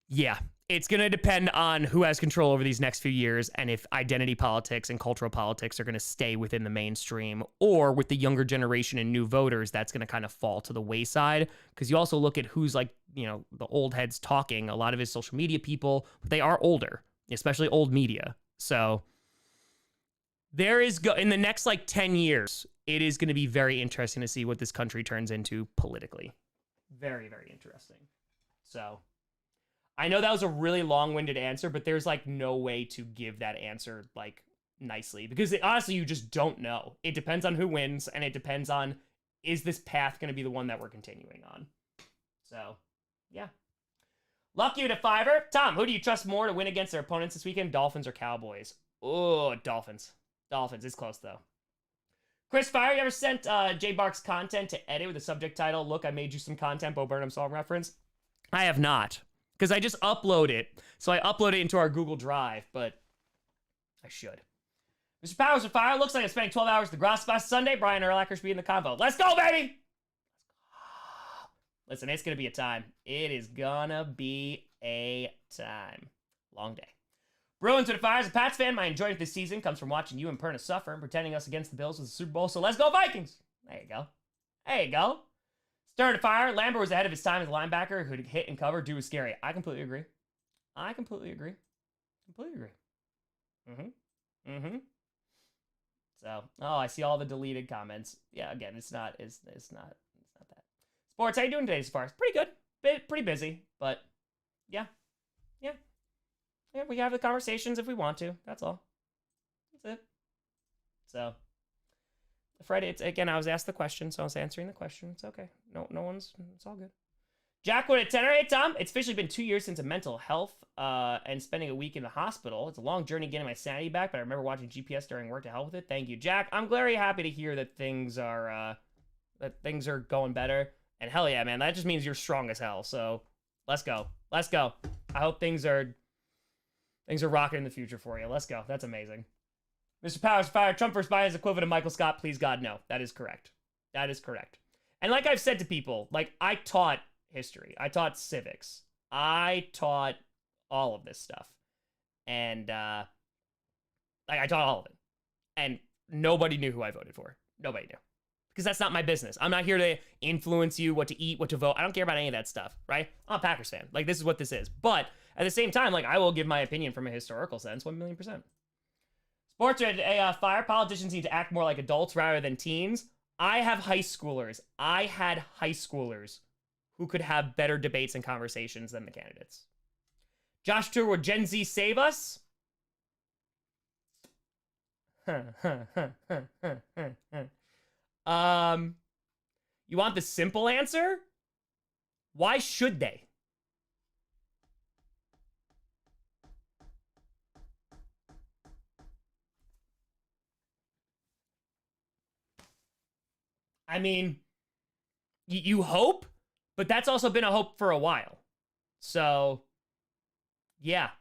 yeah, it's going to depend on who has control over these next few years, and if identity politics and cultural politics are going to stay within the mainstream, or with the younger generation and new voters, that's going to kind of fall to the wayside. Because you also look at who's like, the old heads talking. A lot of his social media people, but they are older, especially old media. So there is in the next like 10 years, it is going to be very interesting to see what this country turns into politically. Very, very interesting. So I know that was a really long-winded answer, but there's like no way to give that answer like nicely, because honestly, you just don't know. It depends on who wins, and it depends on, is this path going to be the one that we're continuing on? So yeah. Luck you to Fiverr. Tom, who do you trust more to win against their opponents this weekend? Dolphins or Cowboys? Oh, Dolphins. Dolphins. It's close, though. Chris Fire, you ever sent J Bark's content to edit with the subject title, "Look, I made you some content, Bo Burnham song reference"? I have not, because I just upload it. So I upload it into our Google Drive, but I should. Mr. Powers of Fire, looks like I'm spending 12 hours at the Grossi last Sunday. Brian Urlacher should be in the convo. Let's go, baby! Listen, it's going to be a time. It is going to be a time. Long day. Bruins with the Fire. As a Pats fan, my enjoyment this season comes from watching you and Perna suffer and pretending us against the Bills with the Super Bowl. So let's go Vikings. There you go. There you go. Stern to Fire. Lambert was ahead of his time as a linebacker who could hit and cover. Dude was scary. I completely agree. Completely agree. So, I see all the deleted comments. Yeah, again, it's not that. Sports, how you doing today so far? Pretty good. Pretty busy, but yeah. Yeah, we have the conversations if we want to. That's all. That's it. So, Friday, again, I was asked the question, so I was answering the question. It's okay. No one's, it's all good. Jack with a tenor. Hey, Tom. It's officially been 2 years since a mental health and spending a week in the hospital. It's a long journey getting my sanity back, but I remember watching GPS during work to help with it. Thank you, Jack. I'm very happy to hear that things are going better. And hell yeah, man, that just means you're strong as hell. So let's go. Let's go. I hope things are rocking in the future for you. Let's go. That's amazing. Mr. Powers fired Trump versus Biden is equivalent to Michael Scott. Please, God, no. That is correct. That is correct. And like I've said to people, like I taught history. I taught civics. I taught all of this stuff. And like I taught all of it. And nobody knew who I voted for. Nobody knew. Because that's not my business. I'm not here to influence you, what to eat, what to vote. I don't care about any of that stuff, right? I'm a Packers fan. Like, this is what this is. But at the same time, like, I will give my opinion from a historical sense, 1,000,000%. Sports are fire. Politicians need to act more like adults rather than teens. I have high schoolers. I had high schoolers who could have better debates and conversations than the candidates. Josh Tour, will Gen Z save us? You want the simple answer? Why should they? I mean, you hope, but that's also been a hope for a while. So, yeah.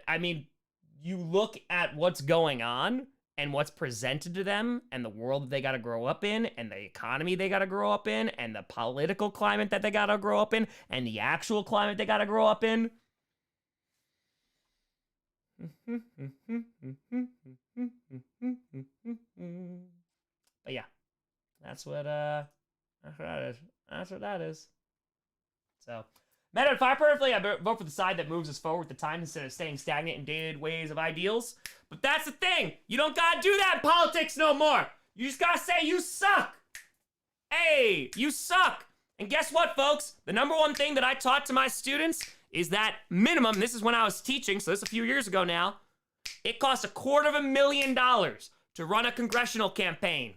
I mean, you look at what's going on and what's presented to them and the world that they got to grow up in and the economy they got to grow up in and the political climate that they got to grow up in and the actual climate they got to grow up in. But yeah, that's what that is. That's what that is. So, Meta fire perfectly. I vote for the side that moves us forward with the time instead of staying stagnant in dated ways of ideals. But that's the thing. You don't gotta do that in politics no more. You just gotta say you suck. Hey, you suck. And guess what, folks? The number one thing that I taught to my students is that minimum, this is when I was teaching, so this is a few years ago now, it costs $250,000 to run a congressional campaign.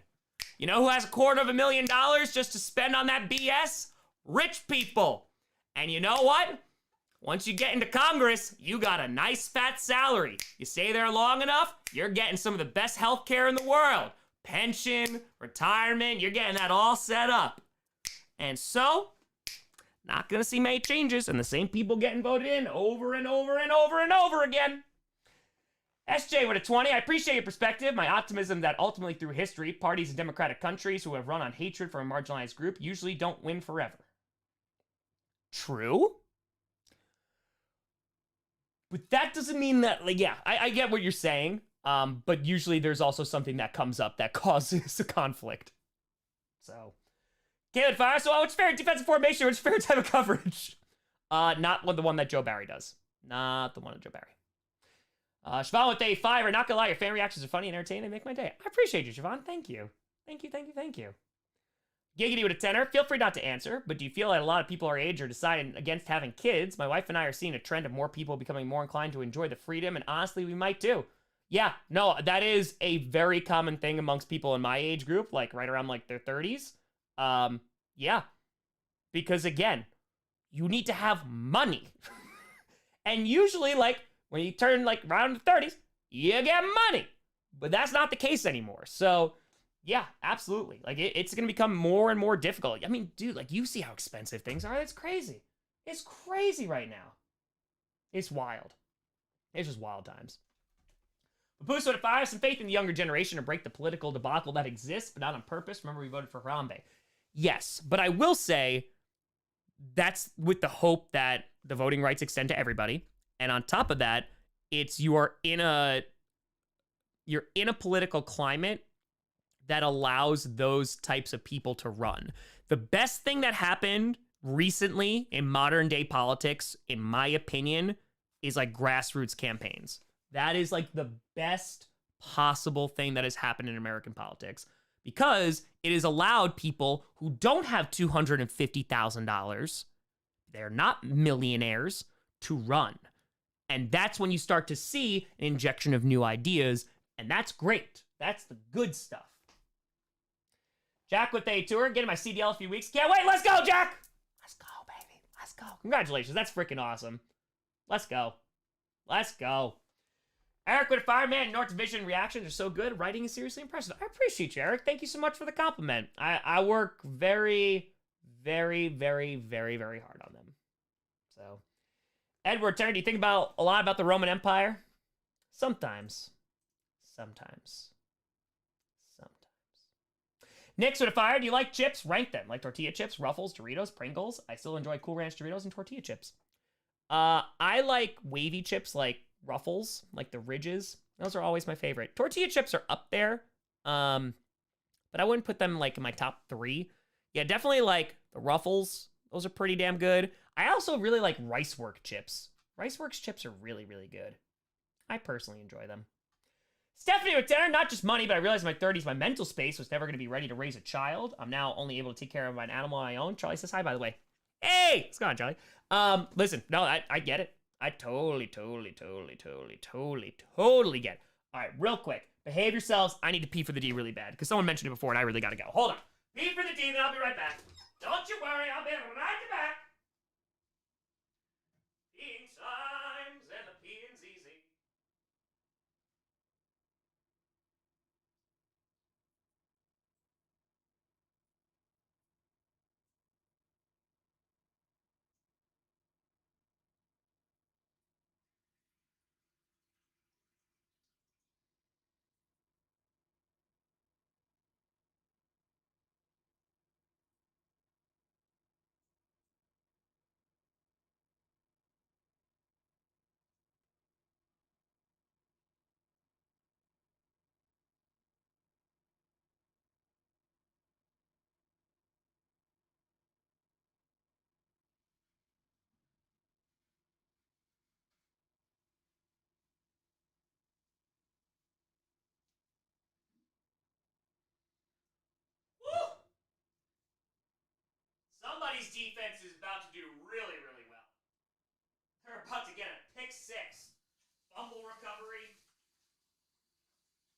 You know who has $250,000 just to spend on that BS? Rich people. And you know what? Once you get into Congress, you got a nice fat salary. You stay there long enough, you're getting some of the best health care in the world. Pension, retirement, you're getting that all set up. And so, not gonna see many changes and the same people getting voted in over and over and over and over again. SJ with a 20. I appreciate your perspective. My optimism that ultimately through history, parties in democratic countries who have run on hatred for a marginalized group usually don't win forever. True. But that doesn't mean that, like, yeah, I get what you're saying. But usually there's also something that comes up that causes a conflict. So, Caleb Fire, so what's fair defensive formation? What's fair type of coverage? Not the one that Joe Barry does. Not the one of Joe Barry. Siobhan with a 5. Not gonna lie, your fan reactions are funny and entertaining. They make my day. I appreciate you, Siobhan. Thank you. Thank you, thank you, thank you. Giggity with a 10. Feel free not to answer, but do you feel that a lot of people our age are deciding against having kids? My wife and I are seeing a trend of more people becoming more inclined to enjoy the freedom, and honestly, we might too. Yeah, no, that is a very common thing amongst people in my age group, like right around like their 30s. Yeah. Because again, you need to have money. And usually, like, when you turn like around the 30s, you get money. But that's not the case anymore. So, yeah, absolutely. Like, it's going to become more and more difficult. I mean, dude, like, you see how expensive things are. It's crazy. It's crazy right now. It's wild. It's just wild times. Papuso to fire some faith in the younger generation to break the political debacle that exists, but not on purpose. Remember, we voted for Harambe. Yes, but I will say that's with the hope that the voting rights extend to everybody. And on top of that, it's you're in a political climate that allows those types of people to run. The best thing that happened recently in modern day politics, in my opinion, is like grassroots campaigns. That is like the best possible thing that has happened in American politics because it has allowed people who don't have $250,000, they're not millionaires, to run. And that's when you start to see an injection of new ideas, and that's great. That's the good stuff. Jack with a tour, getting my CDL a few weeks. Can't wait, let's go, Jack! Let's go. Let's go. Congratulations. That's freaking awesome. Let's go. Let's go. Eric with a fireman. North Division reactions are so good. Writing is seriously impressive. I appreciate you, Eric. Thank you so much for the compliment. I work very, very, very, very, very hard on them. So, Edward Turner, do you think about a lot about the Roman Empire? Sometimes. Sometimes. Nick's with a fire. Do you like chips? Rank them. Like tortilla chips, Ruffles, Doritos, Pringles. I still enjoy Cool Ranch Doritos and tortilla chips. I like wavy chips like Ruffles, like the Ridges. Those are always my favorite. Tortilla chips are up there. But I wouldn't put them like in my top 3. Yeah, definitely like the Ruffles. Those are pretty damn good. I also really like Rice Work chips. Rice Works chips are really, really good. I personally enjoy them. Stephanie with dinner, not just money, but I realized in my 30s my mental space was never going to be ready to raise a child. I'm now only able to take care of an animal on my own. Charlie says hi, by the way. Hey! What's going on, Charlie? Listen, no, I get it. I totally get it. All right, real quick. Behave yourselves. I need to pee for the D really bad, because someone mentioned it before, and I really got to go. Hold on. Pee for the D, then I'll be right back. Don't you worry, I'll be right back. Peeing times, and the peeing's easy. Somebody's defense is about to do really, really well. They're about to get a pick 6. Fumble recovery.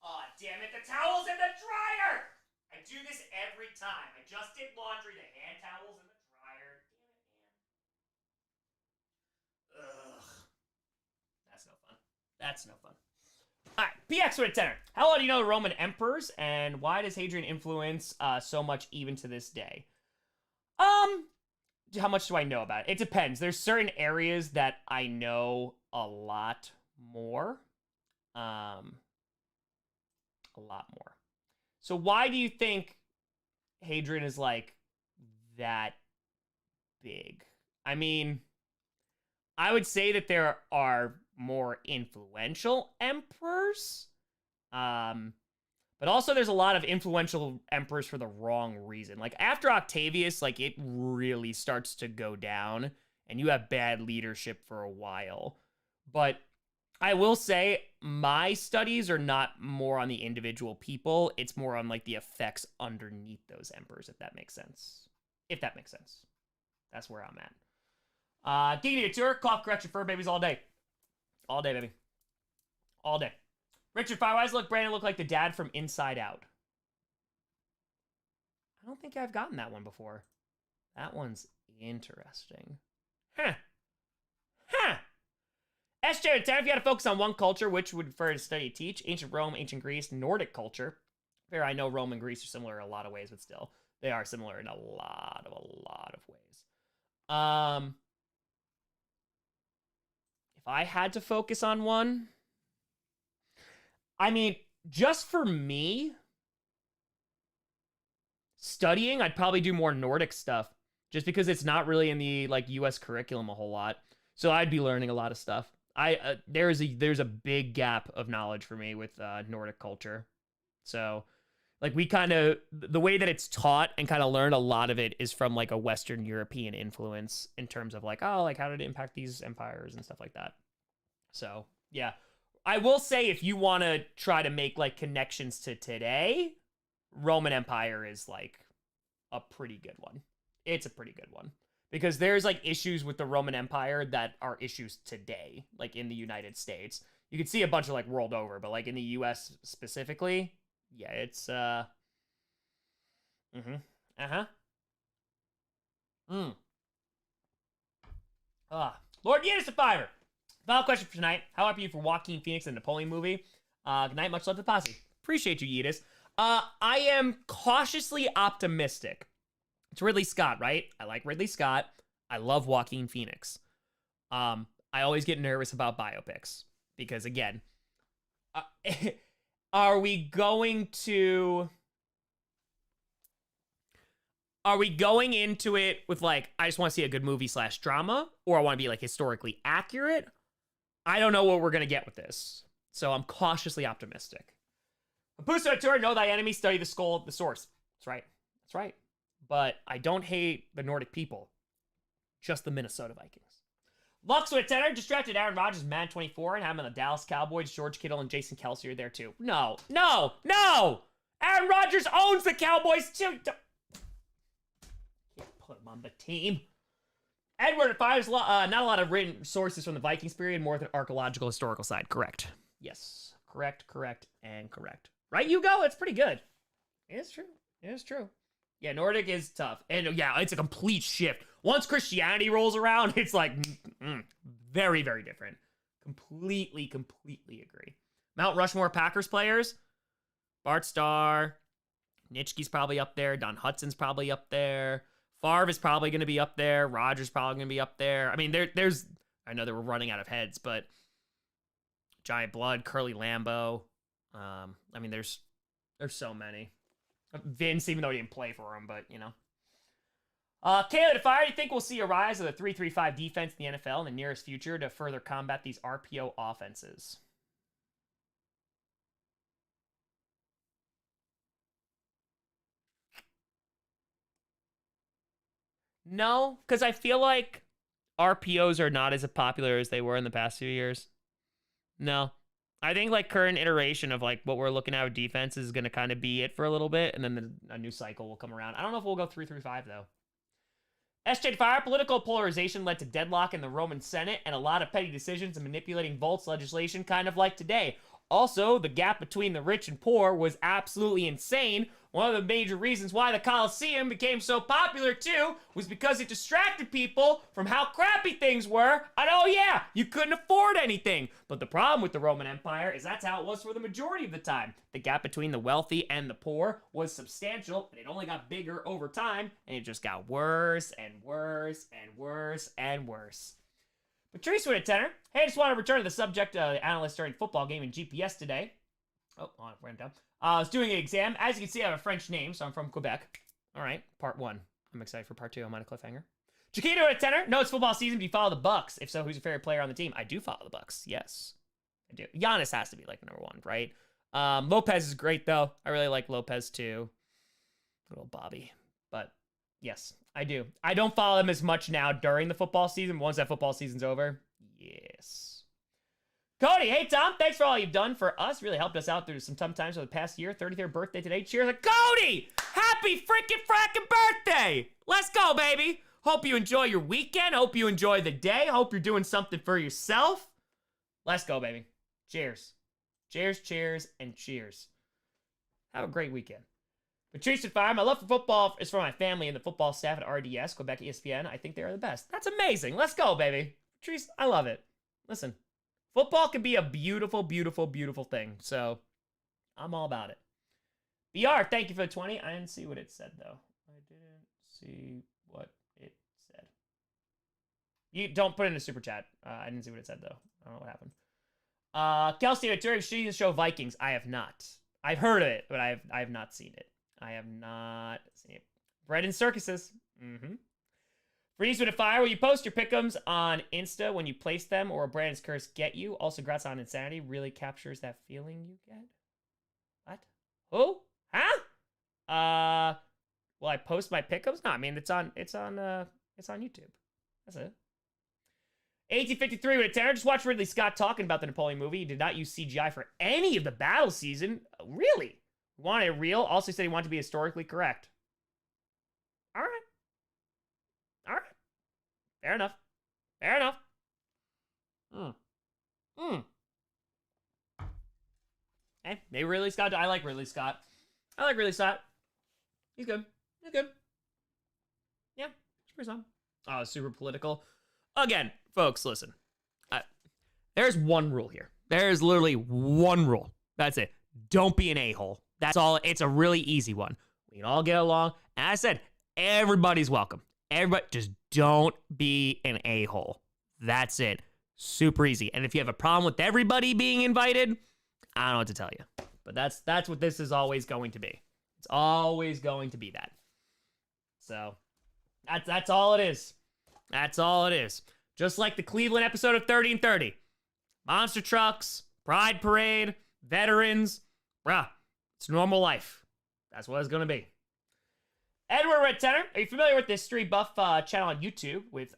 Aw, damn it, the towel's in the dryer! I do this every time. I just did laundry, the hand towel's in the dryer. Damn it, man. Ugh. That's no fun. That's no fun. Alright, PX with a tenor. How well do you know the Roman emperors, and why does Hadrian influence so much even to this day? How much do I know about it? It depends. There's certain areas that I know a lot more. A lot more. So why do you think Hadrian is like that big? I mean, I would say that there are more influential emperors. But also there's a lot of influential emperors for the wrong reason. Like after Octavius, like it really starts to go down and you have bad leadership for a while. But I will say my studies are not more on the individual people. It's more on like the effects underneath those emperors, if that makes sense. If that makes sense. That's where I'm at. Giggity Tour, cough correction, fur babies all day. All day, baby. All day. Richard Firewise, look, Brandon look like the dad from Inside Out. I don't think I've gotten that one before. That one's interesting. Huh. Huh. SJ, if you had to focus on one culture, which would you prefer to study teach? Ancient Rome, ancient Greece, Nordic culture. Fair, I know Rome and Greece are similar in a lot of ways, but still, they are similar in a lot of ways. If I had to focus on one, I mean, just for me, studying, I'd probably do more Nordic stuff, just because it's not really in the like U.S. curriculum a whole lot. So I'd be learning a lot of stuff. There's a big gap of knowledge for me with Nordic culture. So like we kind of, the way that it's taught and kind of learned, a lot of it is from like a Western European influence in terms of like, oh, like how did it impact these empires and stuff like that. So yeah. I will say, if you want to try to make like connections to today, Roman Empire is like a pretty good one. It's a pretty good one because there's like issues with the Roman Empire that are issues today, like in the United States. You can see a bunch of like world over, but like in the US specifically, yeah, it's Lord Yetis Survivor. Final question for tonight. How happy are you for Joaquin Phoenix in the Napoleon movie? Good night. Much love to the posse. Appreciate you, Yetis. I am cautiously optimistic. It's Ridley Scott, right? I like Ridley Scott. I love Joaquin Phoenix. I always get nervous about biopics because, again, are we going into it with like, I just want to see a good movie / drama, or I want to be like historically accurate? I don't know what we're going to get with this. So I'm cautiously optimistic. Booster tour, know thy enemy, study the skull, the source. That's right. That's right. But I don't hate the Nordic people. Just the Minnesota Vikings. Lux with a tenor, distracted Aaron Rodgers, man 24, and having the Dallas Cowboys, George Kittle and Jason Kelsey are there too. No. Aaron Rodgers owns the Cowboys too. Can't put him on the team. Edward at 5 is not a lot of written sources from the Vikings period, more than archaeological historical side. Correct. Yes. Correct. Right, Hugo? It's pretty good. It's true. Yeah, Nordic is tough. And yeah, it's a complete shift. Once Christianity rolls around, it's like very, very different. Completely agree. Mount Rushmore Packers players. Bart Starr. Nitschke's probably up there. Don Hudson's probably up there. Favre is probably going to be up there. Rodgers probably going to be up there. I mean, there's... I know that we're running out of heads, but... Giant Blood, Curly Lambeau. I mean, there's so many. Vince, even though he didn't play for him, but, you know. Caleb, if I think we'll see a rise of the 3-3-5 defense in the NFL in the nearest future to further combat these RPO offenses. No, because I feel like RPOs are not as popular as they were in the past few years. No. I think like current iteration of like what we're looking at with defense is going to kind of be it for a little bit, and then a new cycle will come around. I don't know if we'll go 3-3-5 though. SJ Fire, political polarization led to deadlock in the Roman Senate and a lot of petty decisions and manipulating votes legislation, kind of like today. Also, the gap between the rich and poor was absolutely insane. One of the major reasons why the Colosseum became so popular, too, was because it distracted people from how crappy things were. And oh yeah, you couldn't afford anything. But the problem with the Roman Empire is that's how it was for the majority of the time. The gap between the wealthy and the poor was substantial, and it only got bigger over time, and it just got worse and worse and worse and worse. Patrice with a tenor. Hey, I just want to return to the subject analyst during football game in GPS today. Oh, on it went down. I was doing an exam. As you can see, I have a French name, so I'm from Quebec. All right, part 1. I'm excited for part 2. I'm on a cliffhanger. Chiquito with a tenor. No, it's football season. Do you follow the Bucks? If so, who's your favorite player on the team? I do follow the Bucks. Yes, I do. Giannis has to be like number 1, right? Lopez is great though. I really like Lopez too. Little Bobby, but yes, I do. I don't follow them as much now during the football season. Once that football season's over, yes. Cody, hey Tom, thanks for all you've done for us. Really helped us out through some tough times over the past year. 33rd birthday today. Cheers, Cody! Happy freaking fracking birthday! Let's go, baby. Hope you enjoy your weekend. Hope you enjoy the day. Hope you're doing something for yourself. Let's go, baby. Cheers. Cheers, cheers, and cheers. Have a great weekend. Patrice at 5. My love for football is for my family and the football staff at RDS, Quebec ESPN. I think they are the best. That's amazing. Let's go, baby. Patrice, I love it. Listen, football can be a beautiful, beautiful, beautiful thing. So, I'm all about it. BR, thank you for the 20. I didn't see what it said, though. I didn't see what it said. You don't put it in a super chat. I didn't see what it said, though. I don't know what happened. Kelsey, a tour of show Vikings. I have not. I've heard of it, but I have not seen it. I have not seen it. Bread and circuses. Freeze with a fire. Will you post your pick'ems on Insta when you place them, or Brandon's curse get you? Also, congrats on Insanity. Really captures that feeling you get. What? Who? Huh? Will I post my pick'ems? No, I mean it's on YouTube. That's it. 1853 with a tenor. Just watch Ridley Scott talking about the Napoleon movie. He did not use CGI for any of the battle season. Really? Wanted it real. Also said he wanted to be historically correct. All right. Fair enough. Hey, maybe Ridley Scott. I like Ridley Scott. He's good. Yeah, it's pretty solid. Oh, super political. Again, folks, listen. There's one rule here. There's literally one rule. That's it. Don't be an a-hole. That's all. It's a really easy one. We can all get along. And I said, everybody's welcome. Everybody, just don't be an a-hole. That's it. Super easy. And if you have a problem with everybody being invited, I don't know what to tell you. But that's what this is always going to be. It's always going to be that. So that's all it is. That's all it is. Just like the Cleveland episode of 30 and 30. Monster trucks, Pride Parade, veterans. Bruh, it's normal life. That's what it's going to be. Edward Red Tenor, are you familiar with this History Buff channel on YouTube with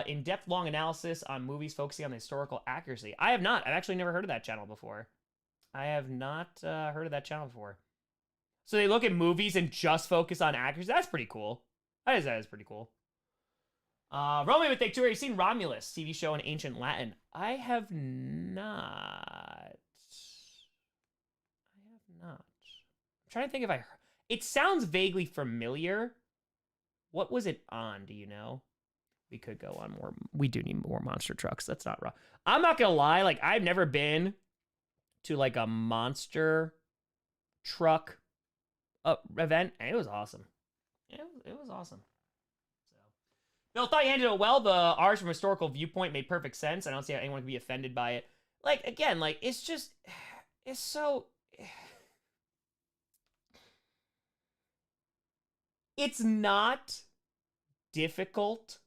in-depth long analysis on movies focusing on the historical accuracy? I have not. I've actually never heard of that channel before. I have not heard of that channel before. So they look at movies and just focus on accuracy? That's pretty cool. That is pretty cool. Romeo with Take Two, have you seen Romulus, TV show in ancient Latin? I have not. I'm trying to think if I heard. It sounds vaguely familiar. What was it on? Do you know? We could go on more. We do need more monster trucks. That's not wrong. I'm not gonna lie. Like, I've never been to like a monster truck event, and it was awesome. It was awesome. So, Bill, thought you handled it well. The ours from a historical viewpoint made perfect sense. I don't see how anyone could be offended by it. Like, again, like, it's just, it's so. It's not difficult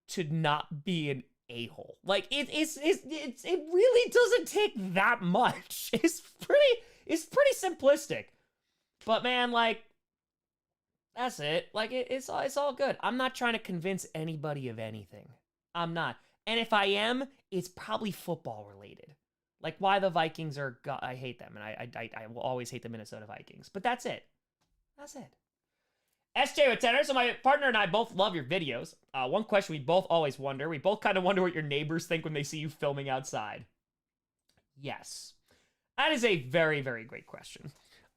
to not be an a-hole. Like, it really doesn't take that much. It's pretty simplistic. But man, like, that's it. Like, it's all good. I'm not trying to convince anybody of anything. I'm not. And if I am, it's probably football related. Like, why the Vikings are, I hate them, and I will always hate the Minnesota Vikings. But that's it. That's it. SJ with Tenor, so my partner and I both love your videos. One question we both always wonder. We both kind of wonder what your neighbors think when they see you filming outside. Yes. That is a very, very great question.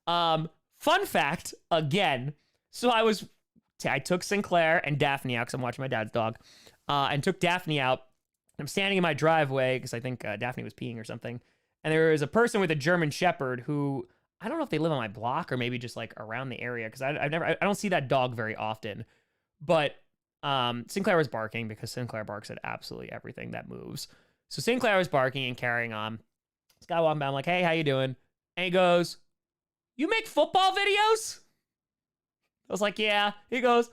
Fun fact, again. So I took Sinclair and Daphne out because I'm watching my dad's dog. And took Daphne out. I'm standing in my driveway because I think Daphne was peeing or something. And there was a person with a German Shepherd who, I don't know if they live on my block or maybe just like around the area because I don't see that dog very often. But Sinclair was barking because Sinclair barks at absolutely everything that moves. So Sinclair was barking and carrying on. This guy walking by, I'm like, hey, how you doing? And he goes, you make football videos? I was like, yeah. He goes,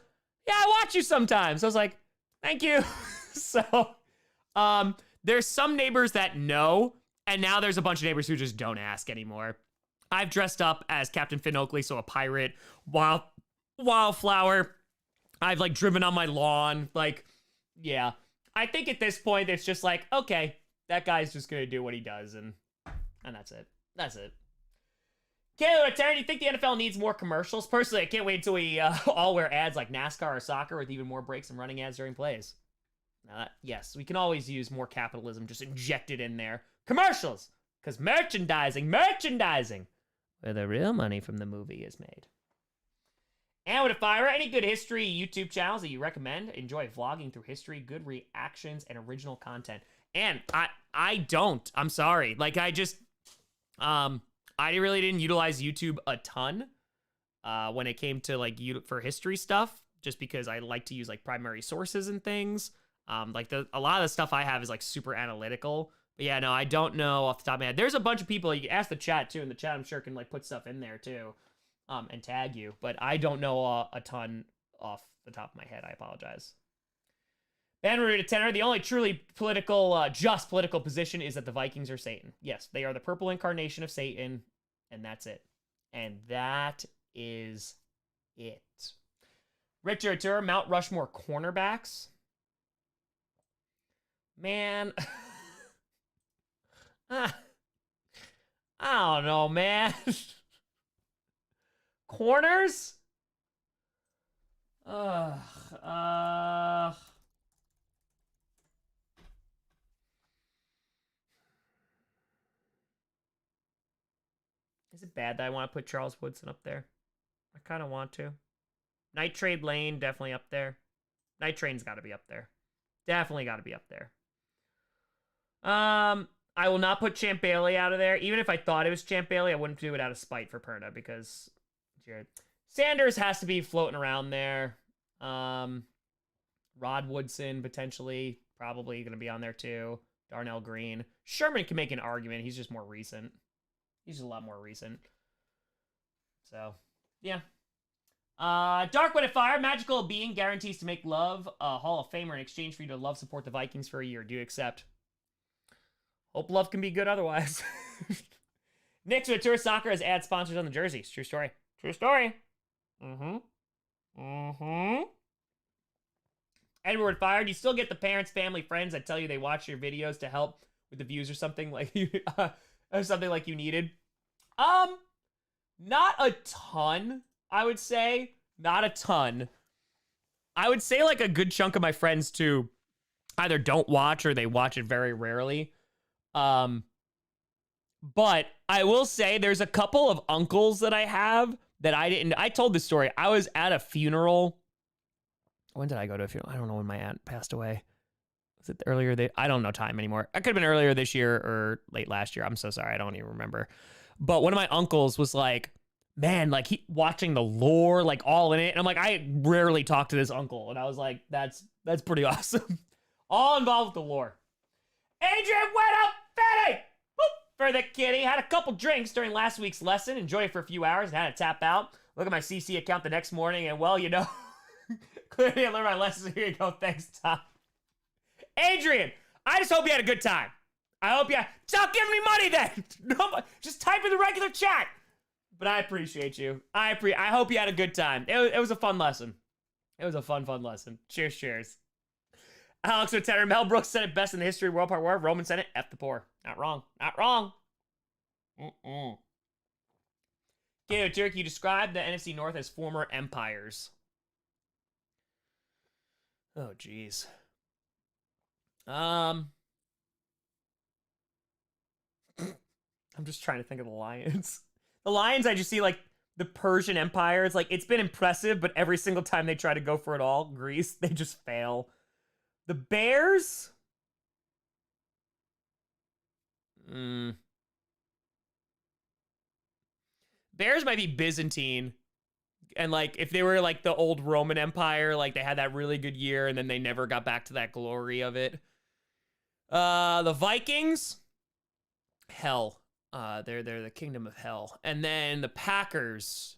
yeah, I watch you sometimes. I was like, thank you. So there's some neighbors that know, and now there's a bunch of neighbors who just don't ask anymore. I've dressed up as Captain Finn Oakley, so a pirate, wildflower. I've like driven on my lawn. Like, yeah. I think at this point, it's just like, okay, that guy's just going to do what he does. And that's it. That's it. Caleb, Terry, do you think the NFL needs more commercials? Personally, I can't wait until we all wear ads like NASCAR or soccer with even more breaks and running ads during plays. Yes, we can always use more capitalism just injected in there. Commercials! Because merchandising, where the real money from the movie is made. And with a fire, any good history YouTube channels that you recommend? Enjoy vlogging through history, good reactions, and original content. And I don't. I'm sorry. Like, I just, I really didn't utilize YouTube a ton when it came to, like, for history stuff, just because I like to use, like, primary sources and things. Like, a lot of the stuff I have is, like, super analytical. But yeah, no, I don't know off the top of my head. There's a bunch of people, you can ask the chat too, and the chat I'm sure can like put stuff in there too, and tag you. But I don't know a ton off the top of my head. I apologize. Banner to Tenor, the only truly political, just political position is that the Vikings are Satan. Yes, they are the purple incarnation of Satan, and that's it. And that is it. Richard Tour, Mount Rushmore cornerbacks. Man. I don't know, man. Corners? Is it bad that I want to put Charles Woodson up there? I kind of want to. Night Trade Lane, definitely up there. Night Train's got to be up there. Definitely got to be up there. I will not put Champ Bailey out of there. Even if I thought it was Champ Bailey, I wouldn't do it out of spite for Perna because Jared Sanders has to be floating around there. Rod Woodson potentially probably going to be on there too. Darnell Green. Sherman can make an argument. He's just more recent. He's just a lot more recent. So, yeah. Dark Wind of Fire. Magical being guarantees to make love a Hall of Famer in exchange for you to love support the Vikings for a year. Do you accept? Hope love can be good otherwise. Knicks with Tour Soccer as ad sponsors on the jerseys. True story. True story. Edward Fire. Do you still get the parents, family, friends that tell you they watch your videos to help with the views or something like you, or something like you needed? Not a ton, I would say. Not a ton. I would say like a good chunk of my friends too either don't watch or they watch it very rarely. But I will say there's a couple of uncles that I have that I told this story. I was at a funeral. When did I go to a funeral? I don't know when my aunt passed away. Was it earlier? I don't know time anymore. It could have been earlier this year or late last year. I'm so sorry. I don't even remember. But one of my uncles was like, man, like he watching the lore, like all in it. And I'm like, I rarely talk to this uncle. And I was like, that's pretty awesome. All involved with the lore. Adrian went up Fetty for the kitty. Had a couple drinks during last week's lesson. Enjoyed it for a few hours and had to tap out. Look at my CC account the next morning. And well, you know, clearly I learned my lesson. Here you go. Thanks, Tom. Adrian, I just hope you had a good time. I hope you stop giving me money then. No, just type in the regular chat. But I appreciate you. I hope you had a good time. It was a fun lesson. It was a fun lesson. Cheers, cheers. Alex O'Tanner, Mel Brooks said it best in the history of World War War. Roman said it, F the poor. Not wrong. Not wrong. Gato Jerk, you described the NFC North as former empires. Oh, jeez. I'm just trying to think of the Lions. The Lions, I just see like the Persian Empire. It's like, it's been impressive, but every single time they try to go for it all, Greece, they just fail. The Bears? Bears might be Byzantine. And like, if they were like the old Roman Empire, like they had that really good year and then they never got back to that glory of it. The Vikings? Hell. They're the kingdom of hell. And then the Packers.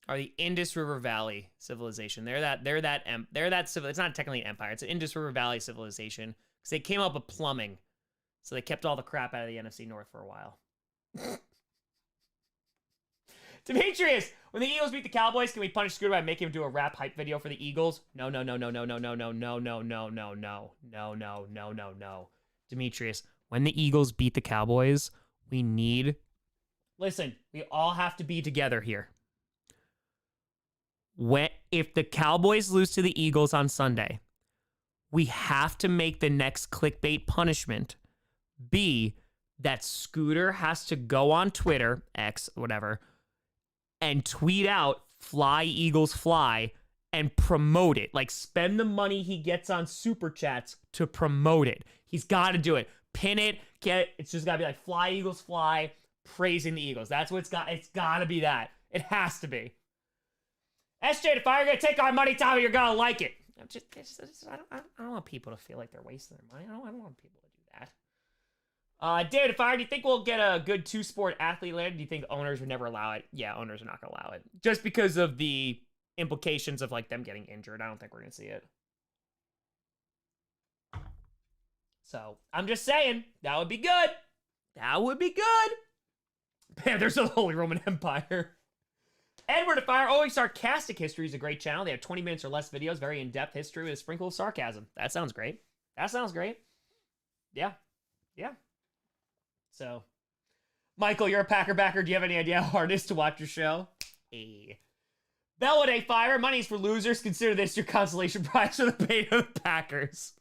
Are the Indus River Valley civilization. They're that civil. It's not technically an empire. It's an Indus River Valley civilization because they came up with plumbing. So they kept all the crap out of the NFC North for a while. Demetrius, when the Eagles beat the Cowboys, can we punish Scooter by making him do a rap hype video for the Eagles? No. Demetrius, when the Eagles beat the Cowboys, we need... Listen, we all have to be together here. If the Cowboys lose to the Eagles on Sunday, we have to make the next clickbait punishment be that Scooter has to go on Twitter, X, whatever, and tweet out "Fly Eagles Fly" and promote it. Like, spend the money he gets on Super Chats to promote it. He's got to do it. Pin it, get it. It's just got to be like "Fly Eagles Fly," praising the Eagles. That's what it's got to be that. It has to be. SJ, if I were going to take our money, Tommy, you're going to like it. I don't want people to feel like they're wasting their money. I don't want people to do that. David, if do you think we'll get a good two-sport athlete later? Do you think owners would never allow it? Yeah, owners are not going to allow it. Just because of the implications of like them getting injured. I don't think we're going to see it. So, I'm just saying, that would be good. That would be good. Panthers of the Holy Roman Empire. Edward Fire, always sarcastic history is a great channel. They have 20 minutes or less videos, very in-depth history with a sprinkle of sarcasm. That sounds great. That sounds great. Yeah. Yeah. So, Michael, you're a Packer backer. Do you have any idea how hard it is to watch your show? Hey. Bellwood Fire, money's for losers. Consider this your consolation prize for the pain of the Packers.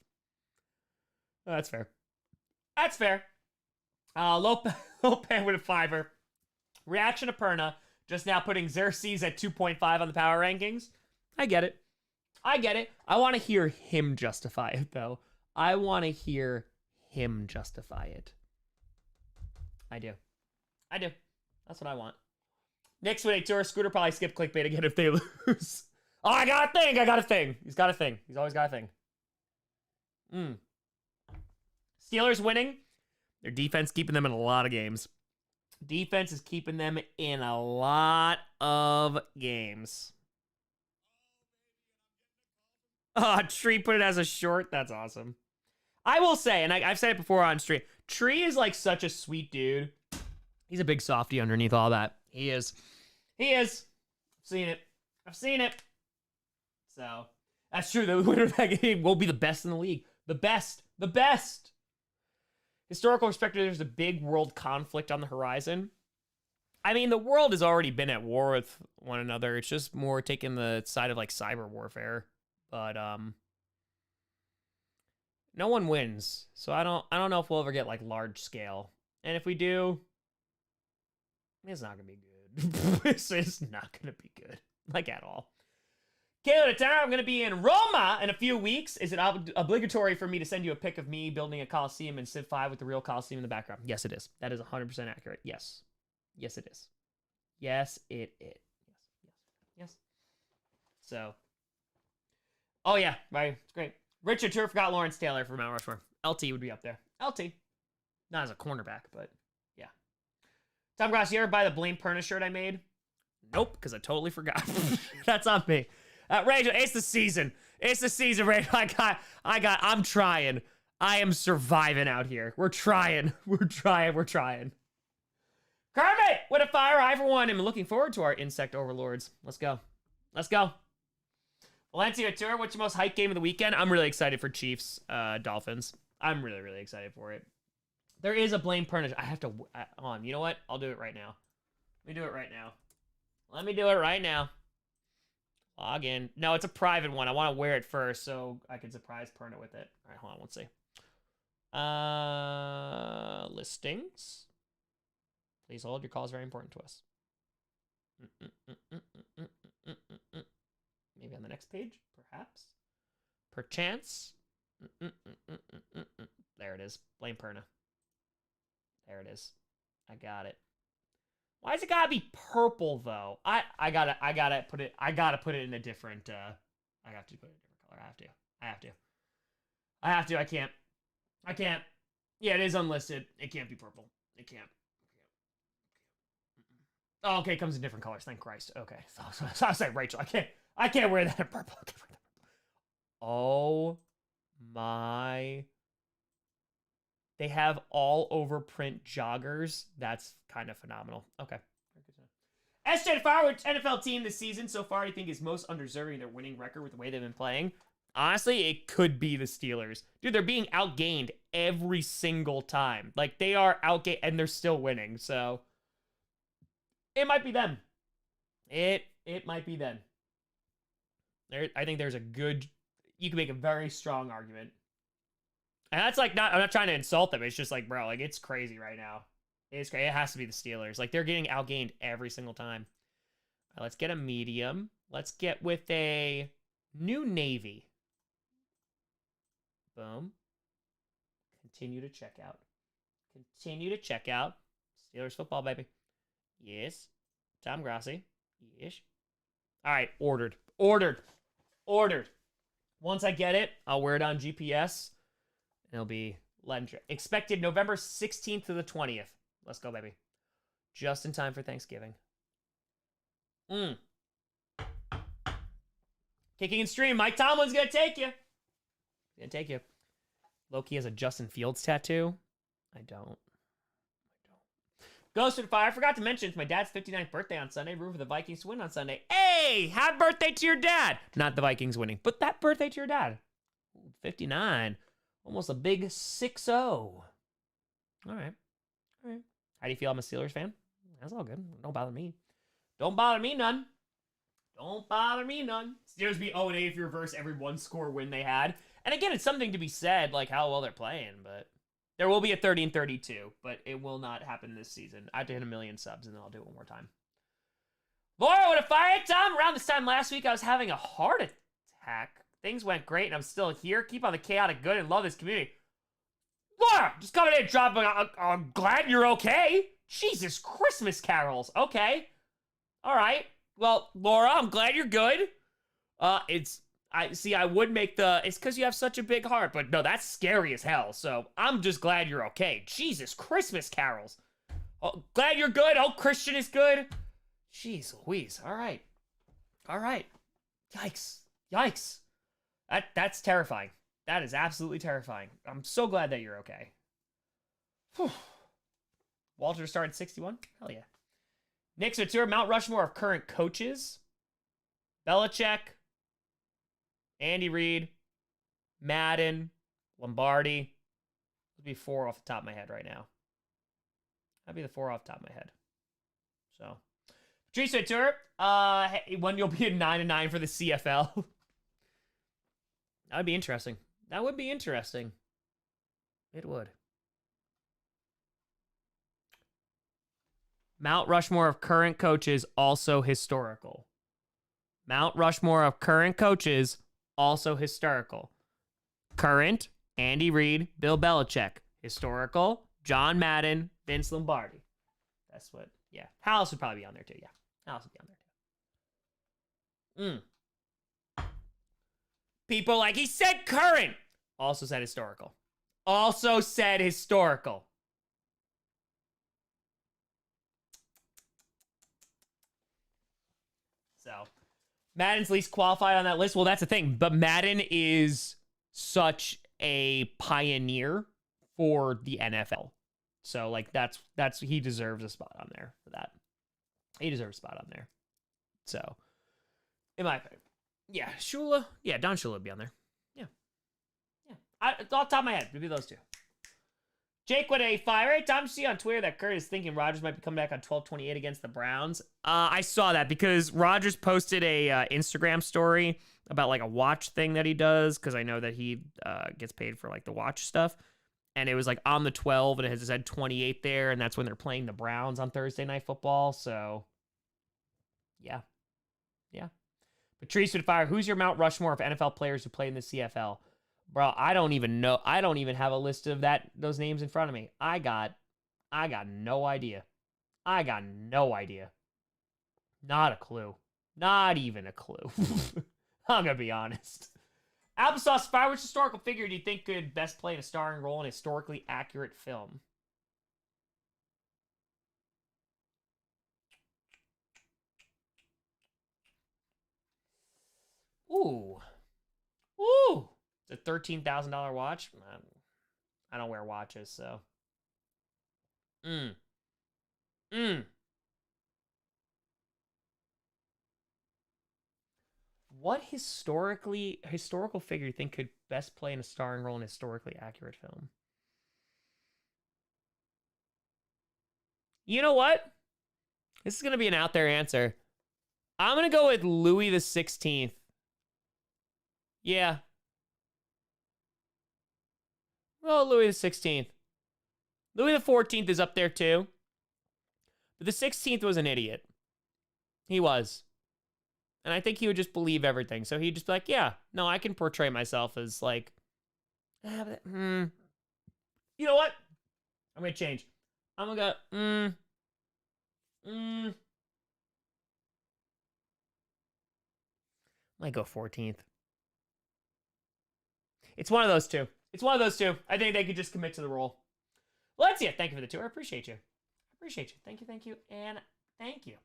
Oh, that's fair. That's fair. Low Pan with a fiver. Reaction to Perna. just now putting Xerxes at 2.5 on the power rankings. I get it. I get it. I want to hear him justify it, though. I want to hear him justify it. I do. I do. That's what I want. Next with a tour, Scooter probably skip clickbait again if they lose. Oh, I got a thing. I got a thing. He's got a thing. He's always got a thing. Steelers winning. Their defense keeping them in a lot of games. Defense is keeping them in a lot of games. Oh, Tree put it as a short. That's awesome. I will say, and I've said it before on stream, Tree is like such a sweet dude. He's a big softy underneath all that. He is. He is. I've seen it. I've seen it. So, that's true. The winner of that game will be the best in the league. The best. The best. Historical perspective, there's a big world conflict on the horizon. I mean, the world has already been at war with one another. It's just more taking the side of like cyber warfare. But no one wins. So I don't know if we'll ever get like large scale. And if we do, it's not gonna be good. It's not gonna be good. Like at all. Caleb, I'm going to be in Roma in a few weeks. Is it obligatory for me to send you a pic of me building a Coliseum in Civ 5 with the real Coliseum in the background? Yes, it is. That is 100% accurate. Yes. Yes, it is. Yes, it is. Yes. So. Oh, yeah. Right. It's great. Richard Turf forgot Lawrence Taylor for Mount Rushmore. LT would be up there. LT. Not as a cornerback, but yeah. Tom Grossi, you ever buy the Blame Perna shirt I made? Nope, because I totally forgot. That's on me. Rachel, it's the season. It's the season, Rachel. I'm trying. I am surviving out here. We're trying. We're trying. Kermit with a fire eye for one. I'm looking forward to our insect overlords. Let's go. Valencia Tour, what's your most hyped game of the weekend? I'm really excited for Chiefs, Dolphins. I'm really, really excited for it. There is a Blame Pernish. I have to, you know what? I'll do it right now. Let me do it right now. Log in. No, it's a private one. I want to wear it first so I can surprise Perna with it. All right, hold on. Let's see. Listings. Please hold. Your call is very important to us. Maybe on the next page, perhaps. Perchance. There it is. Blame Perna. There it is. I got it. Why does it gotta be purple though? I gotta put it in a different I have to put it in a different color. I have to. I can't. Yeah, it is unlisted. It can't be purple. It can't. Oh, okay, it comes in different colors. Thank Christ. Okay. So I was like, Rachel, I can't wear that in purple. Oh my. They have all over print joggers. That's kind of phenomenal. Okay. SJ Firewood NFL team this season so far, I think, is most undeserving their winning record with the way they've been playing. Honestly, it could be the Steelers. Dude, they're being outgained every single time. Like, they are outgained, and they're still winning. So, it might be them. It might be them. I think there's a good... You can make a very strong argument. And that's like I'm not trying to insult them. It's just like, bro, like it's crazy right now. It's crazy. It has to be the Steelers. Like they're getting outgained every single time. All right, let's get a medium. Let's get with a new navy. Boom. Continue to check out. Steelers football, baby. Yes. Tom Grossi. Yes. All right, ordered. Once I get it, I'll wear it on GPS. It'll be expected November 16th to the 20th. Let's go, baby. Just in time for Thanksgiving. Kicking and stream. Mike Tomlin's going to take you. Loki has a Justin Fields tattoo. I don't. Ghost of Fire. I forgot to mention it's my dad's 59th birthday on Sunday. Root for the Vikings to win on Sunday. Hey, happy birthday to your dad. Not the Vikings winning, but that birthday to your dad. 59. Almost a big 6-0. All right. How do you feel? I'm a Steelers fan? That's all good. Don't bother me. None. Steelers beat 0-8 if you reverse every one-score win they had. And again, it's something to be said, like how well they're playing, but there will be a 30-32, but it will not happen this season. I have to hit 1 million subs, and then I'll do it one more time. Laura with a fire time. Around this time last week, I was having a heart attack. Things went great, and I'm still here. Keep on the chaotic good and love this community. Laura, just coming in and dropping. I'm glad you're okay. Jesus, Christmas carols. Okay. All right. Well, Laura, I'm glad you're good. I would make it's because you have such a big heart, but no, that's scary as hell. So I'm just glad you're okay. Jesus, Christmas carols. Oh, glad you're good. Oh, Christian is good. Jeez Louise. All right. All right. Yikes. Yikes. That's terrifying. That is absolutely terrifying. I'm so glad that you're okay. Whew. Walter started 61. Hell yeah. Knicks are tour Mount Rushmore of current coaches. Belichick, Andy Reid, Madden, Lombardi. Would be 4 off the top of my head right now. That'd be the 4 off the top of my head. So, Patrice Tour. When you'll be a 9-9 for the CFL. That would be interesting. That would be interesting. It would. Mount Rushmore of current coaches, also historical. Mount Rushmore of current coaches, also historical. Current, Andy Reid, Bill Belichick. Historical, John Madden, Vince Lombardi. That's what, yeah. Hallis would probably be on there too, yeah. Hallis would be on there too. People like, he said current. Also said historical. Also said historical. So, Madden's least qualified on that list. Well, that's the thing. But Madden is such a pioneer for the NFL. So, like, that's he deserves a spot on there for that. He deserves a spot on there. So, in my opinion. Yeah, Shula. Yeah, Don Shula would be on there. Yeah. Yeah. Off the top of my head, it'd be those two. Jake with a fire. Hey, Tom, see on Twitter that Kurt is thinking Rodgers might be coming back on 12/28 against the Browns. I saw that because Rodgers posted a Instagram story about like a watch thing that he does, because I know that he gets paid for like the watch stuff. And it was like on the 12, and it has said 28 there, and that's when they're playing the Browns on Thursday Night Football. So, yeah. Yeah. Patrice would fire. Who's your Mount Rushmore of NFL players who play in the CFL? Bro, I don't even know. I don't even have a list of those names in front of me. I got no idea. I got no idea. Not a clue. Not even a clue. I'm gonna be honest. Applesauce fire. Which historical figure do you think could best play in a starring role in a historically accurate film? Ooh. Ooh. It's a $13,000 watch. I don't wear watches, so. What historical figure do you think could best play in a starring role in a historically accurate film? You know what? This is going to be an out there answer. I'm going to go with Louis the 16th. Yeah. Well, Louis the 16th. Louis the 14th is up there too. But the 16th was an idiot. He was. And I think he would just believe everything. So he'd just be like, yeah, no, I can portray myself as like, You know what? I'm going to change. I'm going to go, might go 14th. It's one of those two. It's one of those two. I think they could just commit to the role. Well, that's it. Thank you for the tour. I appreciate you. I appreciate you. Thank you, and thank you.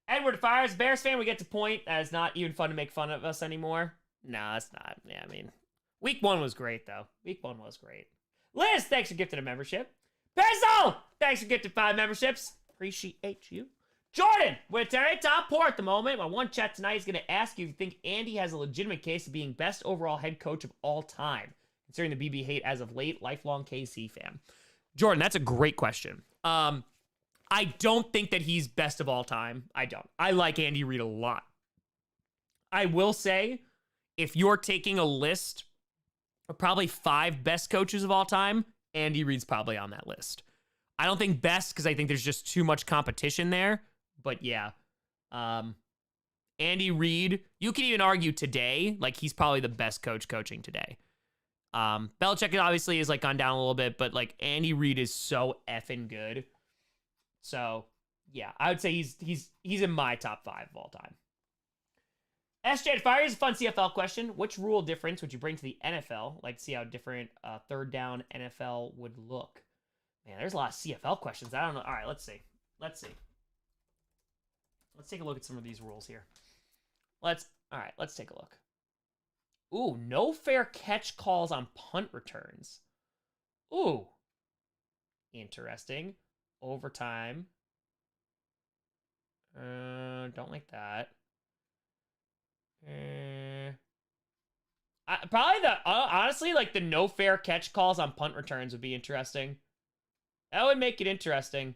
Edward Fires, Bears fan, we get to point that it's not even fun to make fun of us anymore. No, it's not. Yeah, I mean, week 1 was great, though. Week 1 was great. Liz, thanks for gifting a membership. Pencil, thanks for gifting 5 memberships. Appreciate you. Jordan, we're at top 4 at the moment. My one chat tonight is going to ask you if you think Andy has a legitimate case of being best overall head coach of all time, considering the BB hate as of late, lifelong KC fan. Jordan, that's a great question. I don't think that he's best of all time. I don't. I like Andy Reid a lot. I will say, if you're taking a list of probably 5 best coaches of all time, Andy Reid's probably on that list. I don't think best because I think there's just too much competition there. But yeah, Andy Reid, you can even argue today, like he's probably the best coach coaching today. Belichick obviously is like gone down a little bit, but like Andy Reid is so effing good. So yeah, I would say he's in my top 5 of all time. SJ Fire is a fun CFL question. Which rule difference would you bring to the NFL? Like to see how different third down NFL would look. Man, there's a lot of CFL questions. I don't know. All right, let's see. Let's take a look at some of these rules here. Let's take a look. Ooh, no fair catch calls on punt returns. Ooh. Interesting. Overtime. Don't like that. Probably honestly, like the no fair catch calls on punt returns would be interesting. That would make it interesting.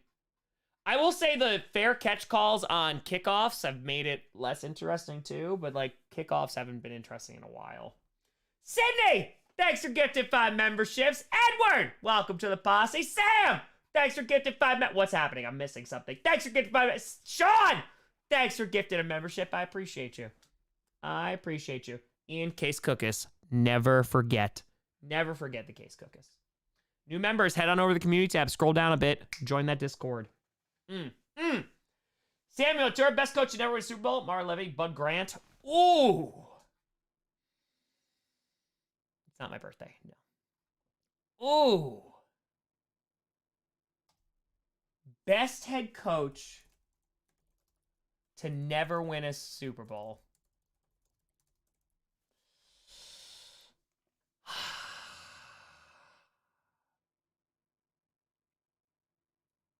I will say the fair catch calls on kickoffs have made it less interesting too, but like kickoffs haven't been interesting in a while. Sydney, thanks for gifting 5 memberships. Edward, welcome to the posse. Sam, thanks for gifting 5 What's happening? I'm missing something. Thanks for gifting 5 Sean, thanks for gifting a membership. I appreciate you. Ian Case Cookus, never forget the Case Cookus. New members, head on over to the community tab, scroll down a bit, join that Discord. Samuel Turr, best coach to ever win a Super Bowl. Mara Levy, Bud Grant. Ooh. It's not my birthday, no. Ooh. Best head coach to never win a Super Bowl.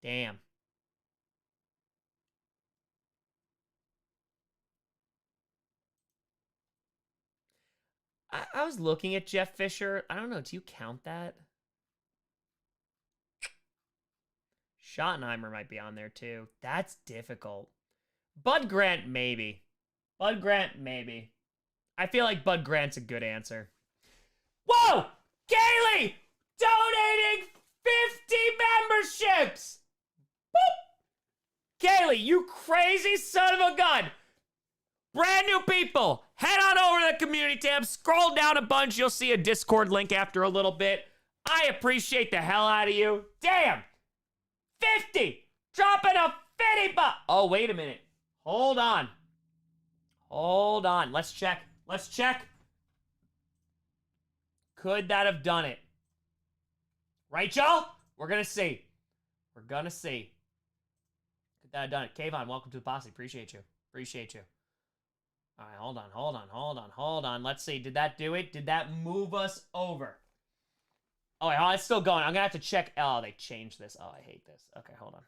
Damn. I was looking at Jeff Fisher. I don't know. Do you count that? Schottenheimer might be on there too. That's difficult. Bud Grant, maybe. I feel like Bud Grant's a good answer. Whoa! Kaylee! Donating 50 memberships! Boop! Kaylee, you crazy son of a gun! Brand new people, head on over to the community tab, scroll down a bunch, you'll see a Discord link after a little bit. I appreciate the hell out of you. Damn! 50! Dropping a 50 bucks! Oh, wait a minute. Hold on. Let's check. Could that have done it? Right, y'all? We're gonna see. Could that have done it? Kayvon, welcome to the posse. Appreciate you. All right, hold on. Let's see. Did that do it? Did that move us over? Oh, wait, it's still going. I'm going to have to check. Oh, they changed this. Oh, I hate this. Okay, hold on.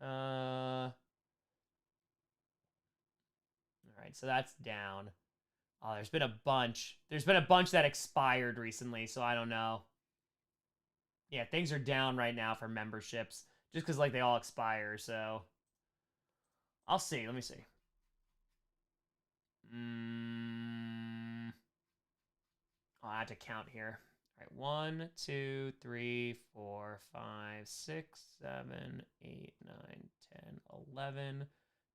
All right, so that's down. Oh, there's been a bunch. That expired recently, so I don't know. Yeah, things are down right now for memberships. Just because, like, they all expire, so... I'll see. Let me see. I have to count here. All right, 1, 2, 3, 4, 5, 6, 7, 8, 9, 10, 11,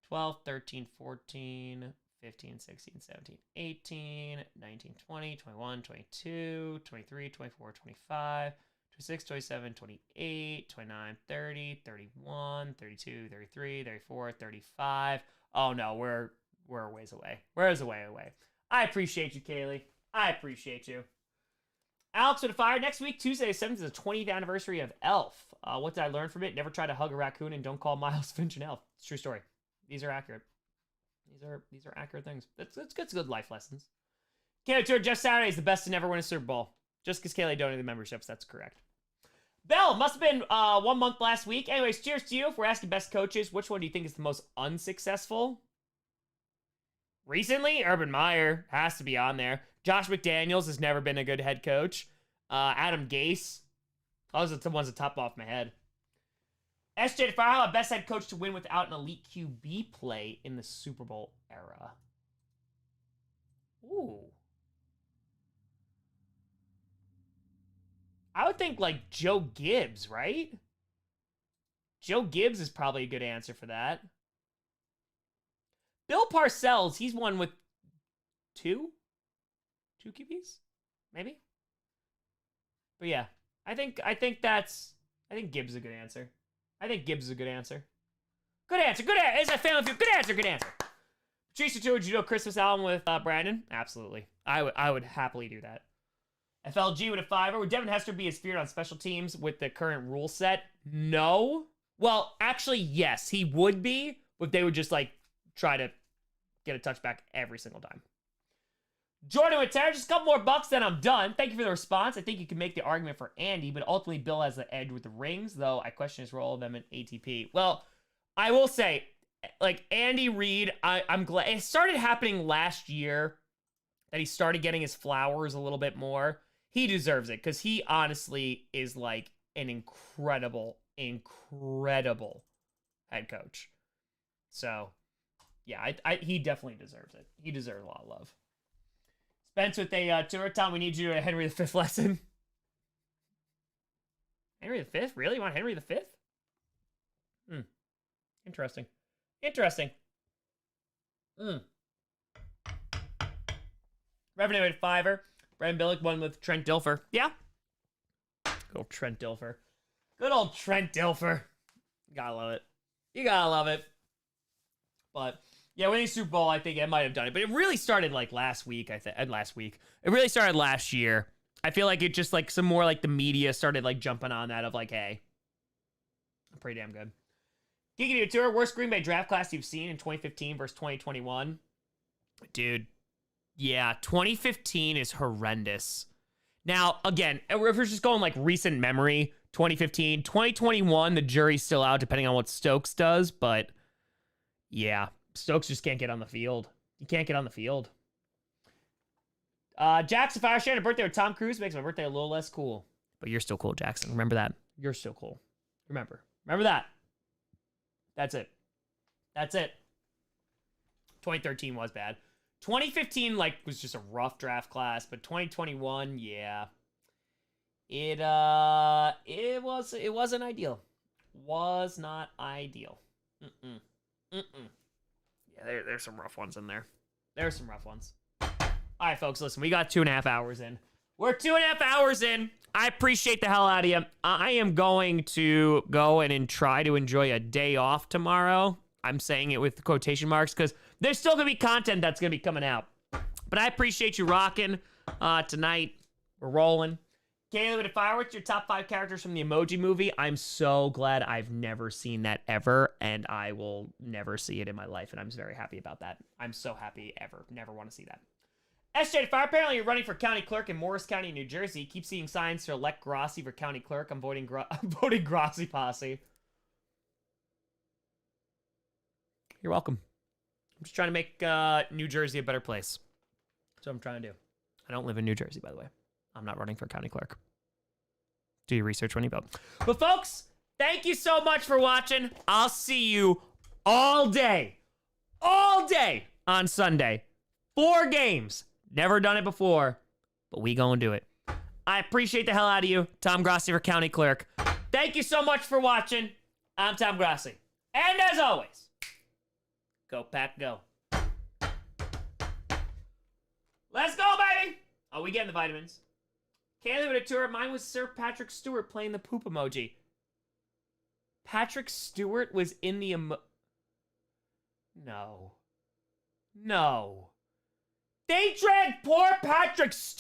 12, 13, 14, 15, 16, 17, 18, 19, 20, 21, 22, 23, 24, 25, 26, 27, 28, 29, 30, 31, 32, 33, 34, 35. Oh no, we're a ways away. Away. I appreciate you, Kaylee. I appreciate you. Alex with a fire. Next week, Tuesday, 7th, is the 20th anniversary of Elf. What did I learn from it? Never try to hug a raccoon and don't call Miles Finch an elf. It's a true story. These are accurate. These are accurate things. It's good life lessons. Kaylee Tour, Jeff Saturday is the best to never win a Super Bowl. Just because Kaylee donated the memberships, that's correct. Bell, must have been 1 month last week. Anyways, cheers to you. If we're asking best coaches, which one do you think is the most unsuccessful? Recently, Urban Meyer has to be on there. Josh McDaniels has never been a good head coach. Adam Gase. Those are the ones that top off my head. SJ Farrell, best head coach to win without an elite QB play in the Super Bowl era. Ooh. I would think like Joe Gibbs, right? Joe Gibbs is probably a good answer for that. Bill Parcells, he's won with two QBs, maybe. But yeah, I think Gibbs is a good answer. I think Gibbs is a good answer. Good answer. Good answer. It's a family feud. Good answer. Good answer. Patricia, too, would you do a Christmas album with Brandon? Absolutely. I would happily do that. FLG with a 5. Would Devin Hester be as feared on special teams with the current rule set? No. Well, actually, yes, he would be, but they would just like try to get a touchback every single time. Jordan with Terror, just a couple more bucks, then I'm done. Thank you for the response. I think you can make the argument for Andy, but ultimately Bill has the edge with the rings, though I question his role of them in ATP. Well, I will say, like, Andy Reid, I'm glad. It started happening last year that he started getting his flowers a little bit more. He deserves it, because he honestly is, like, an incredible head coach. So, yeah, he definitely deserves it. He deserves a lot of love. Spence with a tour. Tom, we need you to a Henry V lesson. Henry V? Really? You want Henry V? Interesting. Interesting. Revenue at 5. Brandon Billick won with Trent Dilfer. Yeah. Good old Trent Dilfer. Good old Trent Dilfer. You gotta love it. You gotta love it. But yeah, winning Super Bowl, I think it might have done it. But it really started like last week, I think. It really started last year. I feel like it just like some more like the media started like jumping on that of like, hey, I'm pretty damn good. Geeky Tour, worst Green Bay draft class you've seen in 2015 versus 2021. Dude, yeah, 2015 is horrendous. Now, again, if we're just going like recent memory, 2015, 2021, the jury's still out depending on what Stokes does, but yeah, Stokes just can't get on the field. You can't get on the field. Jackson Fire sharing a birthday with Tom Cruise makes my birthday a little less cool. But you're still cool, Jackson. Remember that. You're still cool. Remember that. That's it. 2013 was bad. 2015 like was just a rough draft class, but 2021, yeah. It wasn't ideal. Was not ideal. Yeah, there's some rough ones in there. There's some rough ones. All right, folks, listen, we got 2.5 hours in. We're 2.5 hours in. I appreciate the hell out of you. I am going to go and try to enjoy a day off tomorrow. I'm saying it with quotation marks because there's still going to be content that's going to be coming out. But I appreciate you rocking tonight. We're rolling. Caleb, if I were your top 5 characters from the Emoji Movie, I'm so glad I've never seen that ever, and I will never see it in my life, and I'm very happy about that. I'm so happy ever. Never want to see that. SJ Fire, apparently you're running for county clerk in Morris County, New Jersey. Keep seeing signs to elect Grossi for county clerk. I'm voting Grossi posse. You're welcome. I'm just trying to make New Jersey a better place. That's what I'm trying to do. I don't live in New Jersey, by the way. I'm not running for county clerk. Do your research when you vote. But folks, thank you so much for watching. I'll see you all day on Sunday. 4 games. Never done it before, but we gonna do it. I appreciate the hell out of you. Tom Grossi for county clerk. Thank you so much for watching. I'm Tom Grossi. And as always, go Pack, go. Let's go, baby! Oh, we getting the vitamins. Kaylee with a tour. Mine was Sir Patrick Stewart playing the poop emoji. Patrick Stewart was in the No. They dragged poor Patrick Stewart